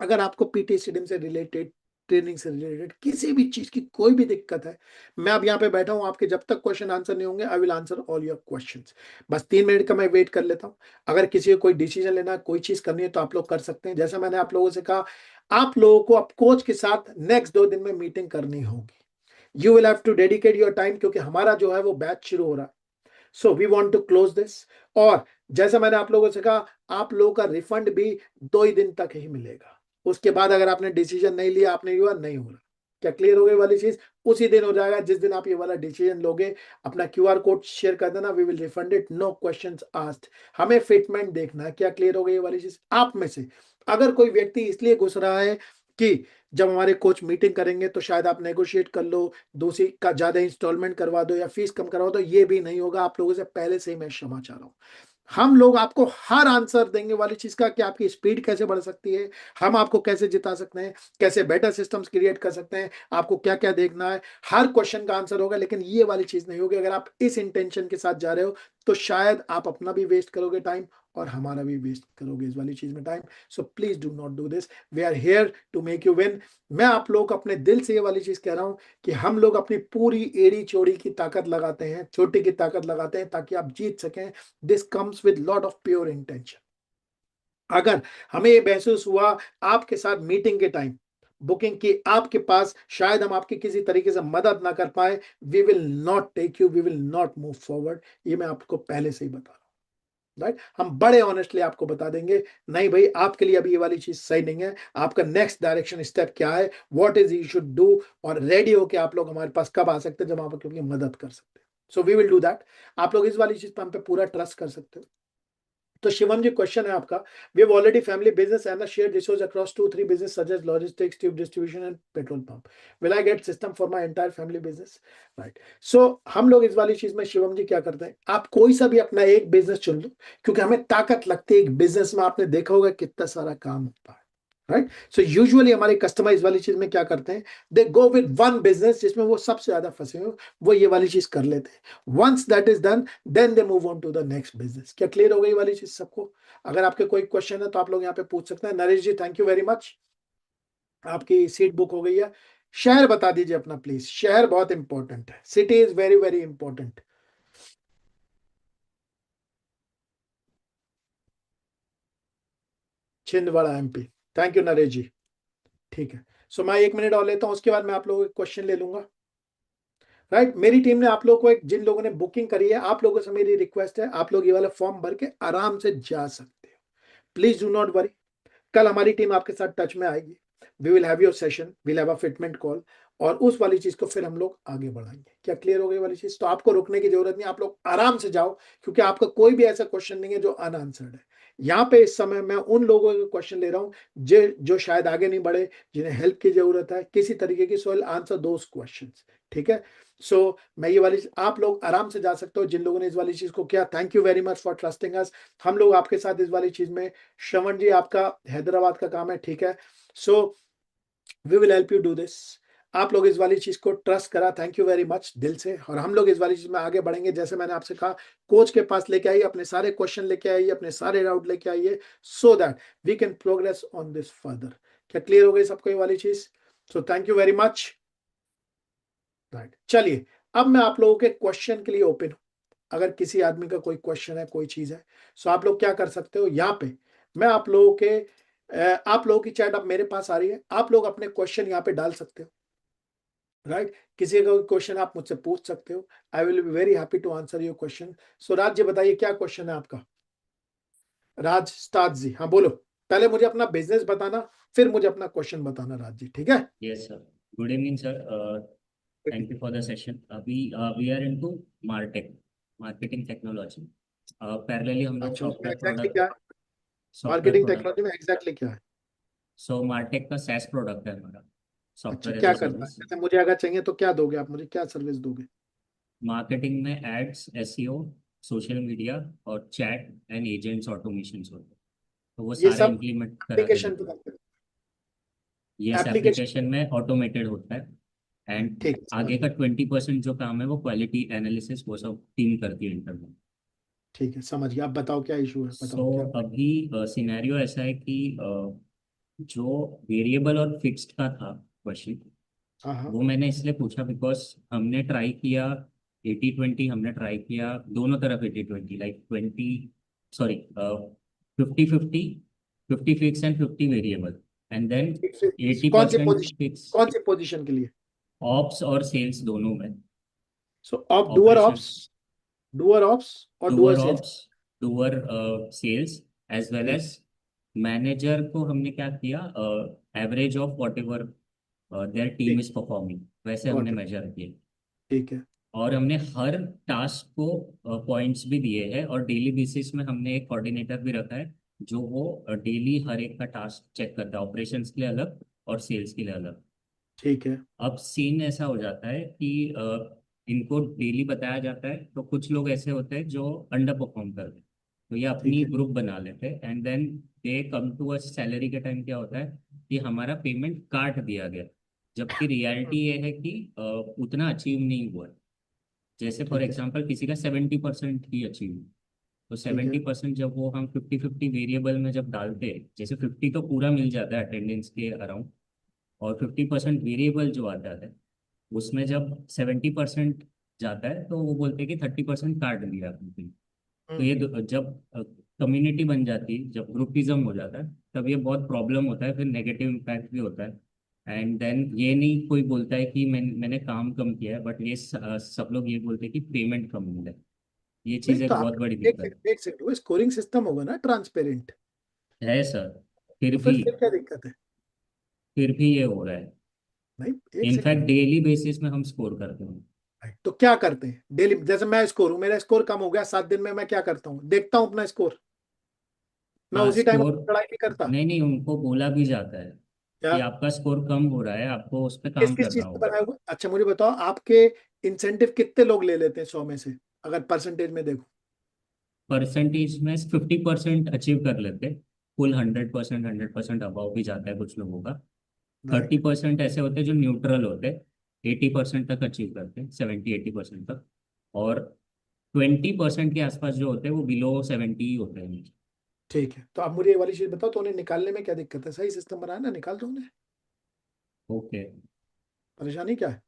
अगर आपको पीटी स्टेडियम से रिलेटेड, ट्रेनिंग से रिलेटेड किसी भी चीज की कोई भी दिक्कत है, मैं अब यहाँ पे बैठा हूँ, आपके जब तक क्वेश्चन आंसर नहीं होंगे I will answer all your questions. बस 3 मिनट का मैं वेट कर लेता हूँ। अगर किसी को कोई डिसीजन लेना है, कोई चीज करनी है तो आप लोग कर सकते हैं। जैसा मैंने आप लोगों से कहा, आप लोगों को अब कोच के साथ नेक्स्ट 2 दिन में मीटिंग करनी होगी। You will have to dedicate your time, क्योंकि हमारा जो है वो बैच शुरू हो रहा है। So we want to close this. और जैसा मैंने आप लोगों से कहा, आप लोगों का रिफंड भी 2 ही दिन तक ही मिलेगा। उसके बाद अगर आपने डिसीजन नहीं लिया, आपने युवा नहीं हो रहा। क्या क्लियर हो गई वाली चीज? उसी दिन हो जाएगा जिस दिन आप ये वाला डिसीजन लोगे। अपना क्यूआर कोड शेयर कर देना, we will refund it, no questions asked. हमें फिटमेंट देखना है। क्या क्लियर हो गई ये वाली चीज? आप में से अगर कोई व्यक्ति इसलिए घुस रहा है कि जब हमारे कोच मीटिंग करेंगे तो शायद आप नेगोशिएट कर लो, दूसरी का ज्यादा इंस्टॉलमेंट करवा दो या फीस कम करवा दो, ये भी नहीं होगा। आप लोगों से पहले से ही मैं क्षमा चाह रहा हूं। हम लोग आपको हर आंसर देंगे वाली चीज का, कि आपकी स्पीड कैसे बढ़ सकती है, हम आपको कैसे जिता सकते हैं, कैसे बेटर सिस्टम्स क्रिएट कर सकते हैं, आपको क्या क्या देखना है, हर क्वेश्चन का आंसर होगा। लेकिन ये वाली चीज नहीं होगी। अगर आप इस इंटेंशन के साथ जा रहे हो तो शायद आप अपना भी वेस्ट करोगे टाइम और हमारा भी वेस्ट करोगे इस वाली चीज में time. So please do not do this, we are here to make you win. मैं आप लोग अपने दिल से ये वाली चीज कह रहा हूं कि हम लोग अपनी पूरी एड़ी चोड़ी की ताकत लगाते हैं, छोटी की ताकत लगाते हैं, ताकि आप जीत सकें। This comes with lot of pure intention. अगर हमें ये महसूस हुआ आपके साथ मीटिंग के टाइम, बुकिंग की आपके पास, शायद हम आपकी किसी तरीके से मदद ना कर पाए, we will not take you, we will not move forward. ये मैं आपको पहले से ही बता रहा हूं, राइट। हम बड़े ऑनेस्टली आपको बता देंगे, नहीं भाई आपके लिए अभी ये वाली चीज सही नहीं है, आपका नेक्स्ट डायरेक्शन स्टेप क्या है, what is you should do, और रेडी होके आप लोग हमारे पास कब आ सकते हैं, जब आप क्योंकि मदद कर सकते हैं। So we will do that. आप लोग इस वाली चीज पर हम पे पूरा ट्रस्ट कर सकते हो। तो शिवम जी क्वेश्चन है आपका, we have already family business and share resource across 2-3 business such as logistics, tube distribution and petrol pump. Will I get system for my entire family business? Right. So हम लोग इस वाली चीज में शिवम जी क्या करते हैं, आप कोई सा भी अपना एक बिजनेस चुन लो, क्योंकि हमें ताकत लगती है एक बिजनेस में। आपने देखा होगा कितना सारा काम होता है, राइट। सो यूजुअली हमारे कस्टमाइज वाली चीज में क्या करते हैं, दे गो विद वन बिजनेस जिसमें वो सबसे ज्यादा फंसे हो, वो ये वाली चीज कर लेते हैं। Once that is done then they move on to the next business. क्या क्लियर हो गई वाली चीज सबको? अगर आपके कोई क्वेश्चन है तो आप लोग यहाँ पे पूछ सकते हैं। नरेश जी थैंक यू वेरी मच, आपकी सीट बुक हो गई है। शहर बता दीजिए अपना प्लीज, शहर बहुत इंपॉर्टेंट है, city is very very important. Chhindwara MP, thank you Naresh ji. ठीक है, सो मैं 1 मिनट और लेता हूं, उसके बाद मैं आप लोगों के क्वेश्चन ले लूंगा। राइट, मेरी टीम ने आप लोगों को, जिन लोगों ने बुकिंग करी है, आप लोगों से मेरी रिक्वेस्ट है, आप लोग ये वाला फॉर्म भर के आराम से जा सकते हो। प्लीज डू नॉट वरी, कल हमारी टीम आपके साथ टच में आएगी। We will have your session, will have a fitment call, और उस वाली चीज को फिर हम लोग आगे बढ़ाएंगे। क्या क्लियर हो गई वाली चीज? तो आपको रुकने की जरूरत नहीं, आप लोग आराम से जाओ, क्योंकि आपका कोई भी ऐसा क्वेश्चन नहीं है जो अनआंसर्ड है। यहाँ पे इस समय मैं उन लोगों के क्वेश्चन ले रहा हूँ जो शायद आगे नहीं बढ़े, जिन्हें हेल्प की जरूरत है किसी तरीके की, सो आंसर दोस क्वेश्चंस। ठीक है, सो मैं ये वाली, आप लोग आराम से जा सकते हो जिन लोगों ने इस वाली चीज को किया। Thank you very much for trusting us. हम लोग आपके साथ इस वाली चीज में, श्रवण जी आपका हैदराबाद का काम है, ठीक है, so we will help you do this. आप लोग इस वाली चीज को ट्रस्ट करा, थैंक यू वेरी मच दिल से, और हम लोग इस वाली चीज में आगे बढ़ेंगे। जैसे मैंने आपसे कहा, कोच के पास लेके आइए, अपने सारे क्वेश्चन लेके आइए, अपने सारे डाउट लेके आइए, so that we can progress on this further. क्या क्लियर हो गई सबको ये वाली चीज? So thank you very much. Right, चलिए अब मैं आप लोगों के क्वेश्चन के लिए ओपन हूं। अगर किसी आदमी का कोई क्वेश्चन है, कोई चीज है, सो आप लोग क्या कर सकते हो, यहाँ पे मैं आप लोगों के आप लोगों की चैट अब मेरे पास आ रही है, आप लोग अपने क्वेश्चन यहाँ पे डाल सकते हो। राइट, किसी का क्वेश्चन आप मुझसे पूछ सकते हो, I will be very happy to answer your question. So Raj ji बताइए क्या क्वेश्चन है आपका? राज स्टार्ट जी, हाँ बोलो। पहले मुझे अपना बिजनेस बताना, फिर मुझे अपना क्वेश्चन बताना, राज जी, ठीक है? Yes, sir. Good evening, sir. Thank you for the session. अभी we are into MarTech, marketing technology. Parallelly हम लोग अच्छा, सॉफ्टवेयर एग्जैक्टली क्या है सॉफ्टवेयर मार्केटिंग प्रोडक्ट टेक्नोलॉजी में, एग्जैक्टली क्या है? सो MarTech का SaaS प्रोडक्ट है हमारा, अच्छा, सॉफ्टवेयर एज क्या अ करता है? सर्विस। जैसे मुझे अगर चाहिए तो क्या दोगे आप मुझे, क्या सर्विस दोगे? मार्केटिंग में एड्स, एसईओ, सोशल मीडिया और चैट एंड एजेंट्स ऑटोमेशन होते हैं, तो वो ये सारे सब इम्प्लीमेंट करा के एप्लीकेशन पे देते हैं। करते हैं? ये एप्लीकेशन, एप्लीकेशन में ऑटोमेटेड होता है, एंड ठीक समझ आगे गया। का 20% जो काम है वो क्वालिटी एनालिसिस वो सब टीम करती है इंटरनल। ठीक है, समझ गया। आप बताओ क्या इशू है, सो बताओ क्या? अभी सिनेरियो ऐसा है कि जो वेरिएबल और फिक्स्ड का था क्वेश्चन, हाँ हाँ, वो मैंने इसलिए पूछा बिकॉज हमने ट्राई किया 80-20, हमने ट्राई किया दोनों तरफ 80-20, like 20, sorry 50-50, 50 fix and 50 variable, and then eighty कौन सी परसेंट पोजीशन, फिक्स कौन सी पोजीशन के लिए? ऑप्स और सेल्स दोनों में। So of doer operation, ops, doer ops और doer doer sales. Ops, doer sales, as well ठीक, एज मैनेजर को हमने क्या किया, average of what ever their team ठीक, इज परफॉर्मिंग, वैसे हमने गॉट इट, मेजर किए। ठीक है, और हमने हर टास्क को पॉइंट्स भी दिए हैं, और डेली बेसिस में हमने एक कोऑर्डिनेटर भी रखा है जो वो डेली हर एक का टास्क चेक करता है, ऑपरेशंस के लिए अलग और सेल्स के लिए अलग। ठीक है, अब सीन ऐसा हो जाता है कि इनको डेली बताया जाता है, तो कुछ लोग ऐसे होते हैं जो अंडर परफॉर्म करते हैं, तो ये ठीक अपनी है, ग्रुप बना लेते हैं, and then they come to us. Salary के टाइम क्या होता है कि हमारा पेमेंट काट दिया गया, जबकि रियलिटी ये है कि उतना अचीव नहीं हुआ है। जैसे फॉर ठीक है, एग्जांपल किसी का 70% ही अचीव, तो ठीक है, 70% जब वो हम 50-50 वेरिएबल में जब डालते हैं, जैसे 50 तो पूरा मिल जाता है अटेंडेंस के अराउंड, और 50% वेरिएबल जो आता है उसमें जब 70% जाता है, तो वो बोलते हैं कि 30% काट दिया आपने। तो ये हम्म, जब कम्युनिटी बन जाती है, जब ग्रुपिज्म हो जाता है, तब ये बहुत प्रॉब्लम होता है, फिर नेगेटिव इम्पैक्ट भी होता है। एंड देन ये नहीं कोई बोलता है कि मैंने काम कम किया है, बट ये सब लोग ये बोलते हैं कि पेमेंट कम मिला है। ये नहीं चीज़ तो एक आप बहुत बड़ी एक दिक्कत सेकंड, एक सेकंड, वो स्कोरिंग सिस्टम होगा ना ट्रांसपेरेंट, है सर। फिर तो भी फिर क्या दिक्कत है? फिर भी ये हो रहा है। नहीं, एक इनफैक्ट सेकंड, डेली बेसिस में हम स्कोर करते हैं। तो क्या करते हैं डेली? जैसे मैं स्कोर हूँ, मेरा स्कोर कम हो गया 7 दिन में, मैं क्या करता हूँ, देखता हूँ अपना स्कोर, मैं हाँ उसी टाइम स्कोर, पढ़ाई नहीं करता? नहीं नहीं, उनको बोला भी जाता है क्या? कि आपका स्कोर कम हो रहा है, आपको उस पर किस काम किस करना चीज से होगा। बनाया हुआ? अच्छा मुझे बताओ, आपके इंसेंटिव कितने लोग ले लेते हैं 100 में से, अगर परसेंटेज में देखो? परसेंटेज में 50% अचीव कर लेते, फुल 100%, 100% अबाव भी जाता है कुछ लोगों का। राइट, 30% ऐसे होते हैं जो न्यूट्रल होते, 80% तक अचीव करते, 70-80% तक। और 20% के आसपास जो होते हैं वो बिलो 70 ही होते हैं। ठीक है। तो आप मुझे ये वाली चीज बताओ, तो उन्हें निकालने में क्या दिक्कत है? सही सिस्टम बनाया ना, निकाल दो उन्हें, ओके। परेशानी क्या है?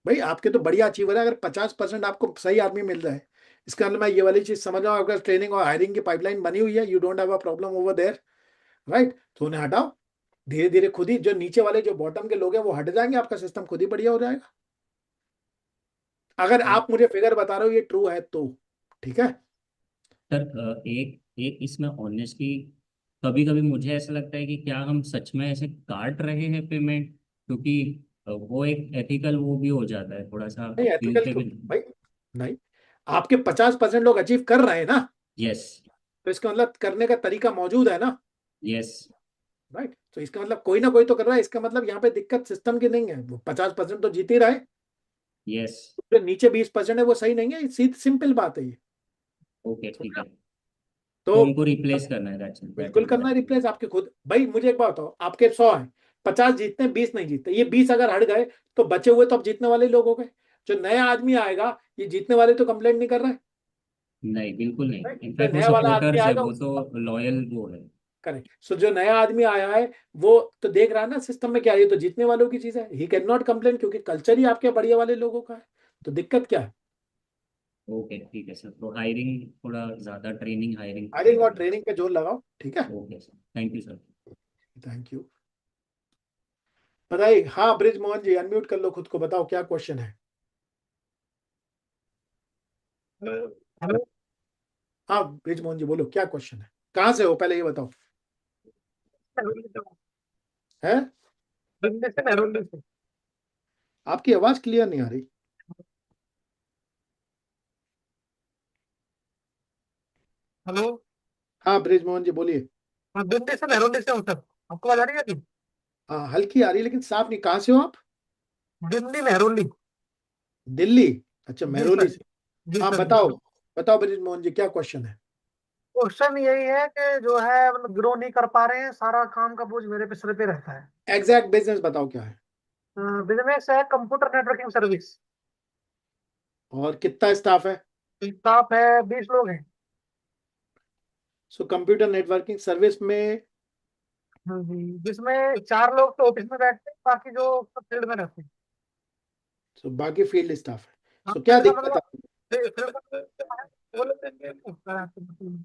भाई आपके तो बढ़िया अचीवर है, अगर 50% आपको सही आदमी मिल रहा है, इसका मतलब मैं ये वाली चीज समझ रहा हूँ, अगर ट्रेनिंग और हायरिंग की पाइपलाइन बनी हुई है, you don't have a problem over there, right? तो उन्हें हटाओ, धीरे धीरे खुद ही जो नीचे वाले जो बॉटम के लोग हैं वो हट जाएंगे, आपका सिस्टम खुद ही बढ़िया हो जाएगा। अगर सर, आप मुझे फिगर बता रहे हो ये ट्रू है तो ठीक है। एक एक इसमें ऑनेस्टली कभी कभी मुझे ऐसा लगता है कि क्या हम सच में ऐसे काट रहे हैं पेमेंट, क्योंकि वो एक एथिकल वो भी हो जाता है थोड़ा सा नहीं, बिल एथिकल पे क्यों भी। भाई? नहीं, आपके 50% लोग अचीव कर रहे हैं ना, यस। तो इसका मतलब करने का तरीका मौजूद है ना, यस। राइट? तो इसका मतलब कोई ना कोई तो कर रहा है, इसका मतलब यहाँ पे दिक्कत सिस्टम की नहीं है, वो 50% तो जीत ही रहा है, यस। जो नीचे 20% है वो सही नहीं है, सिंपल बात है ये। ओके ठीक है। तो तो उनको रिप्लेस करना है, दैट बिल्कुल करना है इज। रिप्लेस आपके खुद। भाई मुझे एक बात बताओ, आपके 100 हैं, 50 जीतते हैं, 20 नहीं जीतते, ये 20 अगर हट गए तो बचे हुए तो अब जीतने वाले लोग हो गए। जो नया आदमी आएगा, ये जीतने वाले तो कंप्लेंट नहीं कर रहे हैं, नहीं, बिल्कुल नहीं, राइट? जो इनफैक्ट वो नया वाला आदमी सपोर्टर्स है, आएगा, वो तो लॉयल वो है। करेक्ट। सो जो नया आदमी आया है, वो तो देख रहा है ना सिस्टम में क्या है, ये तो जीतने वालों की चीज है, ही कैन नॉट कंप्लेन, क्योंकि कल्चर ही आपके बढ़िया वाले लोगों का है। तो दिक्कत क्या है? ओके ठीक है सर, तो हायरिंग थोड़ा ज़्यादा ट्रेनिंग हायरिंग थोड़ा हायरिंग और ज़्यादा। ट्रेनिंग पे जोर लगाओ, ठीक है? Okay sir, thank you sir. Thank you. बताइए, हाँ ब्रिज मोहन जी, अनम्यूट कर लो खुद को, बताओ क्या क्वेश्चन है। हेलो। हाँ ब्रिज मोहन जी बोलो, क्या क्वेश्चन है, कहाँ से हो पहले ये बताओ। है? दिल्ली से मेहरौली से। आपकी आवाज क्लियर नहीं आ रही। हेलो। हाँ ब्रिज मोहन जी बोलिए। हाँ, दिल्ली से मेहरौली से हूँ सर। आपको आवाज आ रही है क्या? हाँ हल्की आ रही है लेकिन साफ नहीं, कहाँ से हो आप? दिल्ली मेहरौली। दिल्ली? अच्छा, जी महरौली सर। से। जी हाँ सर। जी बताओ, सर। बताओ ब्रिज मोहन जी, क्या क्वेश्चन है? क्वेश्चन यही है कि जो है मतलब ग्रो नहीं कर पा रहे हैं, सारा काम का बोझ मेरे पे सिर पे रहता है। एग्जैक्ट बिजनेस बताओ क्या है। बिजनेस है कंप्यूटर नेटवर्किंग सर्विस। और कितना स्टाफ है? स्टाफ है 20 लोग हैं। सो कंप्यूटर नेटवर्किंग सर्विस में, जी, जिसमें 4 लोग तो ऑफिस में बैठते हैं, बाकी जो फील्ड में रहते हैं। सो बाकी फील्ड स्टाफ है। हाँ, सो क्या फील्ड का दिक्कत मतलब है? फील्ड का वो लोग देंगे।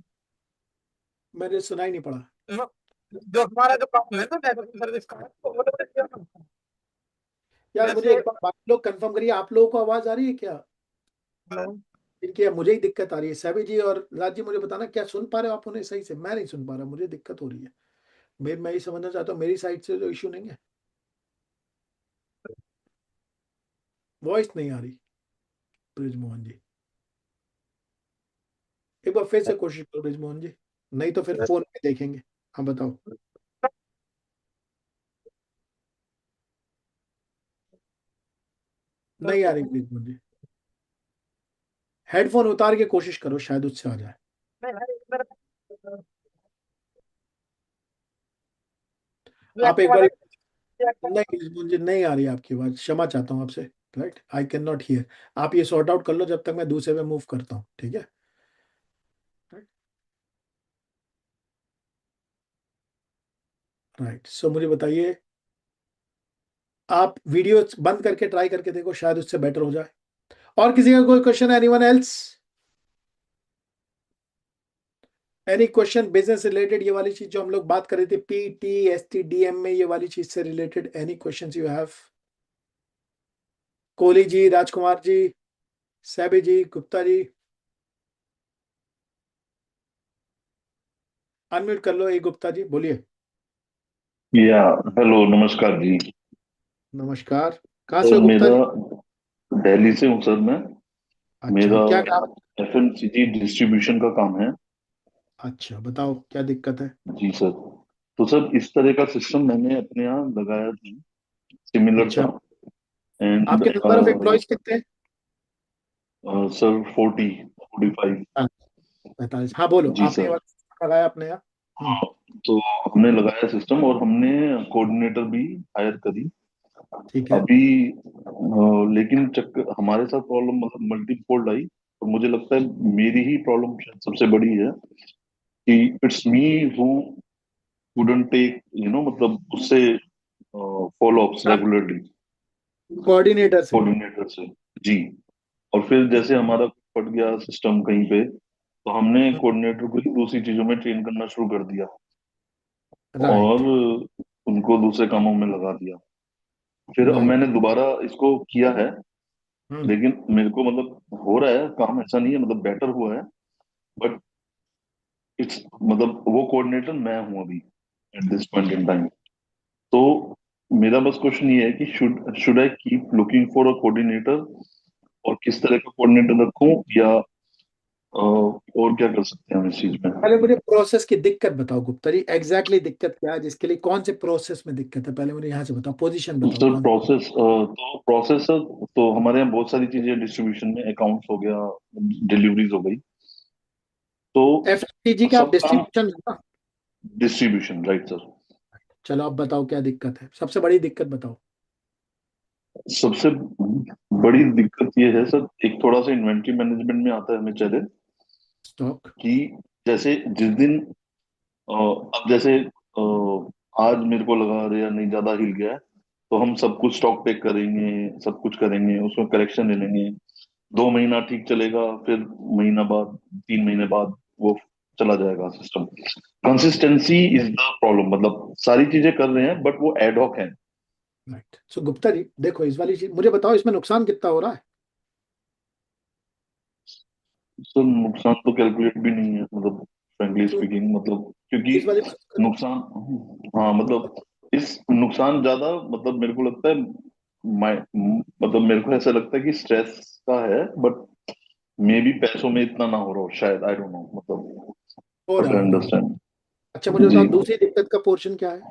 मैंने सुना ही नहीं पड़ा। जो हमारा जो काम है ना नेटवर्किंग सर्विस का, तो वो लोग देंगे हमको। यार मुझे जैसे एक बार बात लोग कंफर्म करिए, आप लोगों को आवाज आ रही है क्या? हेलो। इनकी मुझे ही दिक्कत आ रही है। सैवी जी और राज जी मुझे बताना, क्या सुन पा रहे हो आप उन्हें सही से? मैं नहीं सुन पा रहा, मुझे दिक्कत हो रही है। मैं ये समझना चाहता हूँ मेरी साइड से तो इशू नहीं है, वॉइस नहीं आ रही। ब्रिज मोहन जी एक बार फिर से कोशिश करो ब्रिज मोहन जी, नहीं तो फिर फोन पे देखेंगे। हाँ बताओ। नहीं आ रही ब्रिज मोहन जी, हेडफोन उतार के कोशिश करो, शायद उससे आ जाए। आप एक बार, नहीं ब्रिज मोहन जी नहीं आ रही आपकी आवाज, क्षमा चाहता हूँ आपसे। Right, I can not here. आप ये सॉर्ट आउट कर लो जब तक मैं दूसरे पे मूव करता हूँ, ठीक है? राइट, सो मुझे बताइए, आप वीडियो बंद करके ट्राई करके देखो, शायद उससे बेटर हो जाए। और किसी का कोई क्वेश्चन है? Anyone else? Any question business related, ये वाली चीज जो हम लोग बात कर रहे थे, PTSTDM में, ये वाली चीज से related any questions you have? Kohli ji, Rajkumar ji, Saibi ji, Gupta ji, unmute कर लो। ए गुप्ता जी बोलिए। या हेलो, नमस्कार जी। नमस्कार। कहाँ से सर हो गुप्ता मेरा जी? दिल्ली से हूँ सर मैं। अच्छा, मेरा क्या काम? FMCG डिस्ट्रीब्यूशन का काम है। अच्छा बताओ क्या दिक्कत है। जी सर। तो सर इस तरह का सिस्टम मैंने अपने यहाँ लगाया था, सिमिलर अच्छा, था। एंड आपके नंबर ऑफ एम्प्लॉयज कितने हैं? सर 45। 45? हाँ बोलो, जी आपने ये सर। वाला लगाया अपने यहाँ। हाँ, तो हमने लगाया सिस्टम और हमने कोऑर्डिनेटर भी हायर करी ठीक है। अभी। लेकिन चक्कर हमारे साथ प्रॉब्लम मतलब मल्टीपोल्ड आई, और मुझे लगता है मेरी ही प्रॉब्लम सबसे बड़ी है कि it's me who wouldn't take मतलब उससे फॉलो अप्स रेगुलरली कोऑर्डिनेटर से? कोऑर्डिनेटर से। जी। और फिर जैसे हमारा फट गया सिस्टम कहीं पे, तो हमने कोऑर्डिनेटर को ही दूसरी चीजों में ट्रेन करना शुरू कर दिया और राइट। उनको दूसरे कामों में लगा दिया। फिर अब राइट। मैंने दोबारा इसको किया है, हम्म। लेकिन मेरे को मतलब हो रहा है काम, ऐसा नहीं है, मतलब बेटर हुआ है। बट इट्स मतलब वो कोऑर्डिनेटर मैं हूं अभी at this point in time. तो मेरा बस क्वेश्चन ये है कि should I keep looking for a coordinator, और किस तरह का कोऑर्डिनेटर रखूं, या और क्या कर सकते हैं हम इस चीज में? पहले मुझे प्रोसेस की दिक्कत बताओ गुप्ता जी, एग्जैक्टली दिक्कत क्या है, जिसके लिए कौन से प्रोसेस में दिक्कत है, पहले मुझे यहाँ से बताओ, पोजीशन बताओ सर कौन। प्रोसेस सर, तो हमारे यहाँ बहुत सारी चीजें, डिस्ट्रीब्यूशन में अकाउंट्स हो गया, डिलीवरीज हो गई, तो FMCG का आप सब काम डिस्ट्रीब्यूशन ना। Distribution, right sir. चलो आप बताओ क्या दिक्कत है, सबसे बड़ी दिक्कत बताओ। सबसे बड़ी दिक्कत ये है सर, एक थोड़ा सा इन्वेंट्री मैनेजमेंट में आता है हमें चैलेंज, स्टॉक। कि जैसे जिस दिन अब जैसे आज मेरे को लगा अरे यार नहीं, ज्यादा हिल गया है, तो हम सब कुछ स्टॉक टेक करेंगे, सब कुछ करेंगे, उसमें करेक्शन ले लेंगे, 2 महीना ठीक चलेगा, फिर महीना बाद, 3 महीने बाद वो चला जाएगा system. Consistency is the problem, मतलब सारी चीजें कर रहे हैं बट वो एडहॉक है। राइट। सो गुप्ता जी देखो, इस वाली चीज मुझे बताओ, इसमें नुकसान कितना हो रहा है। सर नुकसान तो कैलकुलेट भी नहीं है, मतलब फ्रेंकली क्यों? स्पीकिंग, मतलब क्योंकि इस वाली बात करो। नुकसान, हाँ मतलब इस नुकसान ज्यादा, मतलब मेरे को लगता है, मतलब मेरे को ऐसा लगता है कि स्ट्रेस का है, बट मे बी पैसों में इतना ना हो रहा हो शायद, आई डोंट नो, मतलब हो बट रहा आई होगा। अंडरस्टैंड। अच्छा मुझे बताओ जी। दूसरी दिक्कत का पोर्शन क्या है।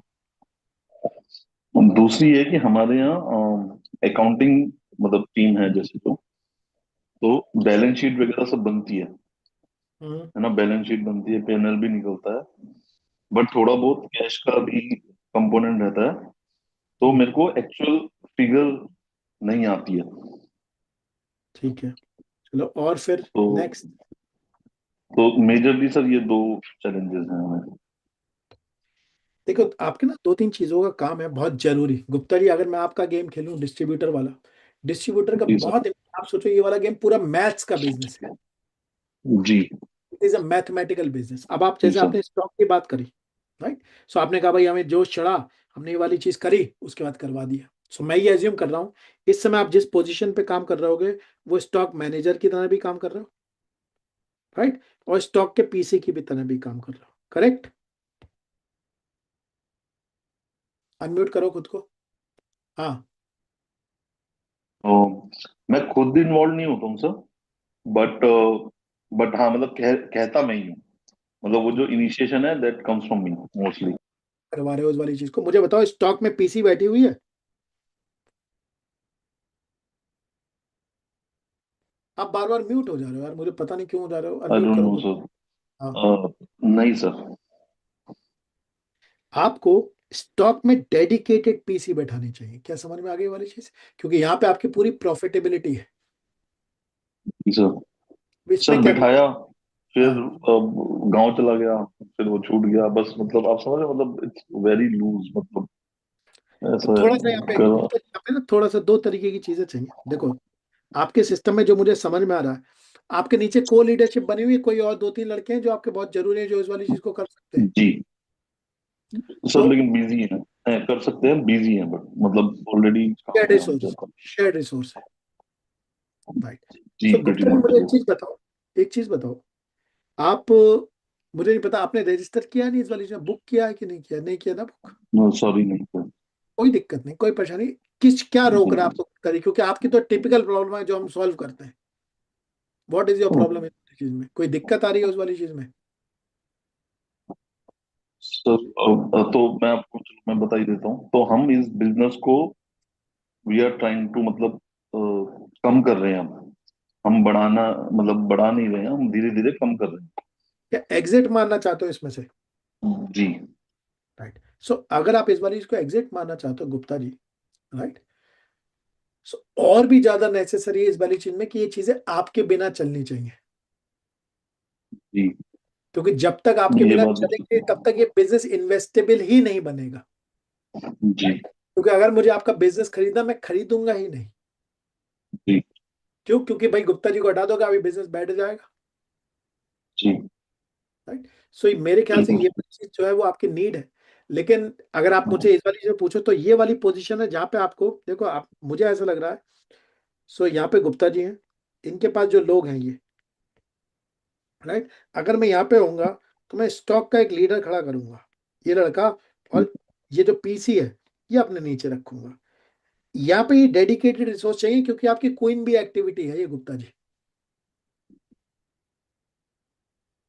दूसरी है कि हमारे यहाँ अकाउंटिंग, मतलब टीम है जैसे, तो बैलेंस शीट वगैरह सब बनती हम्म। है ना, बैलेंस शीट बनती है, पीएनएल भी निकलता है, बट थोड़ा बहुत कैश का भी कंपोनेंट रहता है, तो हम्म, मेरे को एक्चुअल फिगर नहीं आती है। ठीक है। चलो और फिर तो नेक्स्ट। मेजरली सर ये दो चैलेंजेस हैं हमें। देखो आपके ना दो तीन चीजों का काम है बहुत जरूरी गुप्ता जी, अगर मैं आपका गेम खेलूं डिस्ट्रीब्यूटर वाला, डिस्ट्रीब्यूटर का जी सर। बहुत, आप सोचो ये वाला गेम पूरा मैथ्स का बिजनेस है। जी। It is a mathematical business. अब आप जी जैसे सर। आपने स्टॉक की बात करी, राइट। सो आपने कहा भाई हमें जोश चढ़ा, हमने ये वाली चीज करी, उसके बाद करवा दिया। सो मैं ये एज्यूम कर रहा हूँ इस समय आप जिस पोजीशन पे काम कर रहे होगे वो स्टॉक मैनेजर की तरह भी काम कर रहे हो, राइट, और स्टॉक के पीसी की भी तरह भी काम कर रहे हो, करेक्ट। अनम्यूट करो खुद को। हाँ। तो मैं खुद इन्वॉल्व नहीं होता हूँ सर, बट हाँ मतलब कहता मैं ही हूँ, मतलब वो जो इनिशिएशन है that comes from me mostly. करवा रहे हो उस वाली चीज को, मुझे बताओ स्टॉक में पीसी बैठी हुई है। आप बार बार म्यूट हो जा रहे हो यार, मुझे पता नहीं क्यों हो जा रहे हो, आई अनम्यूट डोंट करो नो खुद। हाँ। सर। नहीं सर। आपको स्टॉक में डेडिकेटेड पीसी बैठानी चाहिए, क्या समझ में आ गई ये वाली चीज, क्योंकि यहाँ पे आपकी पूरी प्रॉफिटेबिलिटी है। जी सर। इसमें सर क्या करना। बिठाया, फिर हाँ। गांव चला गया, फिर वो छूट गया, बस मतलब आप समझ रहे हो, मतलब इट्स वेरी लूज, मतलब अब ऐसा थोड़ा सा यहाँ पे कर। गुप्ता जी, यहाँ पे ना थोड़ा सा दो तरीके की चीजें चाहिए। देखो आपके सिस्टम में जो मुझे समझ में आ रहा है, आपके नीचे को लीडरशिप बनी हुई है, कोई और दो तीन लड़के हैं जो आपके बहुत जरूरी है, जो इस वाली चीज को कर सकते हैं। जी तो सर, लेकिन बिजी है, कर सकते हैं, बिजी है, बट मतलब ऑलरेडी काम शेयर्ड है उनके रिसोर्स, ऊपर। शेयर्ड रिसोर्स है, राइट। जी so pretty Gupta ji much मुझे जी। एक चीज बताओ, एक चीज बताओ, आप, मुझे नहीं पता आपने रजिस्टर किया नहीं इस वाली चीज में, बुक किया है कि नहीं किया, नहीं किया ना बुक। नो सॉरी, नहीं सर। कोई दिक्कत नहीं, कोई परेशानी। किस क्या रोक जी। रहा है आपको करिए, क्योंकि आपकी तो टिपिकल प्रॉब्लम है जो हम सॉल्व करते हैं। व्हाट इज योर प्रॉब्लम इस चीज में, कोई दिक्कत आ रही है उस वाली चीज में। सर तो मैं आपको, चलो मैं बता ही देता हूँ, तो हम इस बिजनेस को वी आर ट्राइंग टू, मतलब कम कर रहे हैं हम बढ़ाना, मतलब बढ़ा नहीं रहे हैं, हम धीरे धीरे कम कर रहे क्या एग्जिट मारना चाहते हो इसमें से। हैं। जी। राइट। सो अगर आप इस वाली चीज को एग्जिट मारना चाहते हो गुप्ता जी, राइट, सो और भी ज्यादा नेसेसरी है इस वाली चीज में कि ये चीजें आपके बिना चलनी चाहिए, जी। क्योंकि जब तक आपके नहीं, ये बिना बात चलेंगे तब तक ये बिजनेस इन्वेस्टेबल ही नहीं बनेगा। जी। क्योंकि अगर मुझे आपका बिजनेस खरीदना, मैं खरीदूंगा ही नहीं। जी। क्यों, क्योंकि भाई गुप्ता जी को हटा दोगे अभी बिजनेस बैठ जाएगा, जी। राइट। सो मेरे ख्याल से बिल्कुल। ये चीज जो है वो आपकी नीड है। लेकिन अगर आप मुझे इस वाली चीज पूछो तो ये वाली पोजीशन है जहाँ पे आपको, देखो आप, मुझे ऐसा लग रहा है, सो यहाँ पे गुप्ता जी हैं, इनके पास जो लोग हैं ये, राइट, अगर मैं यहाँ पे होऊंगा तो मैं स्टॉक का एक लीडर खड़ा करूंगा, ये लड़का, और ये जो पीसी है ये अपने नीचे रखूंगा। यहाँ पे ये डेडिकेटेड रिसोर्स चाहिए क्योंकि आपकी क्वीन भी एक्टिविटी है ये गुप्ता जी,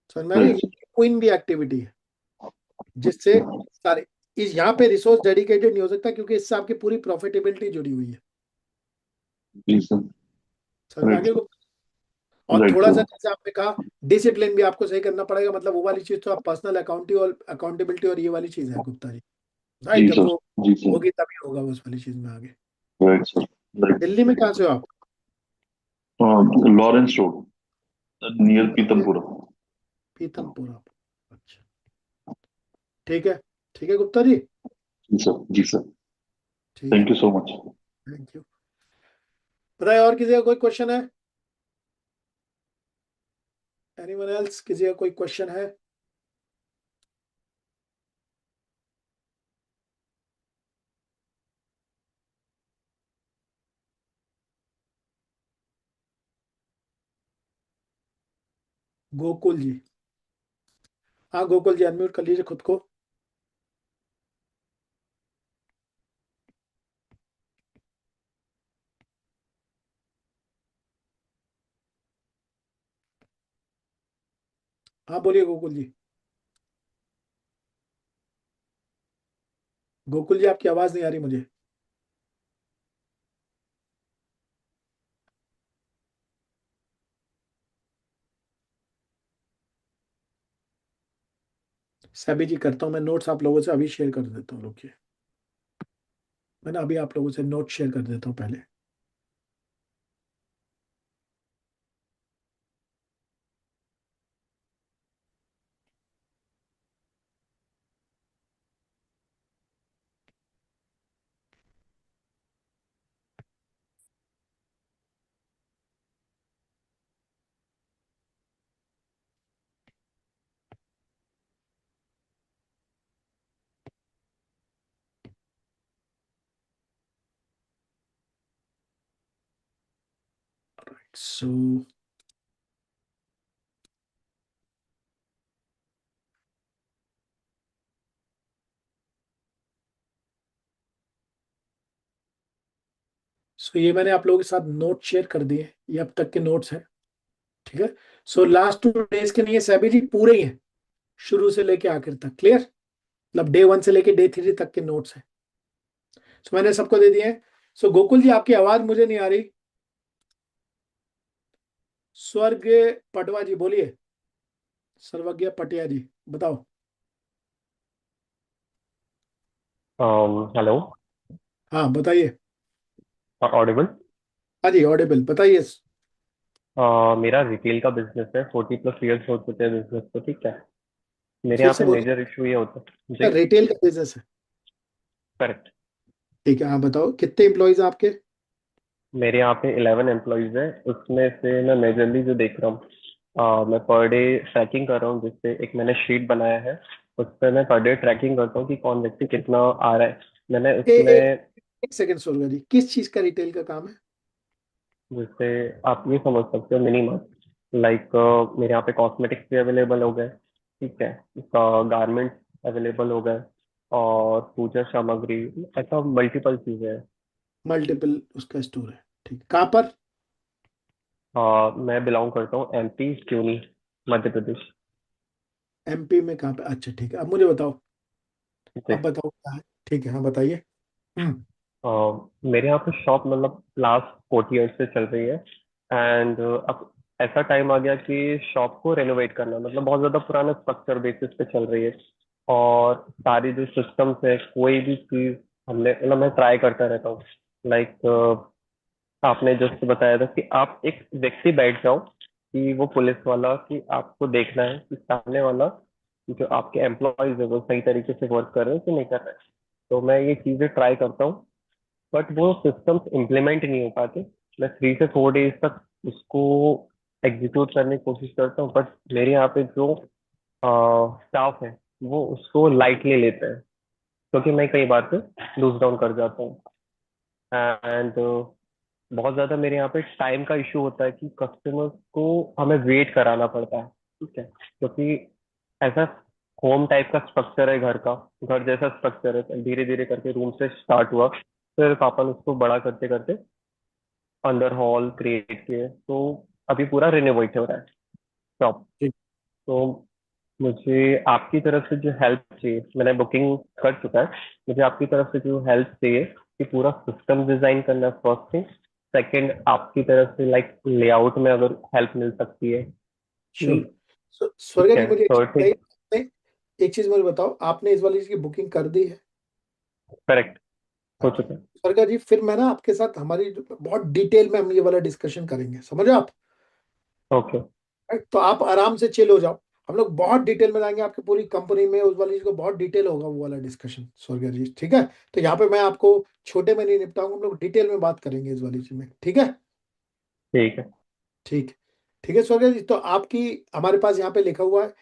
समझ में आ रही है? Right sir. क्वीन भी एक्टिविटी है जिससे सारे, इस यहाँ पे रिसोर्स डेडिकेटेड नहीं हो सकता क्योंकि इससे आपकी पूरी प्रॉफिटेबिलिटी जुड़ी हुई है, जी सर। समझ में आ राइट गया सर। गुप्ता? और राइट थोड़ा सा सर। जैसे आपने कहा डिसिप्लिन भी आपको सही करना पड़ेगा, मतलब वो वाली चीज तो आप पर्सनल अकाउंटेबिलिटी और ये वाली चीज है गुप्ता जी, राइट? जी जब सर। वो जी सर। होगी तभी होगा उस वाली चीज में आगे। Right sir. राइट। दिल्ली में कहाँ से हो आप? Lawrence road, near Pitampura. Pitampura. अच्छा, ठीक है, ठीक है गुप्ता जी, जी सर। जी सर। ठीक है, thank you so much. Thank you. बताइए और किसी का कोई क्वेश्चन है? एनीवन एल्स, किसी का कोई क्वेश्चन है? गोकुल जी, हाँ गोकुल जी अनम्यूट कर लीजिए खुद को। हाँ बोलिए गोकुल जी। गोकुल जी आपकी आवाज नहीं आ रही मुझे। सभी जी करता हूँ मैं नोट्स आप लोगों से अभी शेयर कर देता हूँ, रुकिए, मैं ना अभी आप लोगों से नोट शेयर कर देता हूँ पहले। सो सो ये मैंने आप लोगों के साथ नोट शेयर कर दिए, ये अब तक के नोट्स हैं, ठीक है? सो लास्ट 2 डेज के नहीं है सभी जी, पूरे ही हैं शुरू से लेके आखिर तक, क्लियर? मतलब डे 1 से लेके डे 3 तक के नोट्स हैं। सो मैंने सबको दे दिए हैं। सो गोकुल जी आपकी आवाज मुझे नहीं आ रही। स्वर्ग पटवा जी बोलिए, सर्वज्ञ पटिया जी बताओ। हेलो। हाँ बताइए। ऑडिबल। हाँ जी ऑडिबल, बताइए। मेरा रिटेल का बिजनेस है, 40+ ईयर्स हो चुके हैं बिजनेस को, ठीक है। मेरे फिर यहाँ से पे बोलिए। मेजर इशू ये होता है जी। रिटेल का बिजनेस है, करेक्ट। ठीक है? हाँ बताओ कितने एम्प्लॉयज हैं आपके? मेरे यहाँ पे 11 एम्प्लॉयज है, उसमें से मैं मेजरली जो देख रहा हूँ, मैं पर डे ट्रैकिंग कर रहा हूँ, जिससे एक मैंने शीट बनाया है। उस पर मैं पर डे ट्रैकिंग करता हूँ कि कौन व्यक्ति कितना आ रहा है। मैंने ए, उसमें, एक एक सेकंड स्वर्ग जी, किस चीज का रिटेल का काम है? जिससे आप ये समझ सकते हो मिनिमम, लाइक मेरे यहाँ पे कॉस्मेटिक्स भी अवेलेबल हो गए, ठीक है, गारमेंट्स अवेलेबल हो गए, और पूजा सामग्री, ऐसा मल्टीपल चीजें हैं। मल्टीपल उसका स्टोर है, ठीक, कहाँ पर? मैं बिलोंग करता हूँ एमपी क्यूनी, मध्य प्रदेश। एमपी में कहाँ पे? अच्छा ठीक है, अब मुझे बताओ, जी। अब बताओ क्या है। ठीक है हाँ बताइए। हम्म। मेरे यहाँ पे शॉप मतलब लास्ट 40 ईयर्स से चल रही है, एंड अब ऐसा टाइम आ गया कि शॉप को रेनोवेट करना, मतलब बहुत ज्यादा पुराना स्ट्रक्चर बेसिस पे चल रही है। और सारी जो सिस्टम्स है, कोई भी चीज हमने मतलब मैं ट्राई करता रहता हूँ। लाइक आपने जस्ट बताया था कि आप एक व्यक्ति बैठ जाओ, कि वो पुलिस वाला, कि आपको देखना है कि सामने वाला जो आपके एम्प्लॉयज है वो सही तरीके से वर्क कर रहे हैं कि नहीं कर रहे हैं। तो मैं ये चीजें ट्राई करता हूँ, बट वो सिस्टम्स इम्प्लीमेंट नहीं हो पाते। मैं 3 से 4 डेज तक उसको एग्जीक्यूट करने की कोशिश करता हूँ, बट मेरे यहाँ पे जो स्टाफ है वो उसको लाइटली लेते हैं, क्योंकि मैं कई बार पे लूज डाउन कर जाता हूँ। एंड बहुत ज्यादा मेरे यहाँ पे टाइम का इशू होता है कि कस्टमर्स को हमें वेट कराना पड़ता है, ठीक है, क्योंकि ऐसा होम टाइप का स्ट्रक्चर है घर का, घर जैसा स्ट्रक्चर है, धीरे धीरे करके रूम से स्टार्ट हुआ, फिर पापा ने उसको बड़ा करते करते अंदर हॉल क्रिएट किए, तो अभी पूरा रिनोवेट हो रहा है शॉप। ठीक। तो मुझे आपकी तरफ से जो हेल्प चाहिए, मैंने बुकिंग कर चुका है, मुझे आपकी तरफ से जो हेल्प चाहिए कि पूरा सिस्टम डिजाइन करना फर्स्ट थिंग, सेकंड आपकी तरफ से लाइक लेआउट में अगर हेल्प मिल सकती है श्योर। कि स्वर्गा ठीक जी है। मुझे थर्ड थिंग, एक चीज मुझे बताओ, आपने इस वाली की बुकिंग कर दी है? करेक्ट, हो चुका है। स्वर्गा जी फिर मैं ना आपके साथ हमारी बहुत डिटेल में हम ये वाला डिस्कशन करेंगे, समझो आप? Okay right? तो आप आराम से चिल हो जाओ, हम लोग बहुत डिटेल में जाएंगे आपकी पूरी कंपनी में, उस वाली चीज को बहुत डिटेल होगा वो वाला डिस्कशन स्वर्गा जी, ठीक है? तो यहाँ पे मैं आपको छोटे में नहीं निपटाऊंगा, हम लोग डिटेल में बात करेंगे इस वाली चीज में, ठीक है? ठीक है। ठीक ठीक है स्वर्गा जी, तो आपकी हमारे पास यहाँ पे लिखा हुआ है,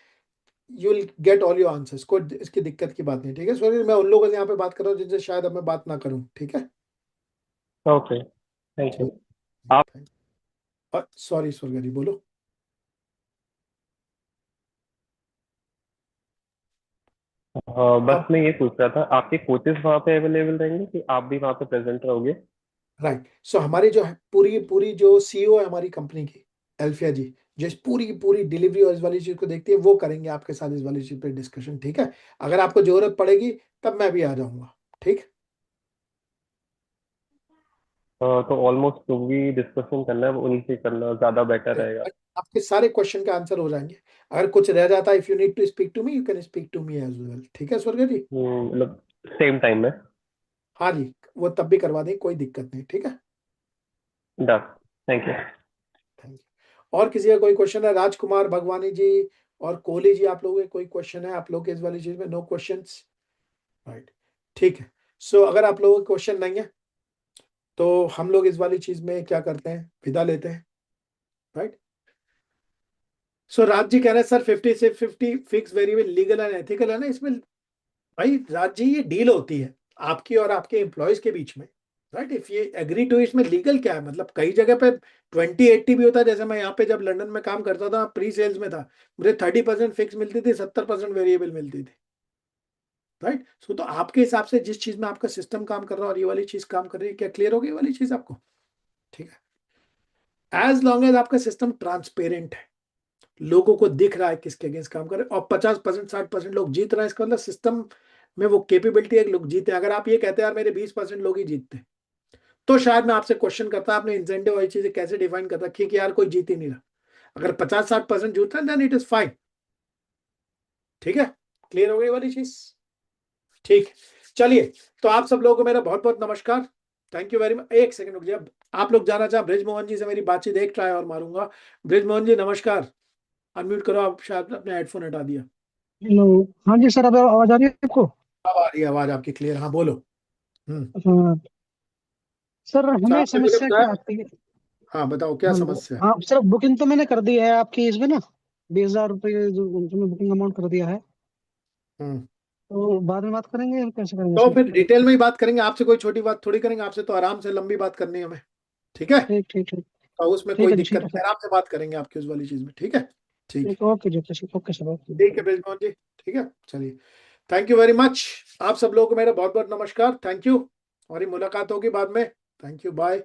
you will get all your answers, कोई इसकी दिक्कत की बात नहीं, ठीक है स्वर्गा जी? मैं उन लोगों से यहाँ पे बात कर रहा हूँ जिनसे शायद अब मैं बात ना करूँ, ठीक है? Okay, thank you. ठीक, सॉरी स्वर्गा जी, बोलो। बस आप मैं ये पूछ रहा था, आपके कोचेस वहाँ पे अवेलेबल रहेंगे कि आप भी वहाँ पे प्रेजेंट रहोगे? राइट, सो हमारी जो है पूरी पूरी जो सीईओ है हमारी कंपनी की, एल्फिया जी, जो इस पूरी की पूरी डिलीवरी और इस वाली चीज को देखती है, वो करेंगे आपके साथ इस वाली चीज पे डिस्कशन, ठीक है? अगर आपको जरूरत पड़ेगी तब मैं भी आ जाऊंगा, ठीक? तो ऑलमोस्ट जो भी डिस्कशन करना है वो उन्हीं से करना ज़्यादा बेटर रहेगा। आपके सारे क्वेश्चन का आंसर हो जाएंगे, अगर कुछ रह जाता है, if you need to speak to me you can speak to me as well, ठीक है स्वर्ग जी? मतलब सेम टाइम में। हाँ जी, वो तब भी करवा देंगे, कोई दिक्कत नहीं, ठीक है? Done, thank you. Thank you. और किसी का कोई क्वेश्चन है? राजकुमार भगवानी जी और कोहली जी, आप लोगों के कोई क्वेश्चन है आप लोग के इस वाली चीज में? नो क्वेश्चंस, राइट, ठीक है। सो अगर आप लोगों के क्वेश्चन नहीं है तो हम लोग इस वाली चीज में क्या करते हैं, विदा लेते हैं, राइट? सो राज जी कह रहे हैं सर 50 से 50 fix variable legal and ethical है ना इसमें? भाई राज जी, ये डील होती है आपकी और आपके एम्प्लॉयज के बीच में, राइट? इफ ये एग्री टू, इसमें लीगल क्या है? मतलब कई जगह पे 20-80 भी होता है, जैसे मैं यहाँ पे जब लंदन में काम करता था, प्री सेल्स में था, मुझे 30% फिक्स मिलती थी, 70% वेरिएबल मिलती थी, राइट? सो तो आपके हिसाब से जिस चीज में आपका सिस्टम काम कर रहा है और ये वाली चीज काम कर रही है, क्या क्लियर होगी ये वाली चीज आपको? ठीक है, एज लॉन्ग एज आपका सिस्टम ट्रांसपेरेंट है, लोगों को दिख रहा है किसके अगेंस्ट काम कर रहे हैं, और 50% 60% लोग जीत रहे हैं, इसका मतलब सिस्टम में वो कैपेबिलिटी है कि लोग जीते। अगर आप ये कहते हैं यार मेरे 20% लोग ही जीतते, तो शायद मैं आपसे क्वेश्चन करता, आपने इंसेंटिव वाली चीजें कैसे डिफाइन करता कि यार कोई जीत ही नहीं रहा। अगर 50-60% जीत रहे हैं देन इट इज फाइन, ठीक है? क्लियर हो गई वाली चीज? ठीक, चलिए, तो आप सब लोगों को मेरा बहुत बहुत नमस्कार, थैंक यू वेरी मच। एक सेकंड रुक जाइए, आप लोग जाना चाहे ब्रिजमोहन जी से मेरी बातचीत एक ट्राई और मारूंगा। ब्रिजमोहन जी नमस्कार, अनम्यूट करो, आप शायद अपने हेडफोन हटा दिया। हेलो। हाँ जी सर, अब आवाज आ रही है आपको? अब आ रही है आवाज आपकी क्लियर, हाँ बोलो। हाँ सर, सर हमें आपने मुझे समस्या बताया, क्या आती है? हाँ बताओ क्या हेलो। समस्या है? हाँ सर, बुकिंग तो मैंने कर दी है आपकी इसमें ना, 20,000 रुपये जो मैं बुकिंग अमाउंट कर दिया है। हम्म, तो बाद में बात करेंगे या कैसे करेंगे तो सर? फिर डिटेल में ही बात करेंगे, आपसे कोई छोटी बात थोड़ी करेंगे, आपसे तो आराम से लंबी बात करनी है हमें, ठीक है? ठीक ठीक ठीक। तो उसमें ठीक कोई है जी, दिक्कत ठीक है नहीं, सर। आराम से बात करेंगे आपकी उस वाली चीज में, ठीक है? ठीक, ठीक, ओके जी, ओके सर, ओके। ठीक है ब्रिजमोहन जी, ठीक है, चलिए, थैंक यू वेरी मच। आप सब लोगों को मेरा बहुत बहुत नमस्कार, थैंक यू, हमारी मुलाकात होगी बाद में, थैंक यू, बाय।